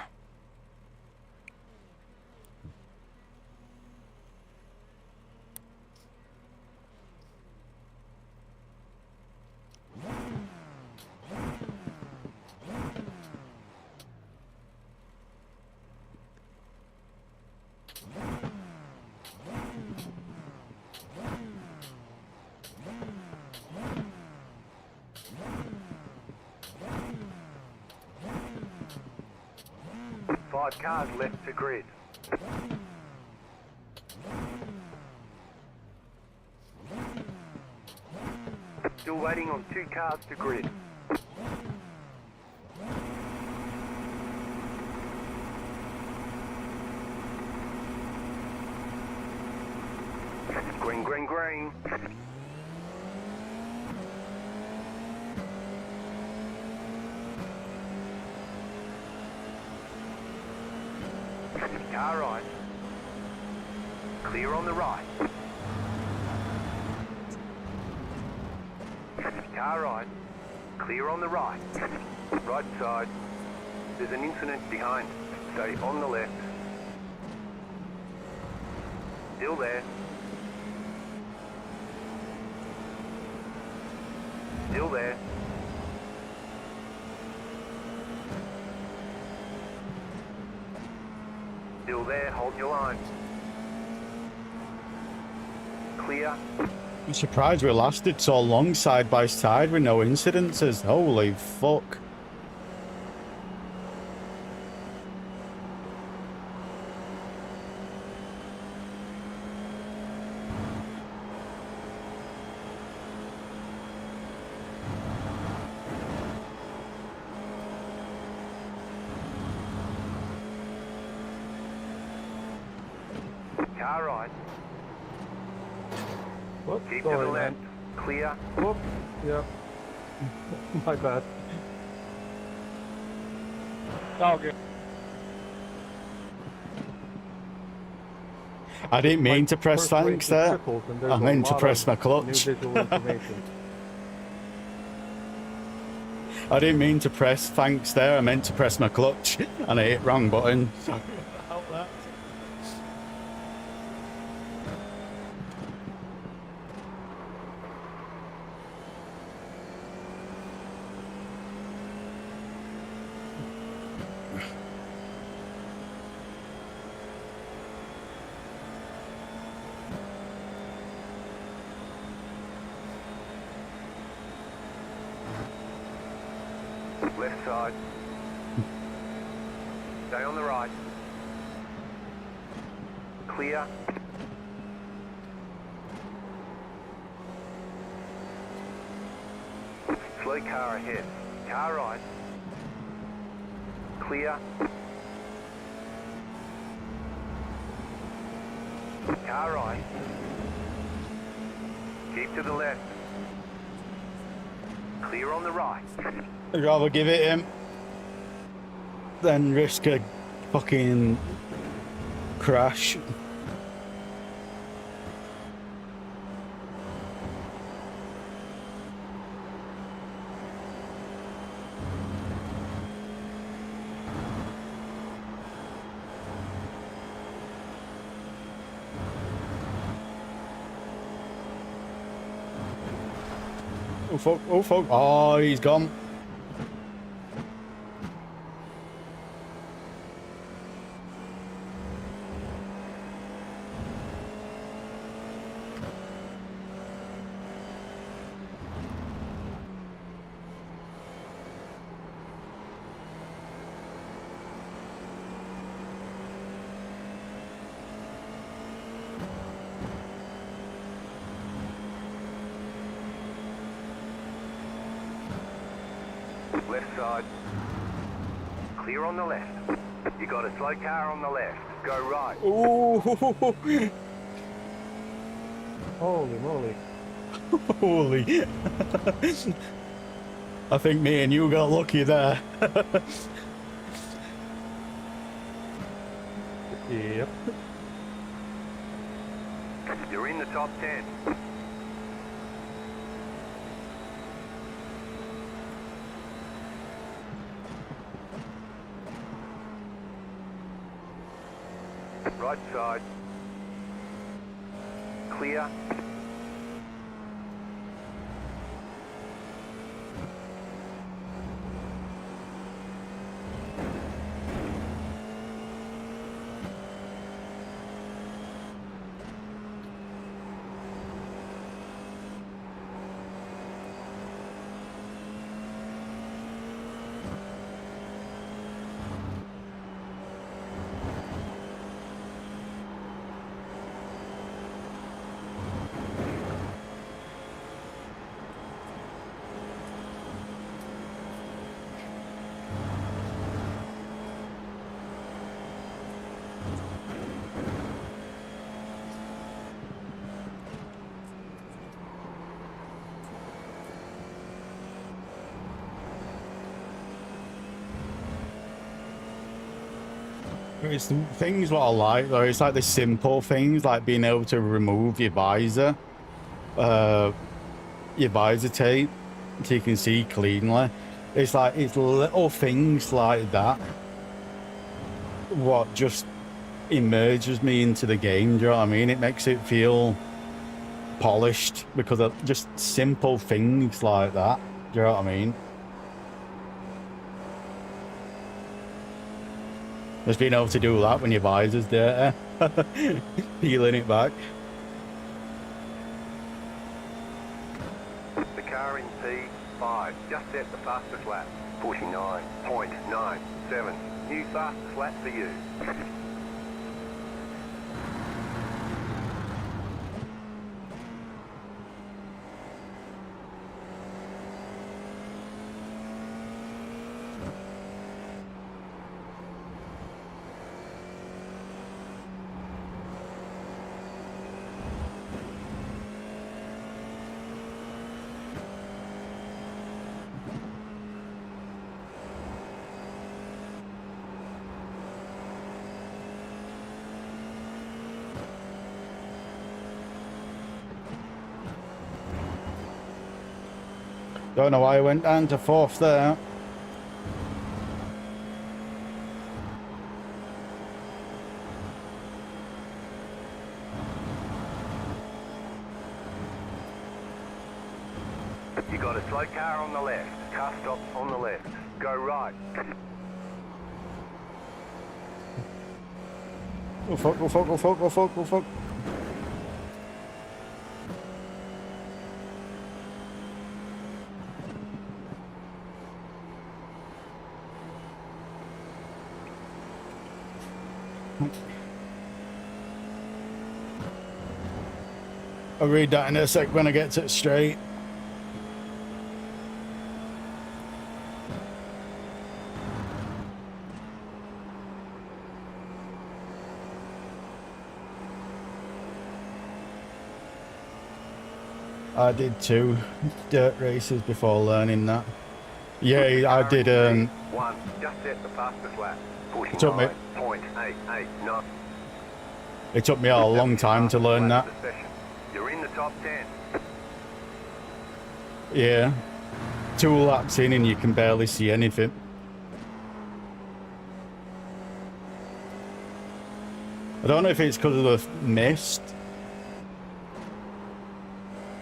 Speaker 1: Five cars left to grid. Still waiting on 2 cars to grid. Green, green, green. Car right. Clear on the right. Car right. Clear on the right. Right side. There's an incident behind. Stay on the left. Still there. Still there. Still there, hold your line. Clear.
Speaker 2: I'm surprised we lasted so long side by side with no incidences. Holy fuck.
Speaker 1: Car right.
Speaker 9: Whoops,
Speaker 1: Keep to the
Speaker 9: sorry,
Speaker 1: left.
Speaker 9: man.
Speaker 1: Clear.
Speaker 9: Whoops, yep. My bad.
Speaker 3: All good.
Speaker 2: I didn't mean to press
Speaker 9: First race
Speaker 2: thanks
Speaker 9: is
Speaker 2: there.
Speaker 9: triples, and there's
Speaker 2: I
Speaker 9: a
Speaker 2: meant to
Speaker 9: lot
Speaker 2: press
Speaker 9: of
Speaker 2: my
Speaker 9: new
Speaker 2: clutch.
Speaker 9: visual information.
Speaker 2: I didn't mean to press thanks there. I meant to press my clutch and I hit wrong button. Sorry about that.
Speaker 1: Left side. Stay on the right. Clear. Slow car ahead. Car right. Clear. Car right. Keep to the left. Clear on the right.
Speaker 2: I'd rather give it him than risk a fucking crash. Oh fuck, oh fuck, oh he's gone.
Speaker 1: Left side. Clear on the left. You got a slow car on the left. Go right.
Speaker 2: Ooh,
Speaker 9: Holy moly.
Speaker 2: holy. I think me and you got lucky there.
Speaker 9: Yep.
Speaker 1: You're in the top 10. Right side. Clear.
Speaker 2: It's the things what I like though, it's like the simple things like being able to remove your visor tape so you can see cleanly. It's like it's little things like that what just immerses me into the game, do you know what I mean? It makes it feel polished because of just simple things like that, do you know what I mean? Just being able to do that when your visor's dirty. Peeling it back.
Speaker 1: The car in P5 just set the fastest lap. 49.97. New fastest lap for you.
Speaker 2: Don't know why I went down to 4th there.
Speaker 1: You got a slow car on the left. Car stop on the left. Go right.
Speaker 2: Go fuck, go fuck, go fuck, go fuck, go fuck. I'll read that in a sec when I get to it straight. I did 2 dirt races before learning that. Yeah, I did.
Speaker 1: One. Just set the fastest lap.
Speaker 2: It took me.
Speaker 1: 9.889.
Speaker 2: It took me a long time to learn that.
Speaker 1: You're in the top 10.
Speaker 2: Yeah, 2 laps in and you can barely see anything. I don't know if it's because of the mist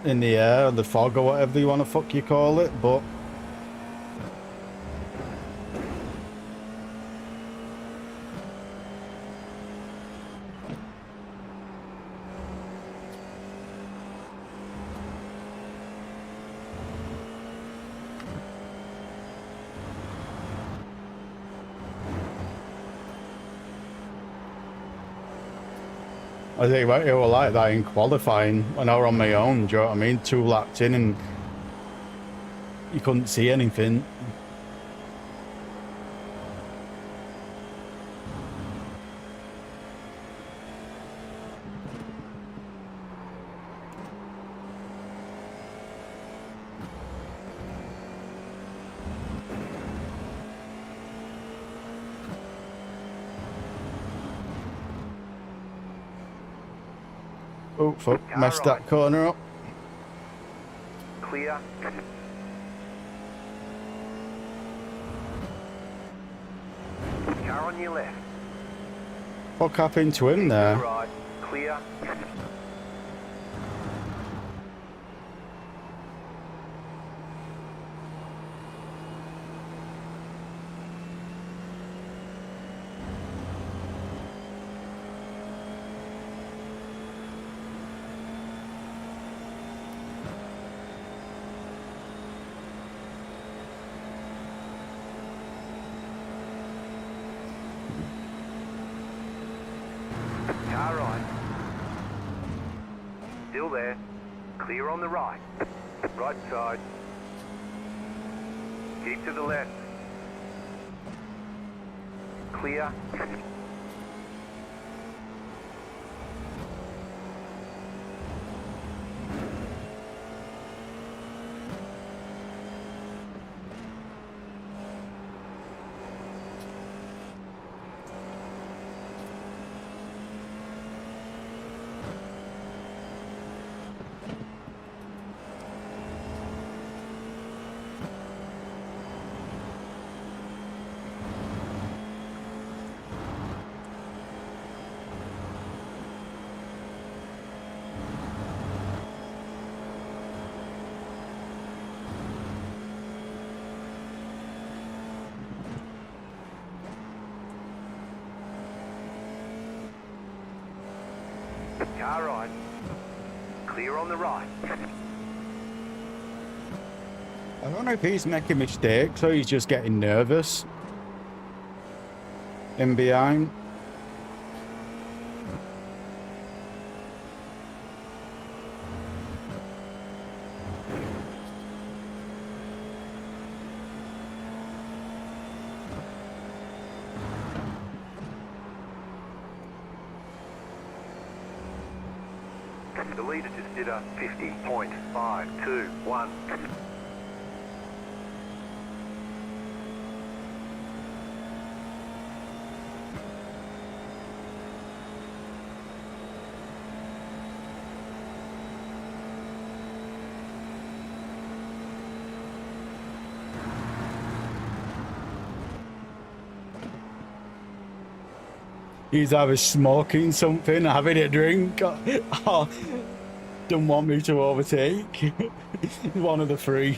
Speaker 2: in the air, or the fog, or whatever you want to fuck you call it, but I think it was like that in qualifying when I was on my own, do you know what I mean? 2 laps in and you couldn't see anything. Oh fuck, messed that corner up.
Speaker 1: Clear. Car on your left.
Speaker 2: What happened to him there?
Speaker 1: Right. Clear. Car right. Still there. Clear on the right. Right side. Keep to the left. Clear. Car right. Clear on the right.
Speaker 2: I don't know if he's making mistakes or he's just getting nervous in behind.
Speaker 1: The leader just did a 50.521.
Speaker 2: He's either smoking something, having a drink, or don't want me to overtake. One of the three.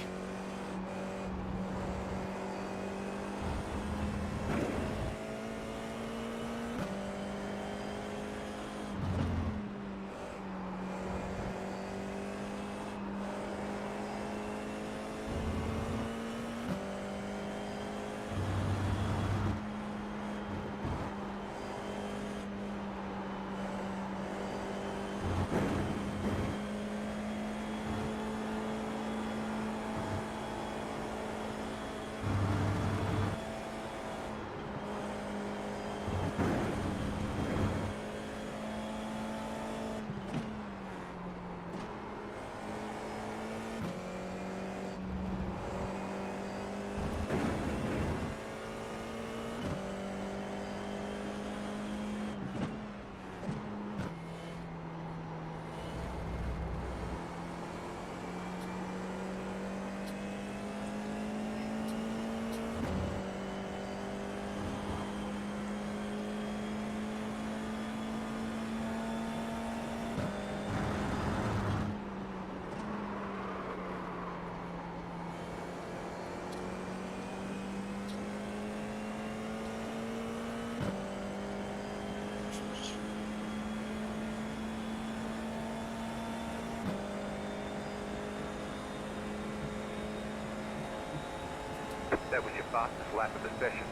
Speaker 1: That was your fastest lap of the session.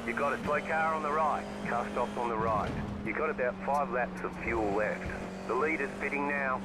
Speaker 1: You got a slow car on the right, car stops on the right. You got about 5 laps of fuel left. The leader's pitting now.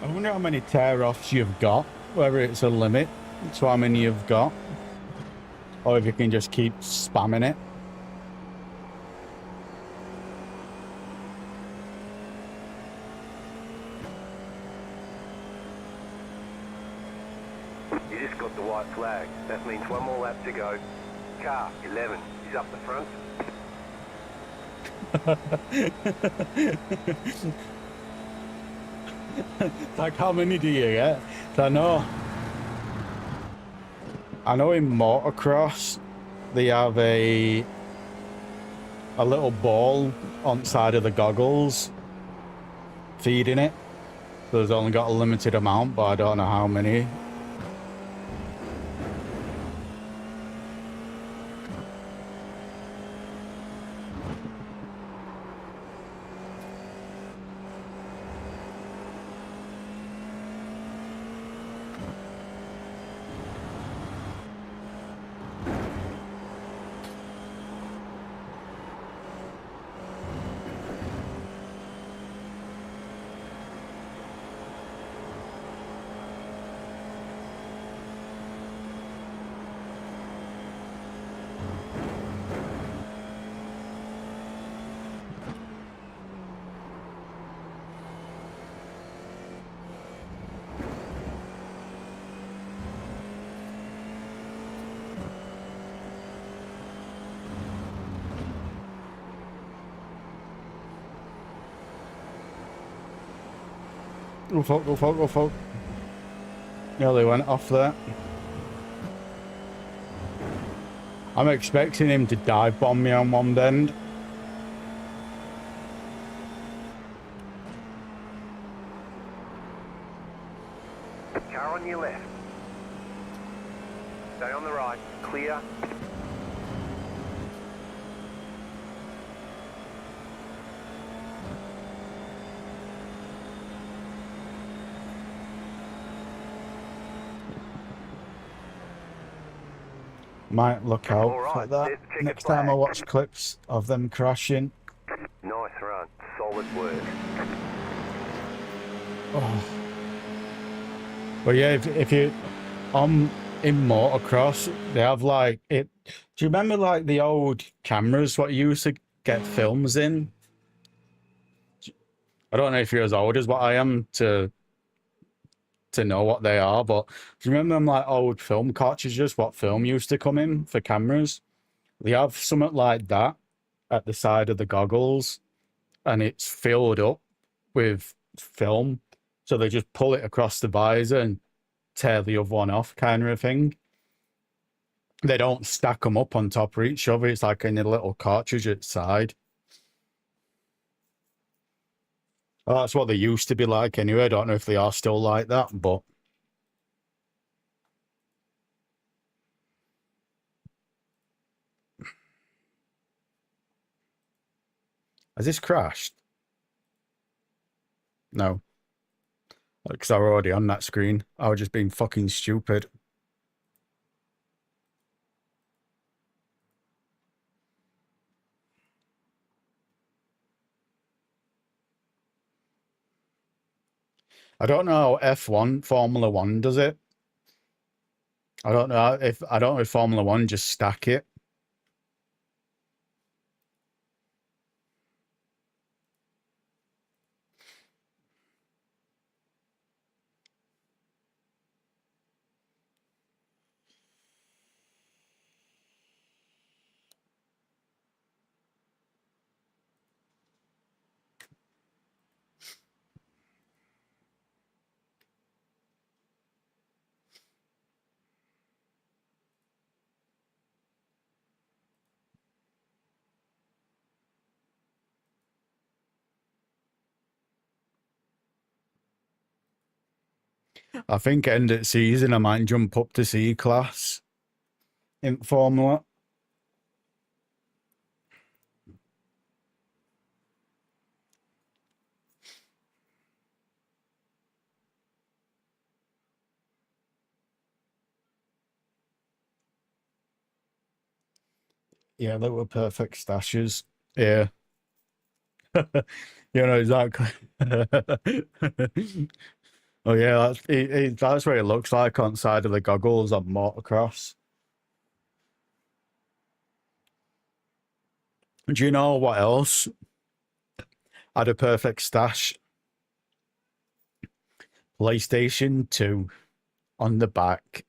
Speaker 2: I wonder how many tear-offs you've got, whether it's a limit to how many you've got, or if you can just keep spamming it.
Speaker 1: You just got the white flag. That means 1 more lap to go. Car 11 is up the front.
Speaker 2: Like, how many do you get? I know in motocross they have a little ball on side of the goggles feeding it. So there's only got a limited amount, but I don't know how many. Go fuck, go fuck, go fuck. Nearly went off there. I'm expecting him to dive bomb me on one end.
Speaker 1: Car on your left. Stay on the right. Clear.
Speaker 2: Might look out
Speaker 1: All
Speaker 2: for
Speaker 1: right,
Speaker 2: that
Speaker 1: there's the checkered
Speaker 2: next time I
Speaker 1: flag.
Speaker 2: watch clips of them crashing.
Speaker 1: Nice run. Solid work.
Speaker 2: Oh. But yeah, if you in motocross, they have like it. Do you remember like the old cameras what you used to get films in? I don't know if you're as old as what I am to know what they are, but do you remember them like old film cartridges? What film used to come in for cameras? They have something like that at the side of the goggles, and it's filled up with film. So they just pull it across the visor and tear the other one off, kind of a thing. They don't stack them up on top of each other. It's like in a little cartridge at the side. Well, that's what they used to be like anyway. I don't know if they are still like that, but has this crashed? No, because I were already on that screen. I was just being fucking stupid. I don't know how F1 Formula One does it. I don't know if Formula One just stack it. I think end of season I might jump up to C class in Formula. Yeah, they were perfect stashes. Yeah. You know exactly. Oh yeah, that's what it looks like on the side of the goggles on motocross. Do you know what else had a perfect stash? PlayStation 2 on the back.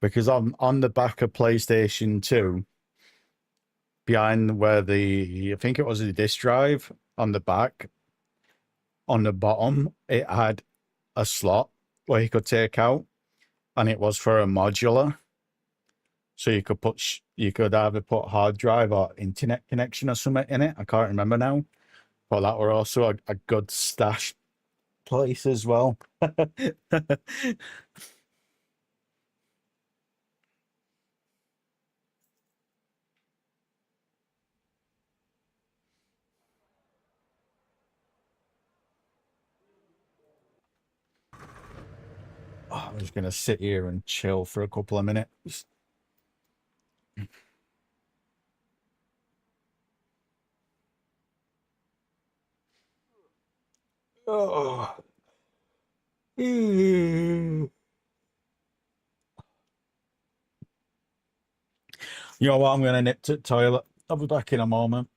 Speaker 2: Because on the back of PlayStation 2, behind where I think it was the disk drive on the back, on the bottom, it had a slot where you could take out, and it was for a modular. So you could either put hard drive or internet connection or something in it. I can't remember now. But that were also a good stash place as well. I'm just gonna sit here and chill for a couple of minutes. Oh. You know what? I'm gonna nip to the toilet. I'll be back in a moment.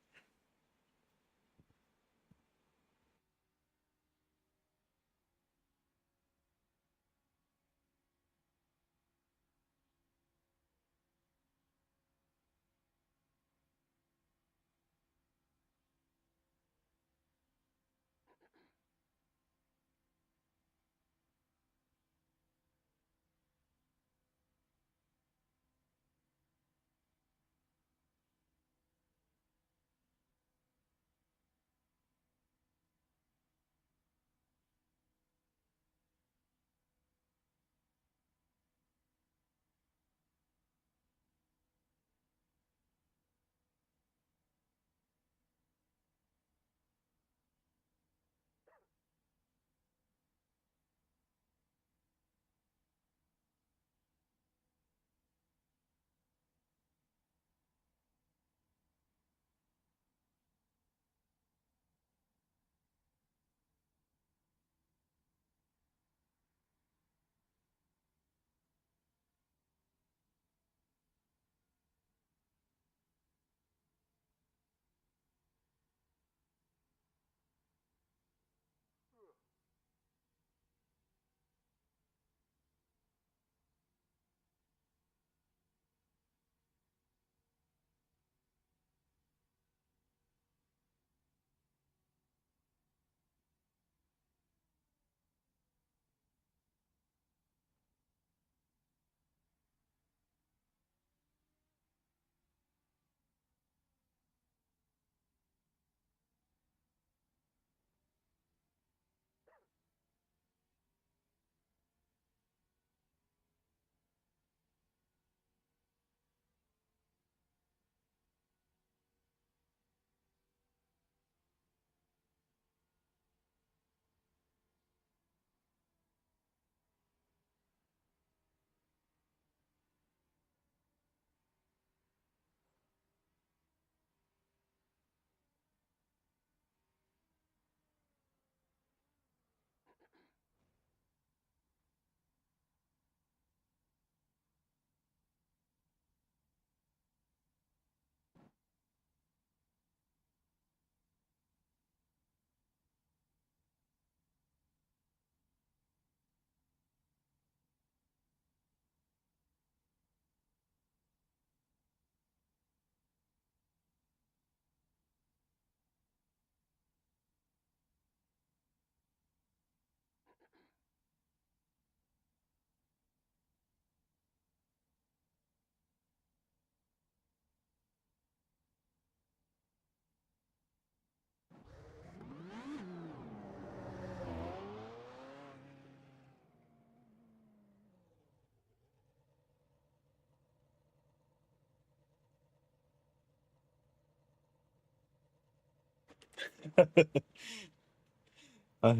Speaker 2: Uh,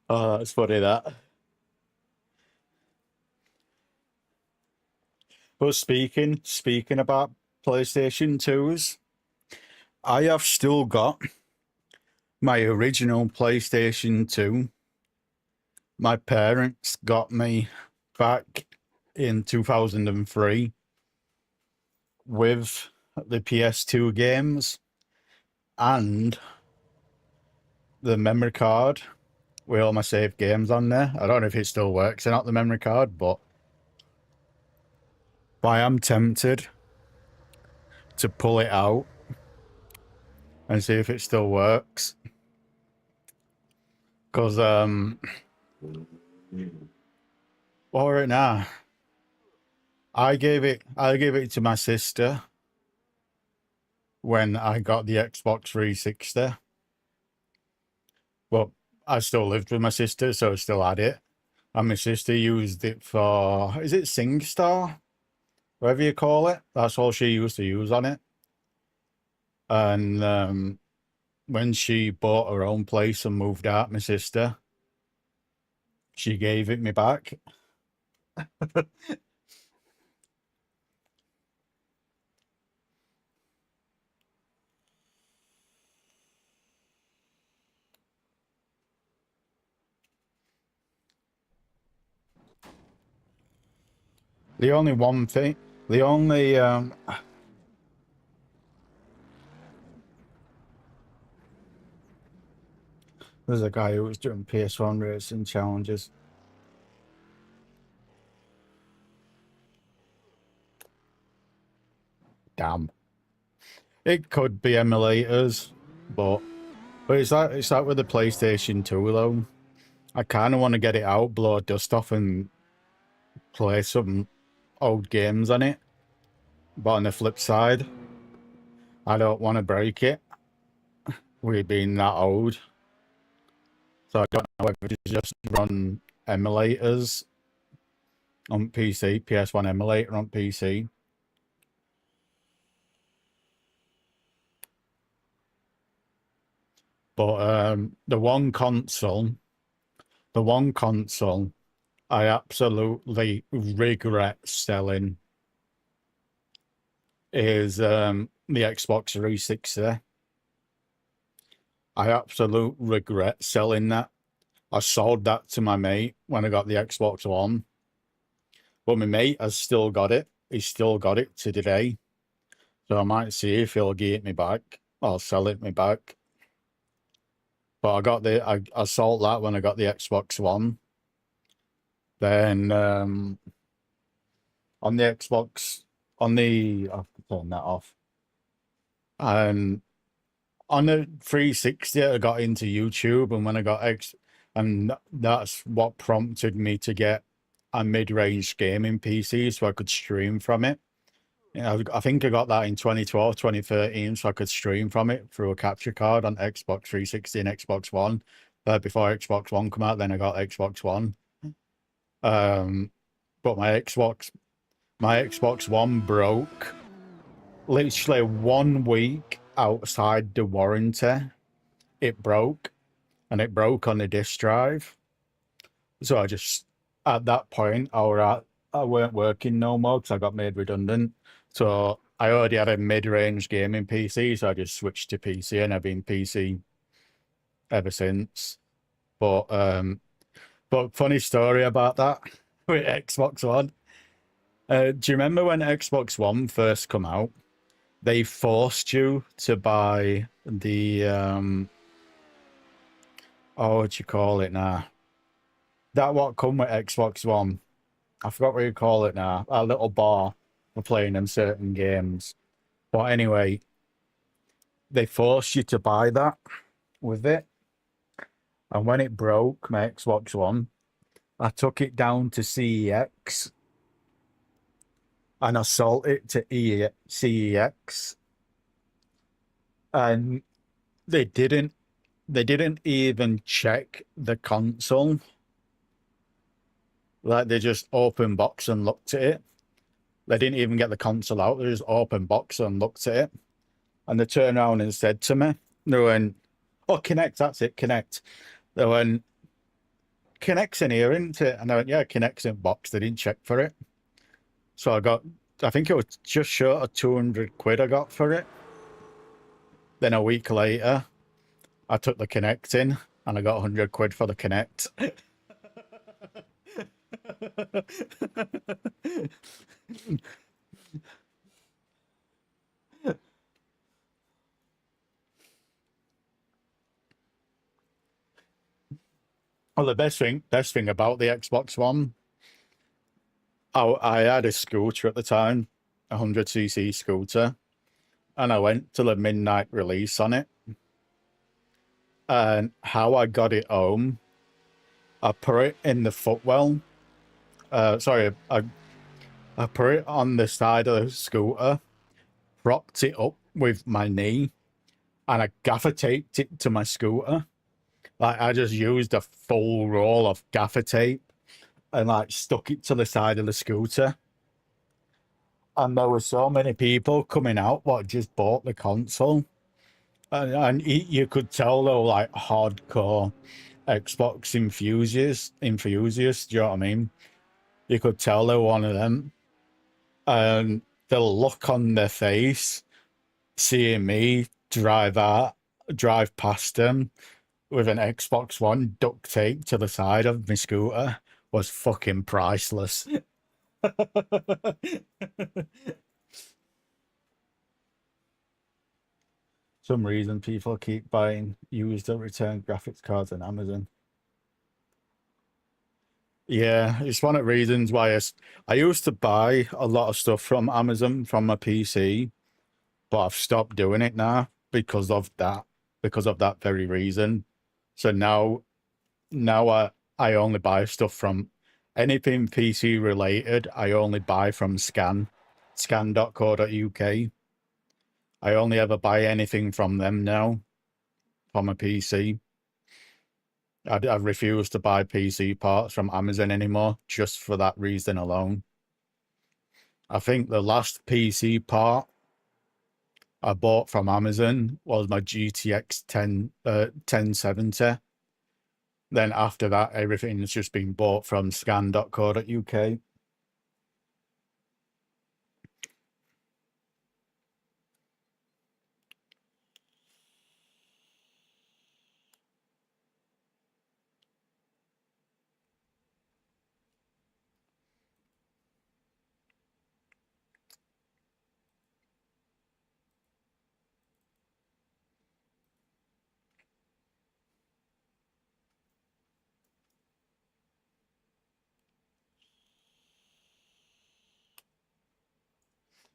Speaker 2: oh, that's funny that. But speaking about PlayStation 2s, I have still got my original PlayStation 2. My parents got me back in 2003 with the PS2 games and the memory card with all my saved games on there. I don't know if it still works or not, the memory card, but I am tempted to pull it out and see if it still works. Because, all right now, I gave it to my sister when I got the Xbox 360. Well, I still lived with my sister, so I still had it. And my sister used it for, is it SingStar? Whatever you call it. That's all she used to use on it. And when she bought her own place and moved out, my sister, she gave it me back. The only one thing, the only there's a guy who was doing PS1 racing challenges. Damn. It could be emulators, but it's like with the PlayStation 2 though. I kind of want to get it out, blow dust off, and play some old games on it. But on the flip side, I don't want to break it with being that old. So I don't know whether to just run emulators on PC, PS1 emulator on PC. But the one console I absolutely regret selling is the Xbox 360. I absolutely regret selling that. I sold that to my mate when I got the Xbox One. But my mate has still got it. He's still got it to today. So I might see if he'll give it me back. I'll sell it me back. But I sold that when I got the Xbox One. Then on the Xbox, I'll turn that off. And on the 360, I got into YouTube, and when I got and that's what prompted me to get a mid-range gaming PC so I could stream from it. You know, I think I got that in 2012, 2013, so I could stream from it through a capture card on Xbox 360 and Xbox One. Before Xbox One come out, then I got Xbox One. But my Xbox One broke literally 1 week outside the warranty. It broke, and it broke on the disk drive. So I just, at that point, I weren't working no more because I got made redundant. So I already had a mid-range gaming PC, so I just switched to PC, and I've been PC ever since. But funny story about that with Xbox One. Do you remember when Xbox One first come out? They forced you to buy the what do you call it now? That what come with Xbox One. I forgot what you call it now. A little bar for playing them certain games. But anyway, they forced you to buy that with it. And when it broke, my Xbox One, I took it down to CEX and I sold it to CEX. And they didn't they didn't even check the console. Like, they just open box and looked at it. They didn't even get the console out. They just open box and looked at it. And they turned around and said to me, they went, "Oh, Connect, that's it, Connect." They went, "Connect's in here, isn't it?" And I went, "Yeah, Connect's in box." They didn't check for it. So I think it was just short of 200 quid I got for it. Then a week later, I took the Connect in and I got 100 quid for the Connect. Well, the best thing about the Xbox One, I had a scooter at the time, a 100cc scooter, and I went to the midnight release on it. And how I got it home, I put it in the footwell. Sorry, I put it on the side of the scooter, propped it up with my knee, and I gaffer taped it to my scooter. Like, I just used a full roll of gaffer tape and like stuck it to the side of the scooter. And there were so many people coming out what just bought the console. And you could tell they were like hardcore Xbox enthusiasts, do you know what I mean? You could tell they were one of them. And the look on their face, seeing me drive past them with an Xbox One duct tape to the side of my scooter, was fucking priceless. Some reason people keep buying used or returned graphics cards on Amazon. Yeah, it's one of the reasons why I used to buy a lot of stuff from Amazon from my PC, but I've stopped doing it now because of that very reason. So now I only buy stuff from anything PC related. I only buy from scan.co.uk. I only ever buy anything from them now from a PC. I refuse to buy PC parts from Amazon anymore, just for that reason alone. I think the last PC part I bought from Amazon was my GTX 1070. Then after that, everything's just been bought from scan.co.uk.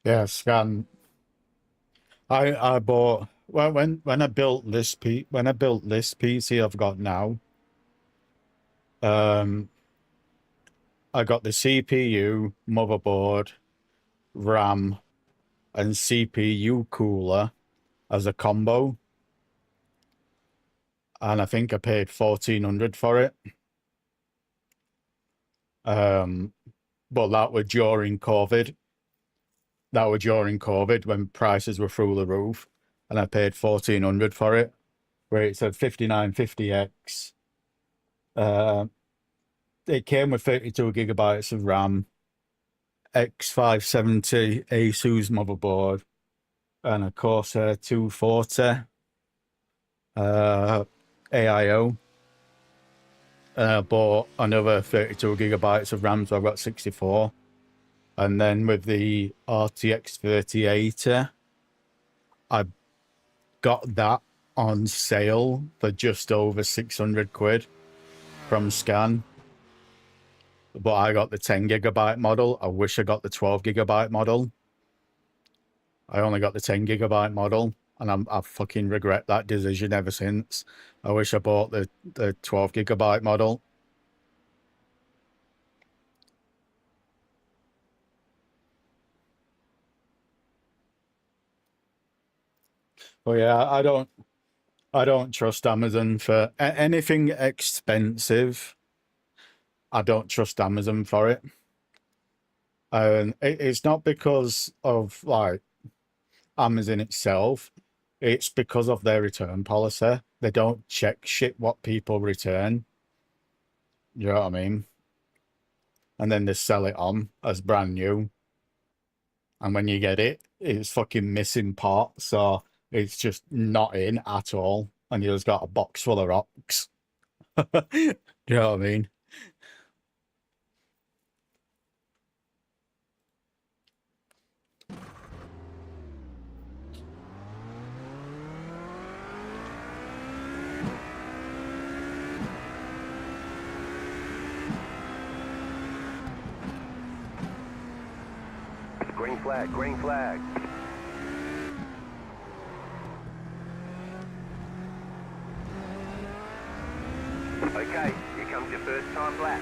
Speaker 2: Yeah, scan. I bought when I built this PC I've got now. I got the CPU, motherboard, RAM, and CPU cooler as a combo, and I think I paid 1,400 for it. But that was during COVID. That was during COVID when prices were through the roof, and I paid 1,400 for it, where it said 5950X. It came with 32 gigabytes of RAM, X570 ASUS motherboard, and a Corsair 240 AIO. And I bought another 32 gigabytes of RAM, so I've got 64. And then with the RTX 3080, I got that on sale for just over 600 quid from Scan. But I got the 10 gigabyte model. I wish I got the 12 gigabyte model. I only got the 10 gigabyte model, and I fucking regret that decision ever since. I wish I bought the 12 gigabyte model. But yeah, I I don't trust Amazon for anything expensive. I don't trust Amazon for it. And it's not because of like Amazon itself. It's because of their return policy. They don't check shit what people return. You know what I mean? And then they sell it on as brand new. And when you get it, it's fucking missing parts. So it's just not in at all. And you just got a box full of rocks. You know what I mean?
Speaker 1: Green flag, green flag. Okay, here comes your first time lap.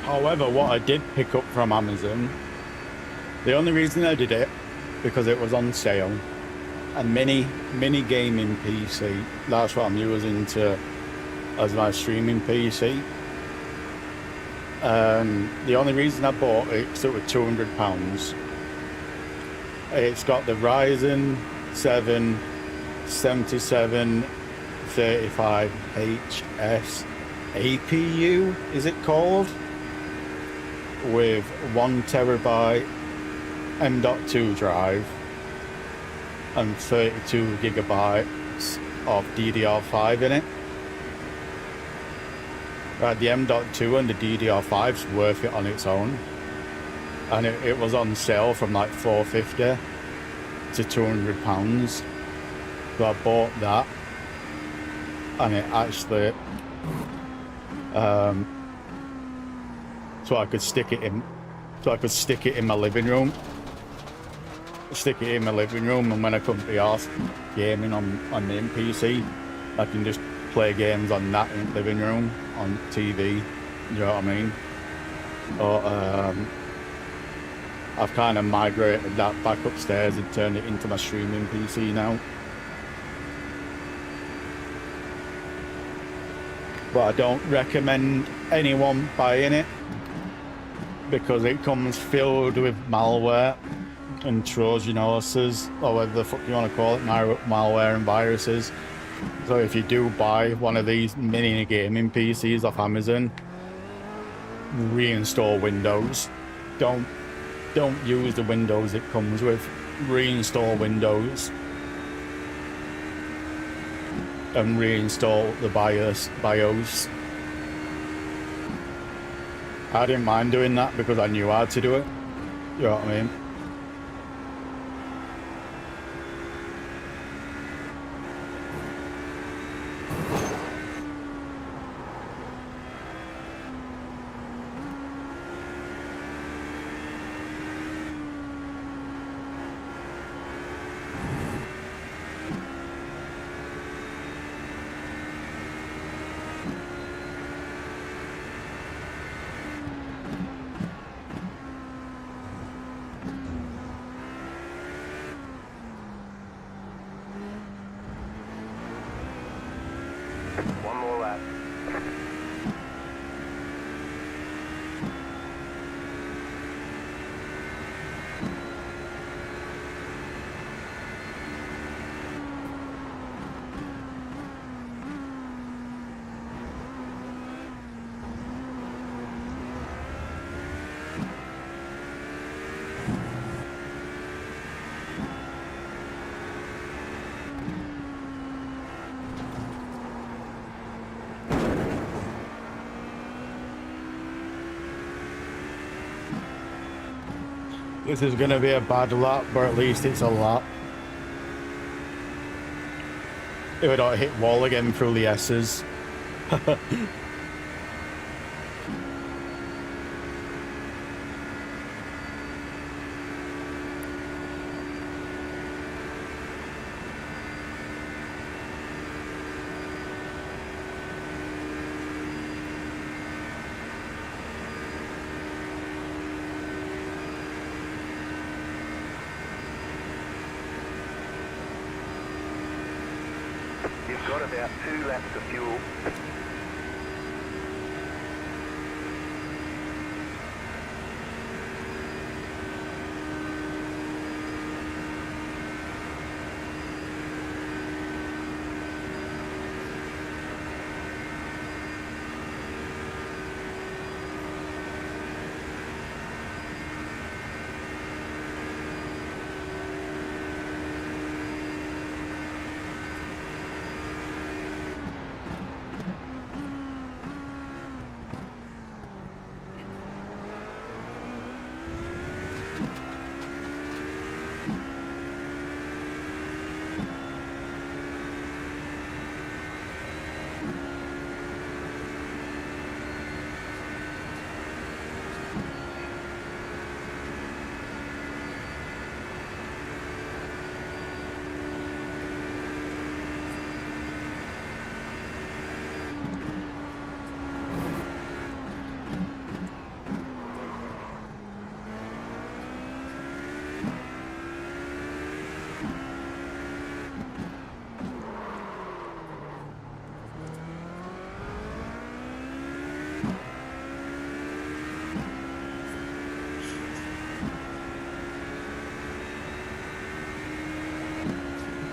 Speaker 2: However, what I did pick up from Amazon, the only reason I did it, because it was on sale, a mini gaming PC. That's what I'm using as my streaming PC. The only reason I bought it because it was £200. It's got the Ryzen 7 7735HS APU, is it called? With 1 terabyte M.2 drive and 32 gigabytes of DDR5 in it. Right, the M.2 and the DDR5's worth it on its own, and it was on sale from like £450 to £200. So I bought that, and it actually so I could stick it in my living room. And when I come to the house gaming on the PC, I can just play games on that in the living room on TV. You know what I mean? Or I've kind of migrated that back upstairs and turned it into my streaming PC now. But I don't recommend anyone buying it, because it comes filled with malware and Trojanosis, or whatever the fuck you want to call it, malware and viruses. So if you do buy one of these mini gaming PCs off Amazon, reinstall Windows. Don't use the Windows it comes with. Reinstall Windows and reinstall the BIOS. I didn't mind doing that because I knew how to do it. You know what I mean? This is going to be a bad lap, but at least it's a lap. If I don't hit wall again through the S's.
Speaker 1: You've got about 2 laps of fuel.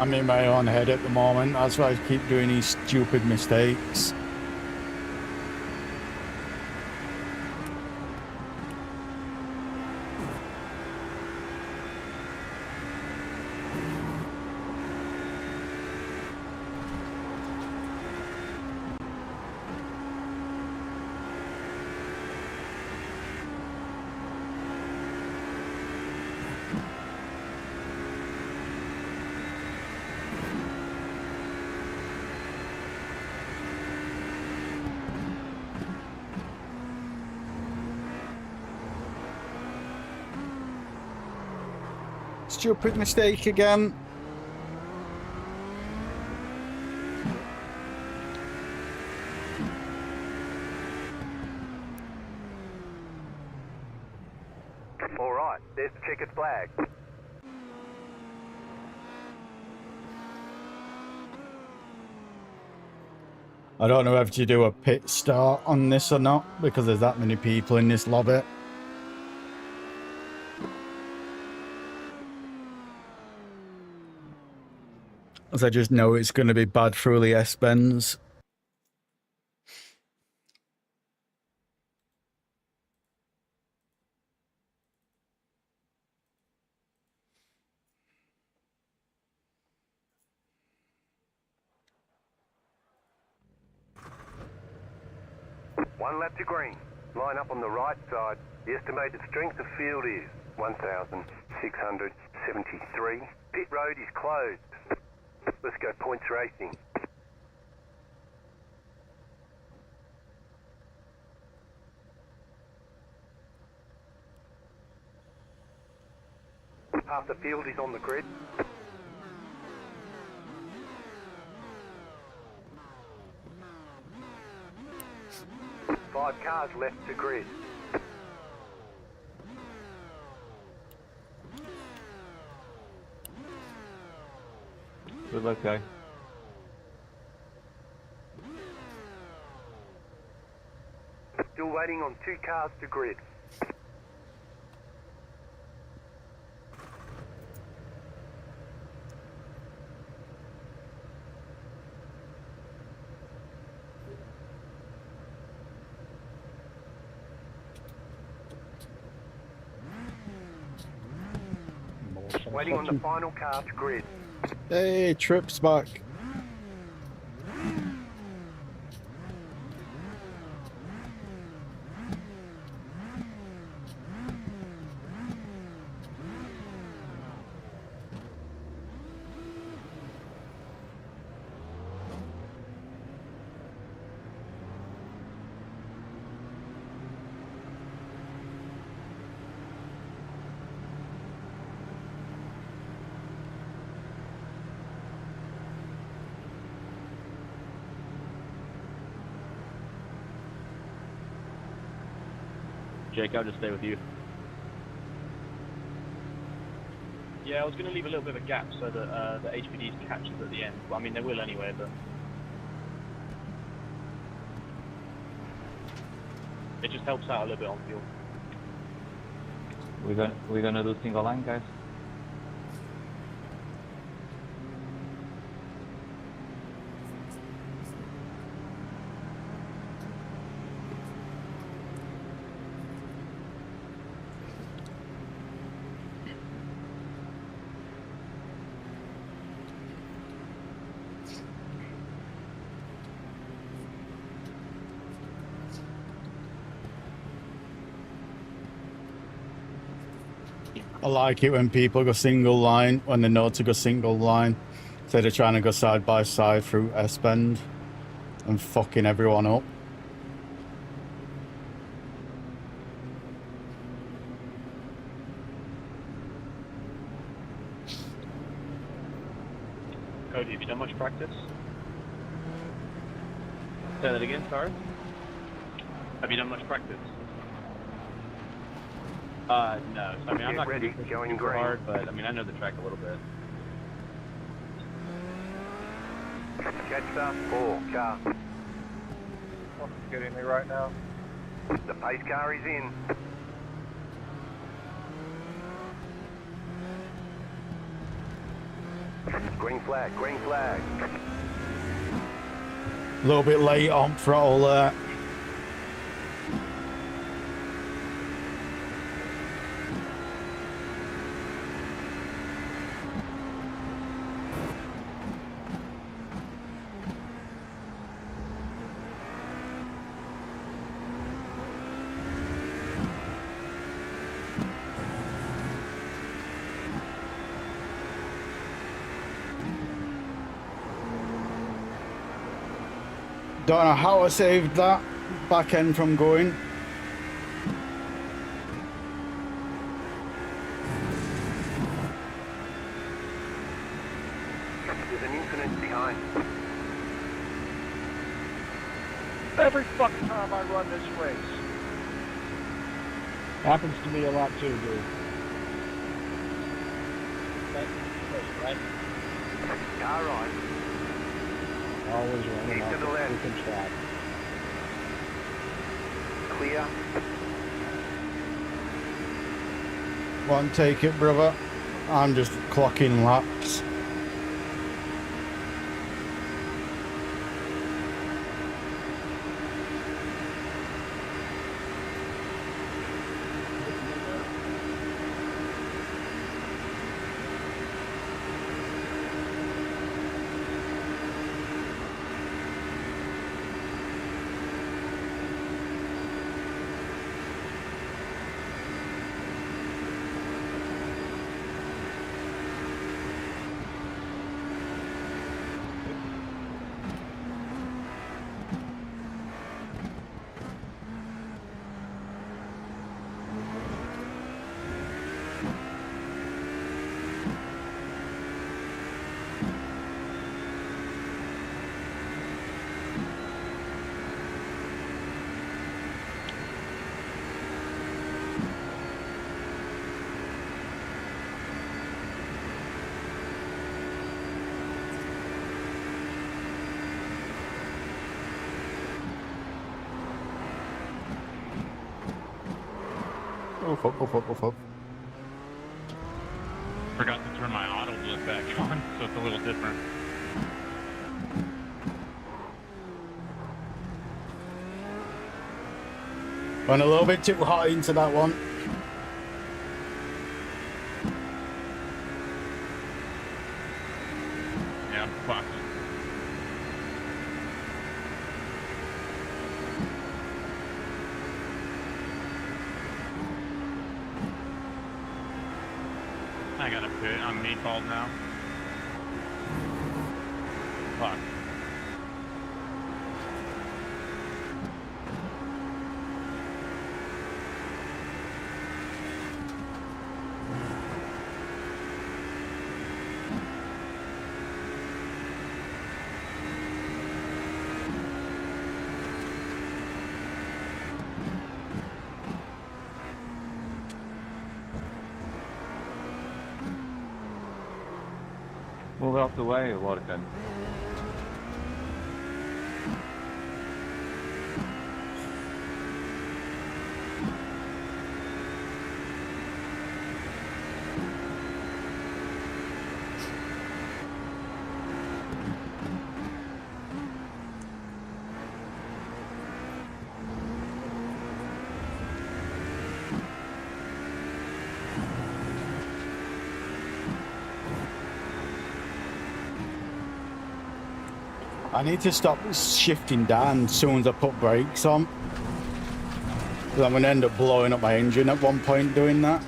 Speaker 2: I'm in my own head at the moment. That's why I keep doing these stupid mistakes. Stupid mistake again.
Speaker 1: All right, there's the checkered flag.
Speaker 2: I don't know if to do a pit start on this or not because there's that many people in this lobby. As I just know it's going to be bad through the S-bends.
Speaker 1: One lap to green. Line up on the right side. The estimated strength of field is 1,673. Pit road is closed. Let's go points racing. Half the field is on the grid. Five cars left to grid.
Speaker 4: Good luck, guy.
Speaker 1: Still waiting on 2 cars to grid. Waiting on the final car to grid.
Speaker 2: Hey, Trip's back.
Speaker 4: Jake, I'll just stay with you.
Speaker 10: Yeah, I was going to leave a little bit of a gap so that the HPDs can catch us at the end. Well, I mean, they will anyway, but it just helps out a little bit on fuel.
Speaker 11: We're gonna do single line, guys.
Speaker 2: I like it when people go single line when they know to go single line instead of trying to go side by side through S-bend and fucking everyone up.
Speaker 10: Cody, have you done much practice?
Speaker 4: Say that again, sorry?
Speaker 10: Have you done much practice?
Speaker 4: No. I mean, I'm
Speaker 1: Get
Speaker 4: not
Speaker 1: ready,
Speaker 4: gonna push
Speaker 1: going
Speaker 4: super
Speaker 1: green.
Speaker 4: hard, but I mean, I know the track a little bit.
Speaker 1: Catch up, 4 car.
Speaker 9: What's getting me right now?
Speaker 1: The pace car is in. Green flag, green flag.
Speaker 2: A little bit late on throttle there. Don't know how I saved that back end from going.
Speaker 1: There's an incident behind.
Speaker 8: Every fucking time I run this race. Happens to me a lot too, dude.
Speaker 10: Right?
Speaker 1: Car right.
Speaker 8: Always running
Speaker 1: Keep
Speaker 8: off
Speaker 1: to the
Speaker 8: the
Speaker 1: left.
Speaker 8: freaking track.
Speaker 1: Clear.
Speaker 2: One take it, brother. I'm just clocking laps. Oh fuck, oh fuck, oh fuck.
Speaker 12: Forgot to turn my auto lift back on, so it's a little different.
Speaker 2: Went a little bit too hot into that one.
Speaker 12: Yeah, fuck. I got a pit. I'm meatballed now. Fuck.
Speaker 11: Move out the way, Warden.
Speaker 2: I need to stop shifting down as soon as I put brakes on. Because I'm going to end up blowing up my engine at one point doing that.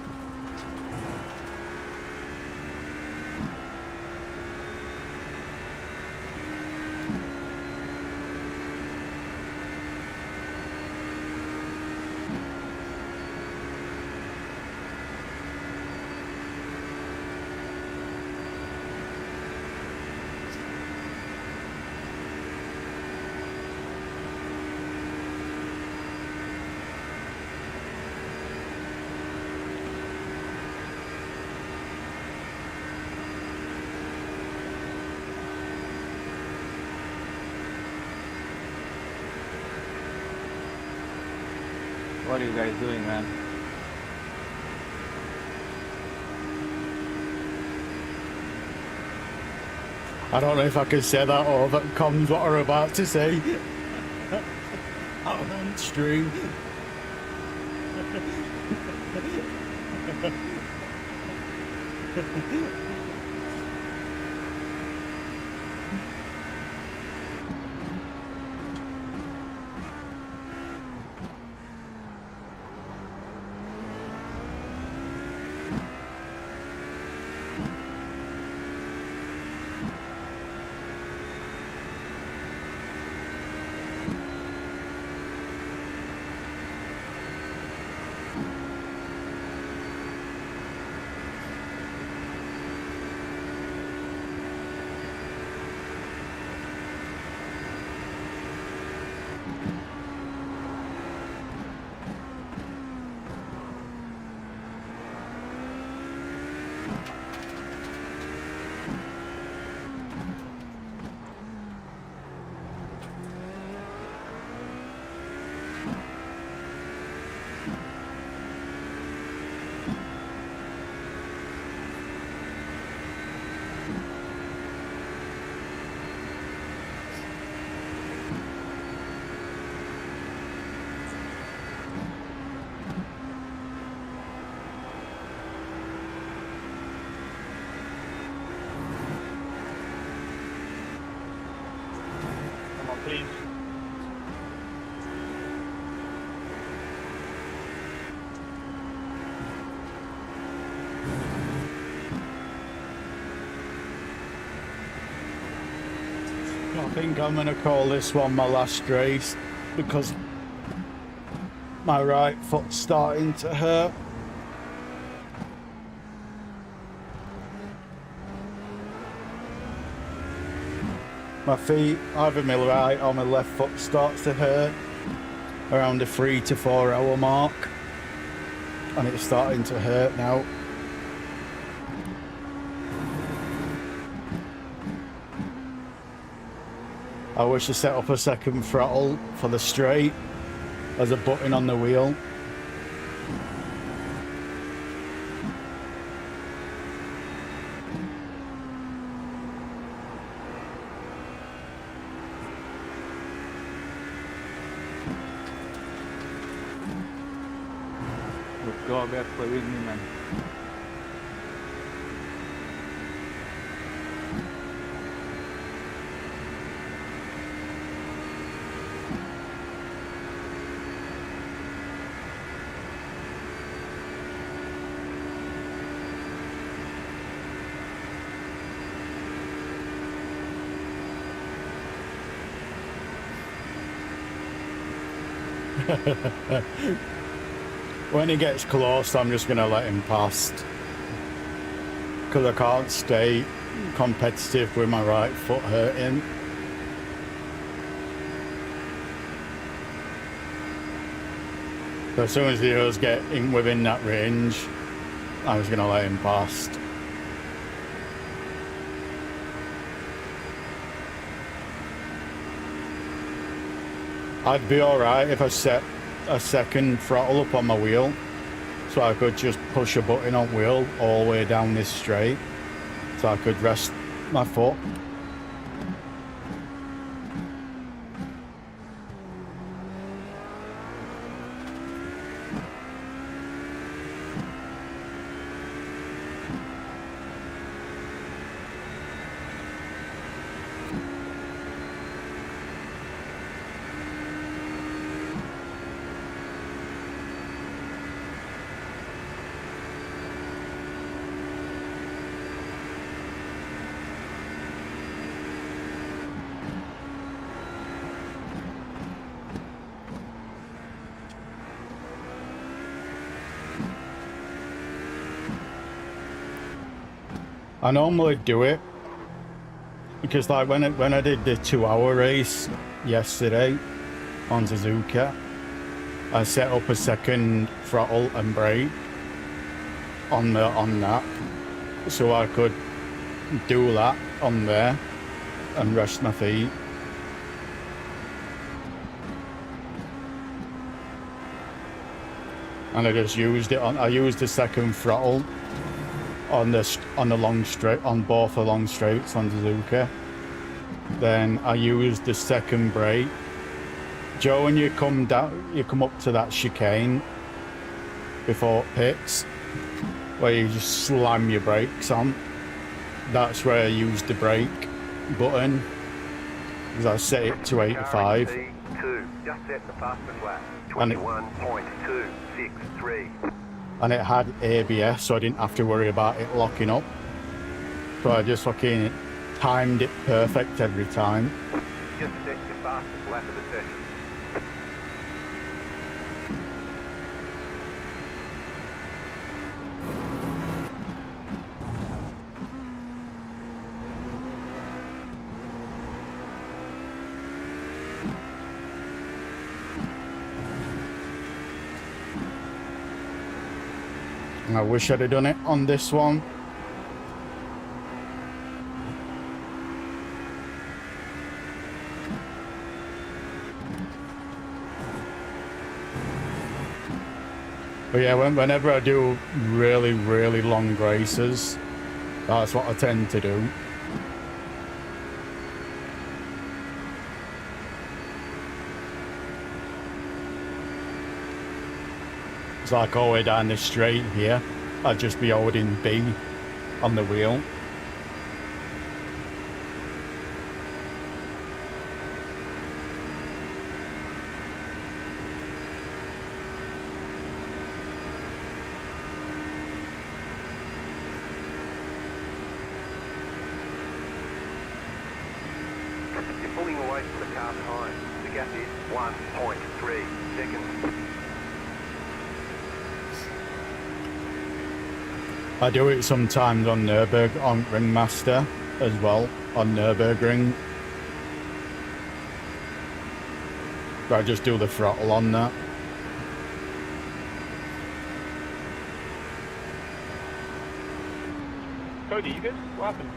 Speaker 11: What are you guys doing, man?
Speaker 2: I don't know if I can say that or that comms what I'm about to say. I'm on stream.
Speaker 10: Please.
Speaker 2: I think I'm going to call this one my last race because my right foot's starting to hurt. My feet, either my right or my left foot starts to hurt around the 3 to 4 hour mark, and it's starting to hurt now. I wish I set up a second throttle for the straight as a button on the wheel.
Speaker 11: Go back, play with me, man.
Speaker 2: When he gets close, I'm just going to let him pass. Because I can't stay competitive with my right foot hurting. So as soon as he does get in within that range, I was going to let him pass. I'd be alright if I set a second throttle up on my wheel, so I could just push a button on wheel all the way down this straight, so I could rest my foot. I normally do it because, like, when I did the 2-hour race yesterday on Suzuka, I set up a second throttle and brake on that, so I could do that on there and rest my feet. And I just used it on. I used the second throttle on the long straight, on both the long straights on Suzuka. Then I used the second brake. Joe, when you come down, you come up to that chicane before pits, where you just slam your brakes on. That's where I used the brake button, because I set it to 85.
Speaker 1: Just set the fastest lap. 21.263.
Speaker 2: And it had ABS, so I didn't have to worry about it locking up. So I just fucking timed it perfect every time.
Speaker 1: Just set your fastest lap of the session.
Speaker 2: I wish I'd have done it on this one. But yeah, whenever I do really, really long races, that's what I tend to do. It's like all the way down this straight here, I'd just be holding B on the wheel.
Speaker 1: You're pulling away from the car behind. The gap is 1.3 seconds.
Speaker 2: I do it sometimes on on Ringmaster as well, on Nürburgring. But I just do the throttle on that.
Speaker 10: Cody, you good? What happened?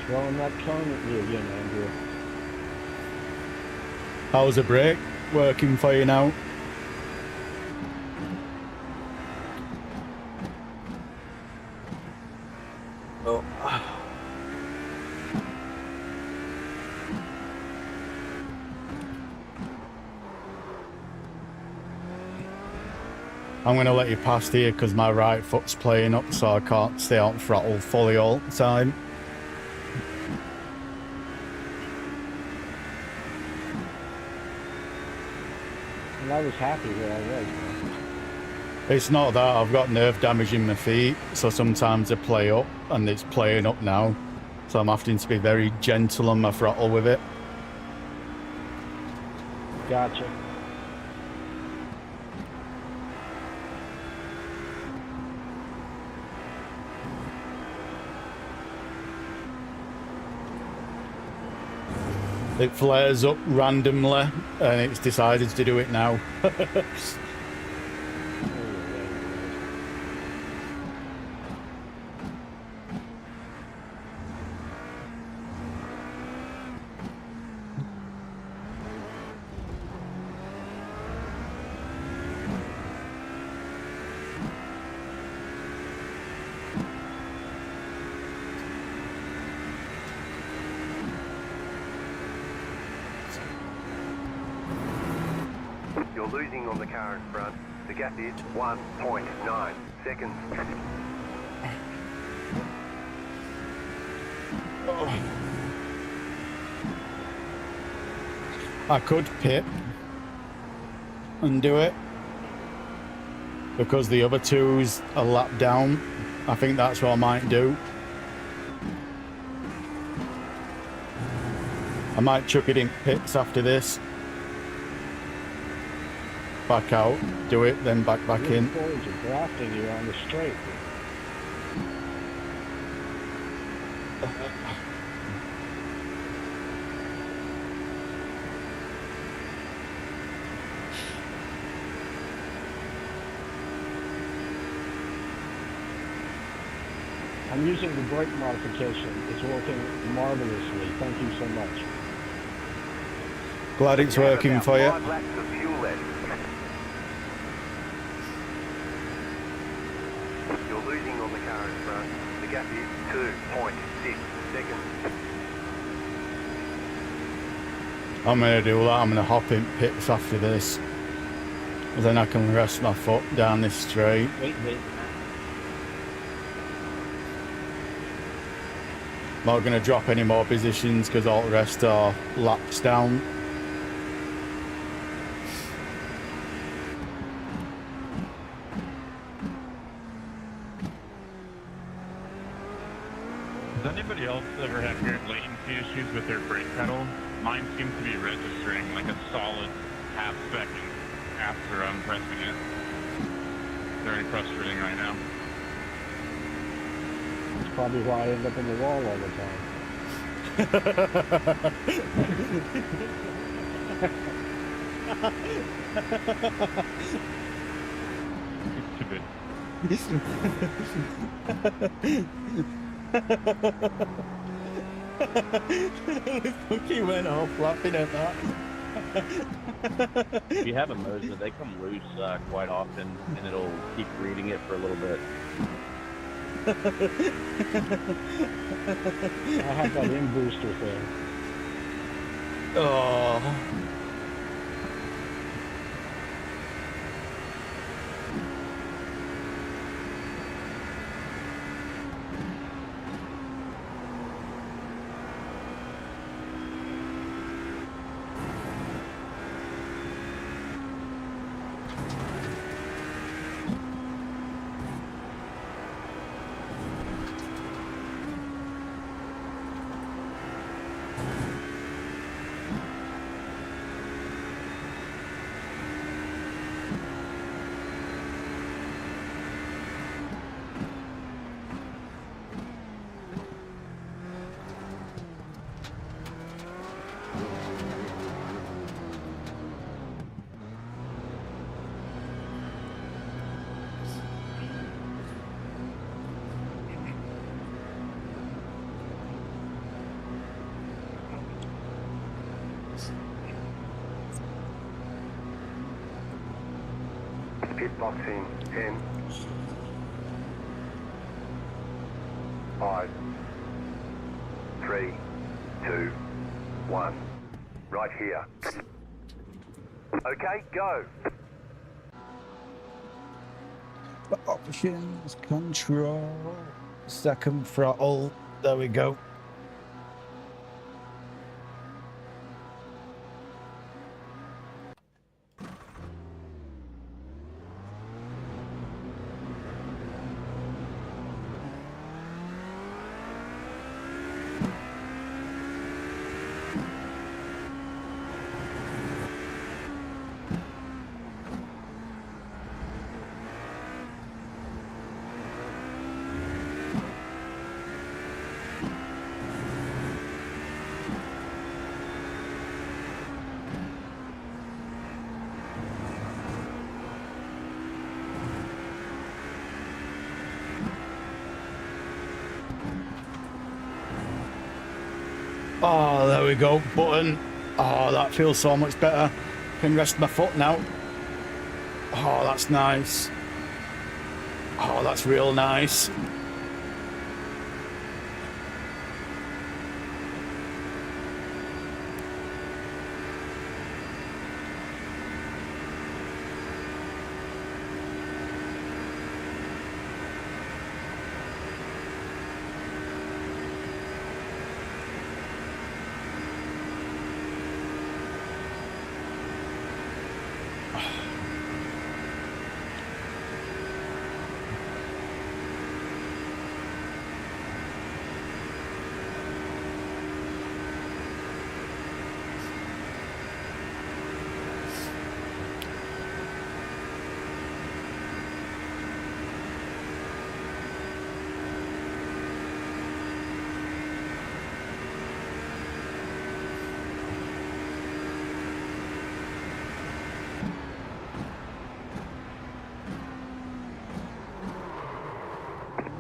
Speaker 8: Throwing that cone at me again, Andrew.
Speaker 2: How's the brake working for you now?
Speaker 13: Oh.
Speaker 2: I'm going to let you past here because my right foot's playing up, so I can't stay on throttle fully all the time.
Speaker 8: And I was happy where I was.
Speaker 2: It's not that, I've got nerve damage in my feet, so sometimes I play up, and it's playing up now. So I'm having to be very gentle on my throttle with it.
Speaker 8: Gotcha.
Speaker 2: It flares up randomly, and it's decided to do it now.
Speaker 1: You're losing on the car in front. The gap is 1.9 seconds.
Speaker 2: I could pit and do it because the other two's a lap down. I think that's what I might do. I might chuck it in pits after this. Back out, do it, then back in.
Speaker 8: Boys are drafting you on the straight. I'm using the brake modification. It's working marvelously. Thank you so much.
Speaker 2: Glad it's working for you.
Speaker 1: 5 laps of fuel left. You're losing on the car in front. The gap is 2.6 seconds.
Speaker 2: I'm going to do that. I'm going to hop in pits after this. Then I can rest my foot down this straight.
Speaker 3: Wait.
Speaker 2: Not going to drop any more positions because all the rest are laps down.
Speaker 12: Does anybody else ever have weird latency issues with their brake pedal? Mine seems to be registering like a solid half second after I'm pressing it. Very frustrating right now.
Speaker 8: That's probably why I end up in the wall all the
Speaker 2: He went off laughing at that.
Speaker 3: If you have a Moza, they come loose quite often, and it'll keep reading it for a little bit.
Speaker 8: I have that in booster thing.
Speaker 2: Oh.
Speaker 1: Pit box in 10, 5, 3, 2, 1. Right here. Okay, go.
Speaker 2: Options, control, second throttle. There we go. Oh, there we go, button. Oh, that feels so much better. Can rest my foot now. Oh, that's nice. Oh, that's real nice.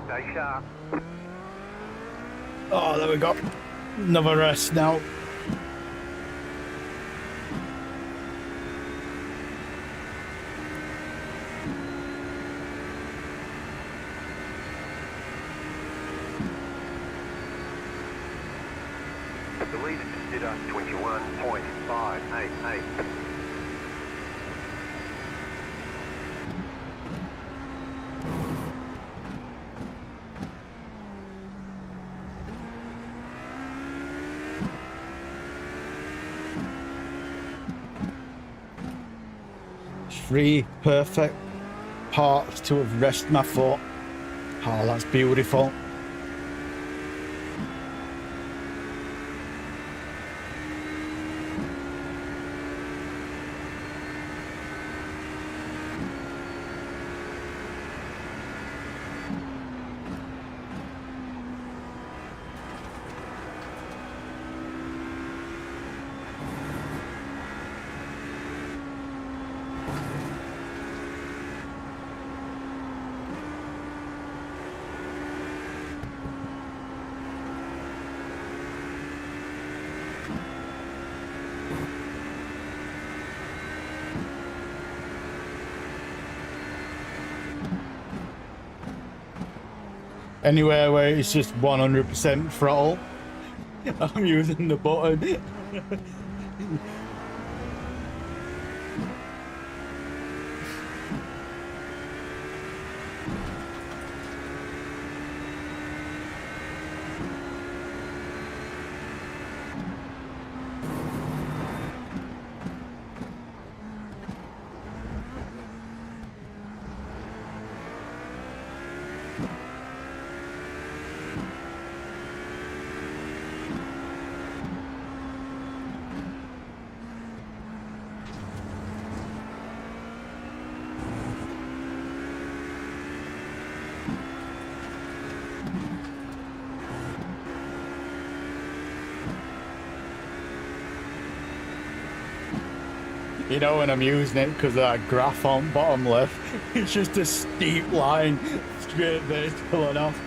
Speaker 1: Stay sharp.
Speaker 2: Oh, there we go. Another rest now.
Speaker 1: The leader just did us 21.588.
Speaker 2: Three perfect parts to have rested my foot. Oh, that's beautiful. Anywhere where it's just 100% throttle, I'm using the button. You know when I'm using it because of that graph on bottom left, it's just a steep line straight there pulling off.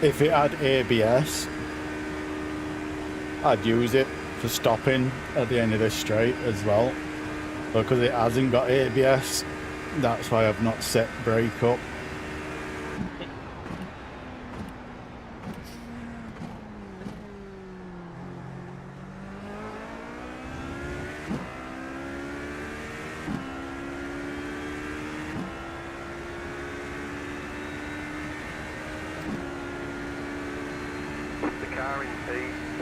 Speaker 2: If it had ABS, I'd use it for stopping at the end of the straight as well. Because it hasn't got ABS, that's why I've not set brake up.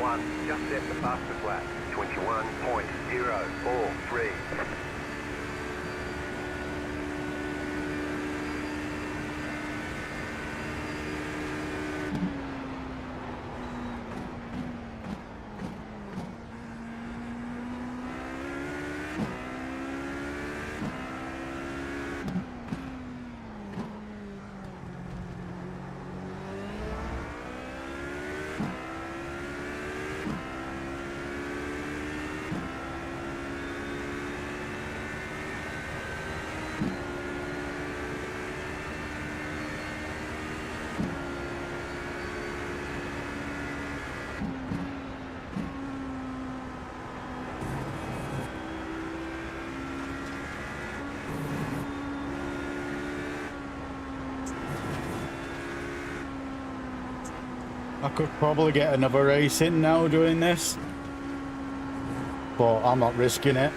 Speaker 1: P1 just set the fastest lap, 21.043.
Speaker 2: I could probably get another race in now doing this, but I'm not risking it.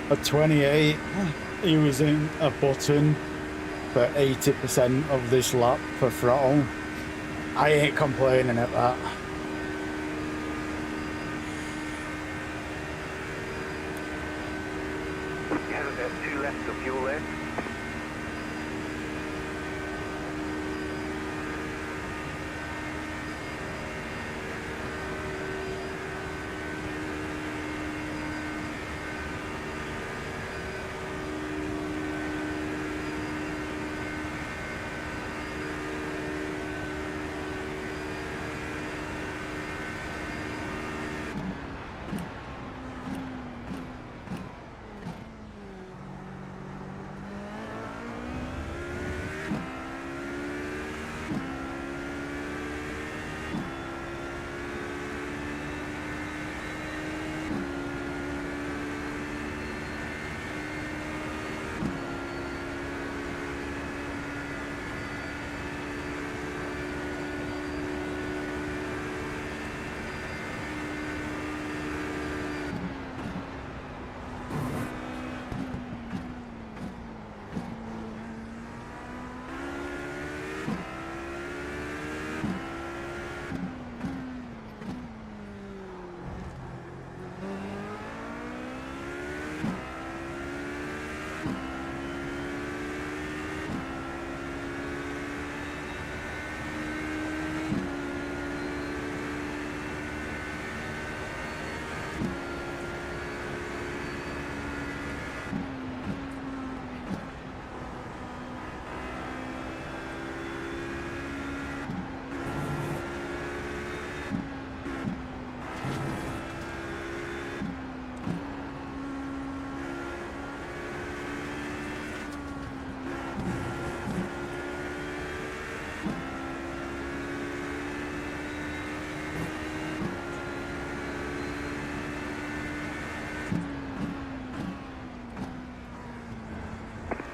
Speaker 2: At 28, using a button for 80% of this lap for throttle. I ain't complaining at that.
Speaker 1: You have about 2 laps of fuel left.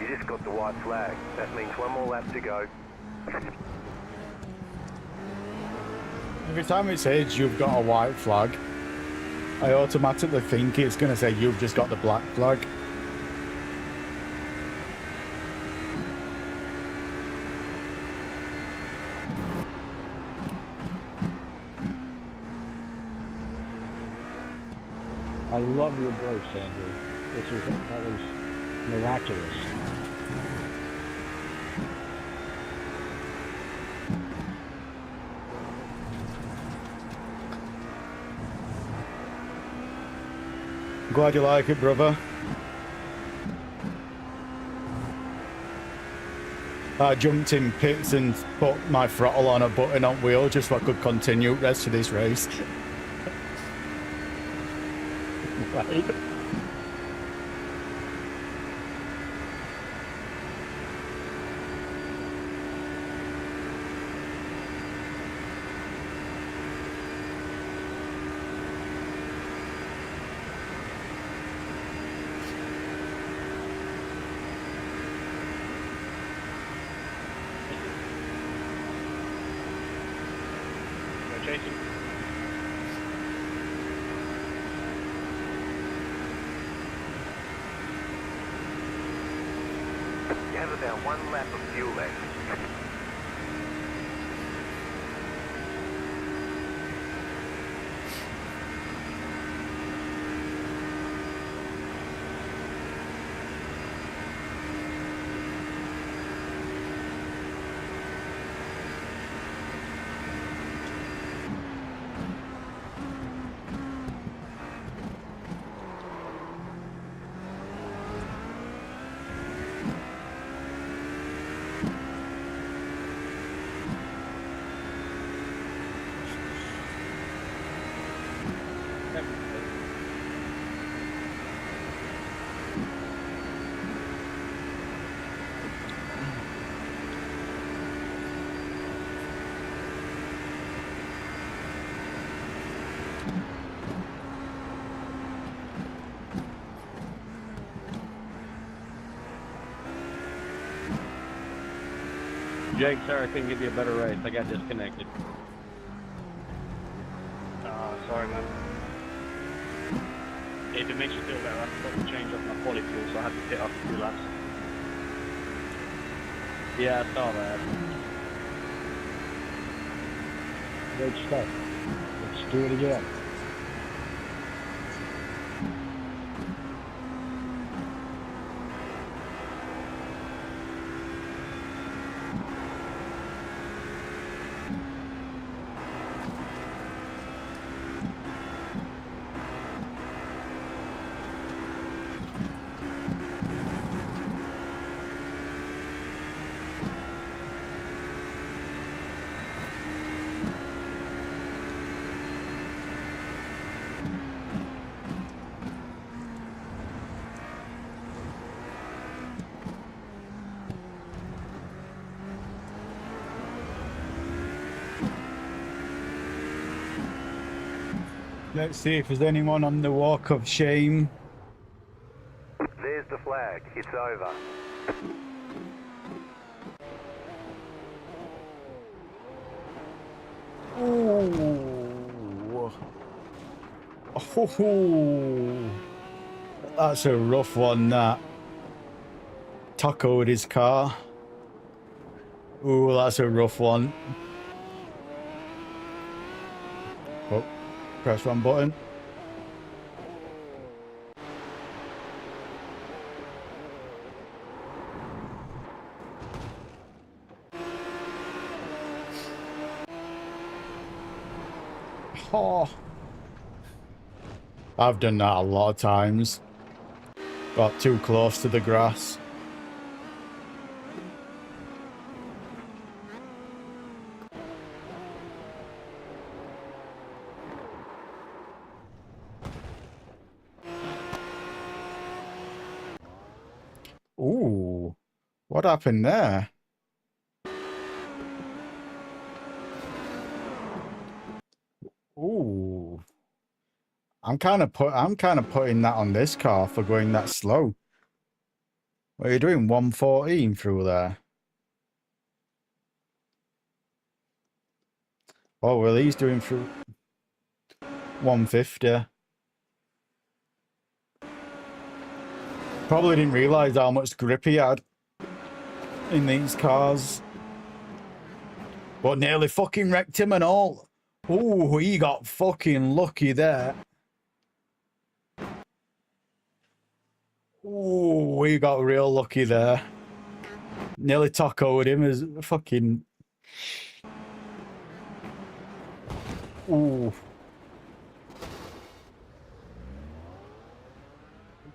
Speaker 1: You just got the white flag. That means 1 more lap to go.
Speaker 2: Every time it says you've got a white flag, I automatically think it's going to say you've just got the black flag.
Speaker 8: I love your brakes, Andrew. That was miraculous.
Speaker 2: Glad you like it, brother. I jumped in pits and put my throttle on a button on wheel just so I could continue the rest of this race.
Speaker 8: Right?
Speaker 1: have about 1 lap of fuel left.
Speaker 3: Jake, sorry I couldn't give you a better race. I got disconnected.
Speaker 10: Sorry, man. If it makes you feel better, I forgot to change up my quality fuel, so I had to pit after 2 laps.
Speaker 3: Yeah, I saw that.
Speaker 8: Great stuff. Let's do it again.
Speaker 2: Let's see if there's anyone on the walk of shame.
Speaker 1: There's the flag. It's over.
Speaker 2: Ooh. Oh, that's a rough one, that. Tacoed his car. Ooh, that's a rough one. Oh, press one button. Oh, I've done that a lot of times. Got too close to the grass. Ooh, what happened there? Ooh. I'm kind of putting that on this car for going that slow. What are you doing? 114 through there. Oh, well, he's doing through 150. Probably didn't realise how much grip he had in these cars. But nearly fucking wrecked him and all. Ooh, he got fucking lucky there. Ooh, we got real lucky there. Nearly tacoed him as fucking... Ooh.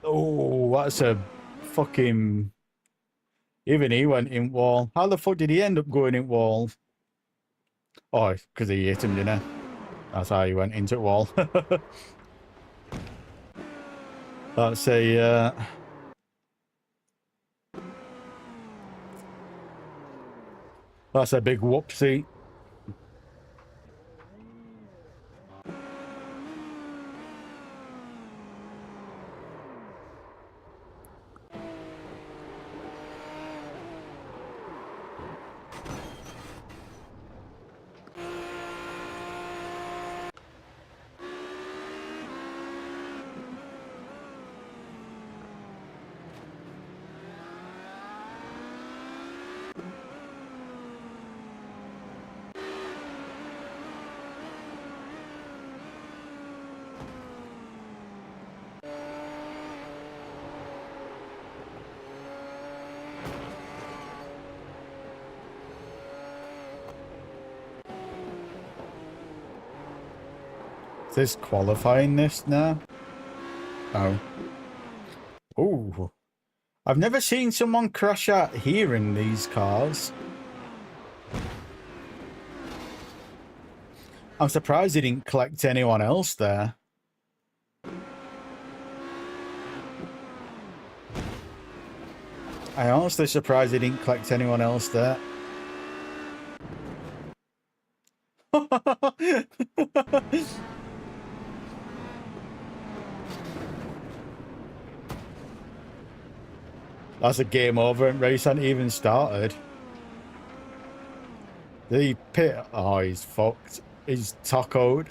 Speaker 2: Oh, that's a fucking... Even he went in wall. How the fuck did he end up going in wall? Oh, because he hit him, didn't he? That's how he went into wall. That's a... That's a big whoopsie. this qualifying this now? Oh. Ooh. I've never seen someone crash out here in these cars. I'm surprised he didn't collect anyone else there. I'm honestly surprised he didn't collect anyone else there. That's a game over and race hadn't even started. The pit, oh, he's fucked. He's tacoed.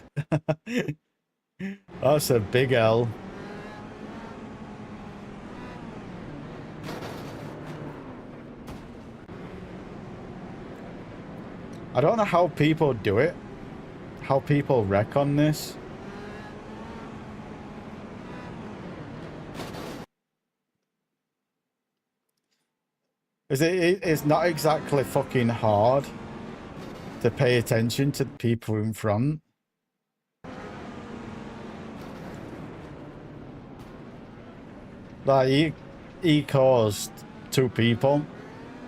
Speaker 2: That's a big L. I don't know how people do it. How people wreck on this. It's not exactly fucking hard to pay attention to the people in front. Like, he caused 2 people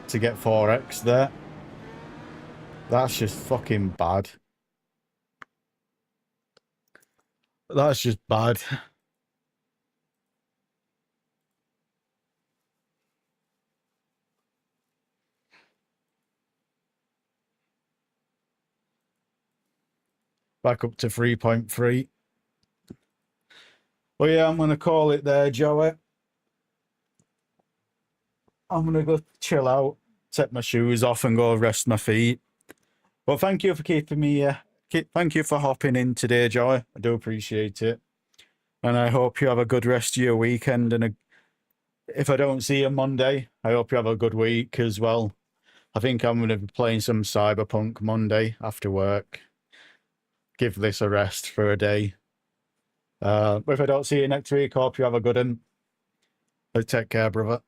Speaker 2: to get 4x there. That's just fucking bad. That's just bad. Back up to 3.3. Well, yeah, I'm going to call it there, Joey. I'm going to go chill out, take my shoes off and go rest my feet. Well, thank you for keeping me... thank you for hopping in today, Joey. I do appreciate it. And I hope you have a good rest of your weekend. And if I don't see you Monday, I hope you have a good week as well. I think I'm going to be playing some Cyberpunk Monday after work. Give this a rest for a day. But if I don't see you next week, hope you have a good one. Take care, brother.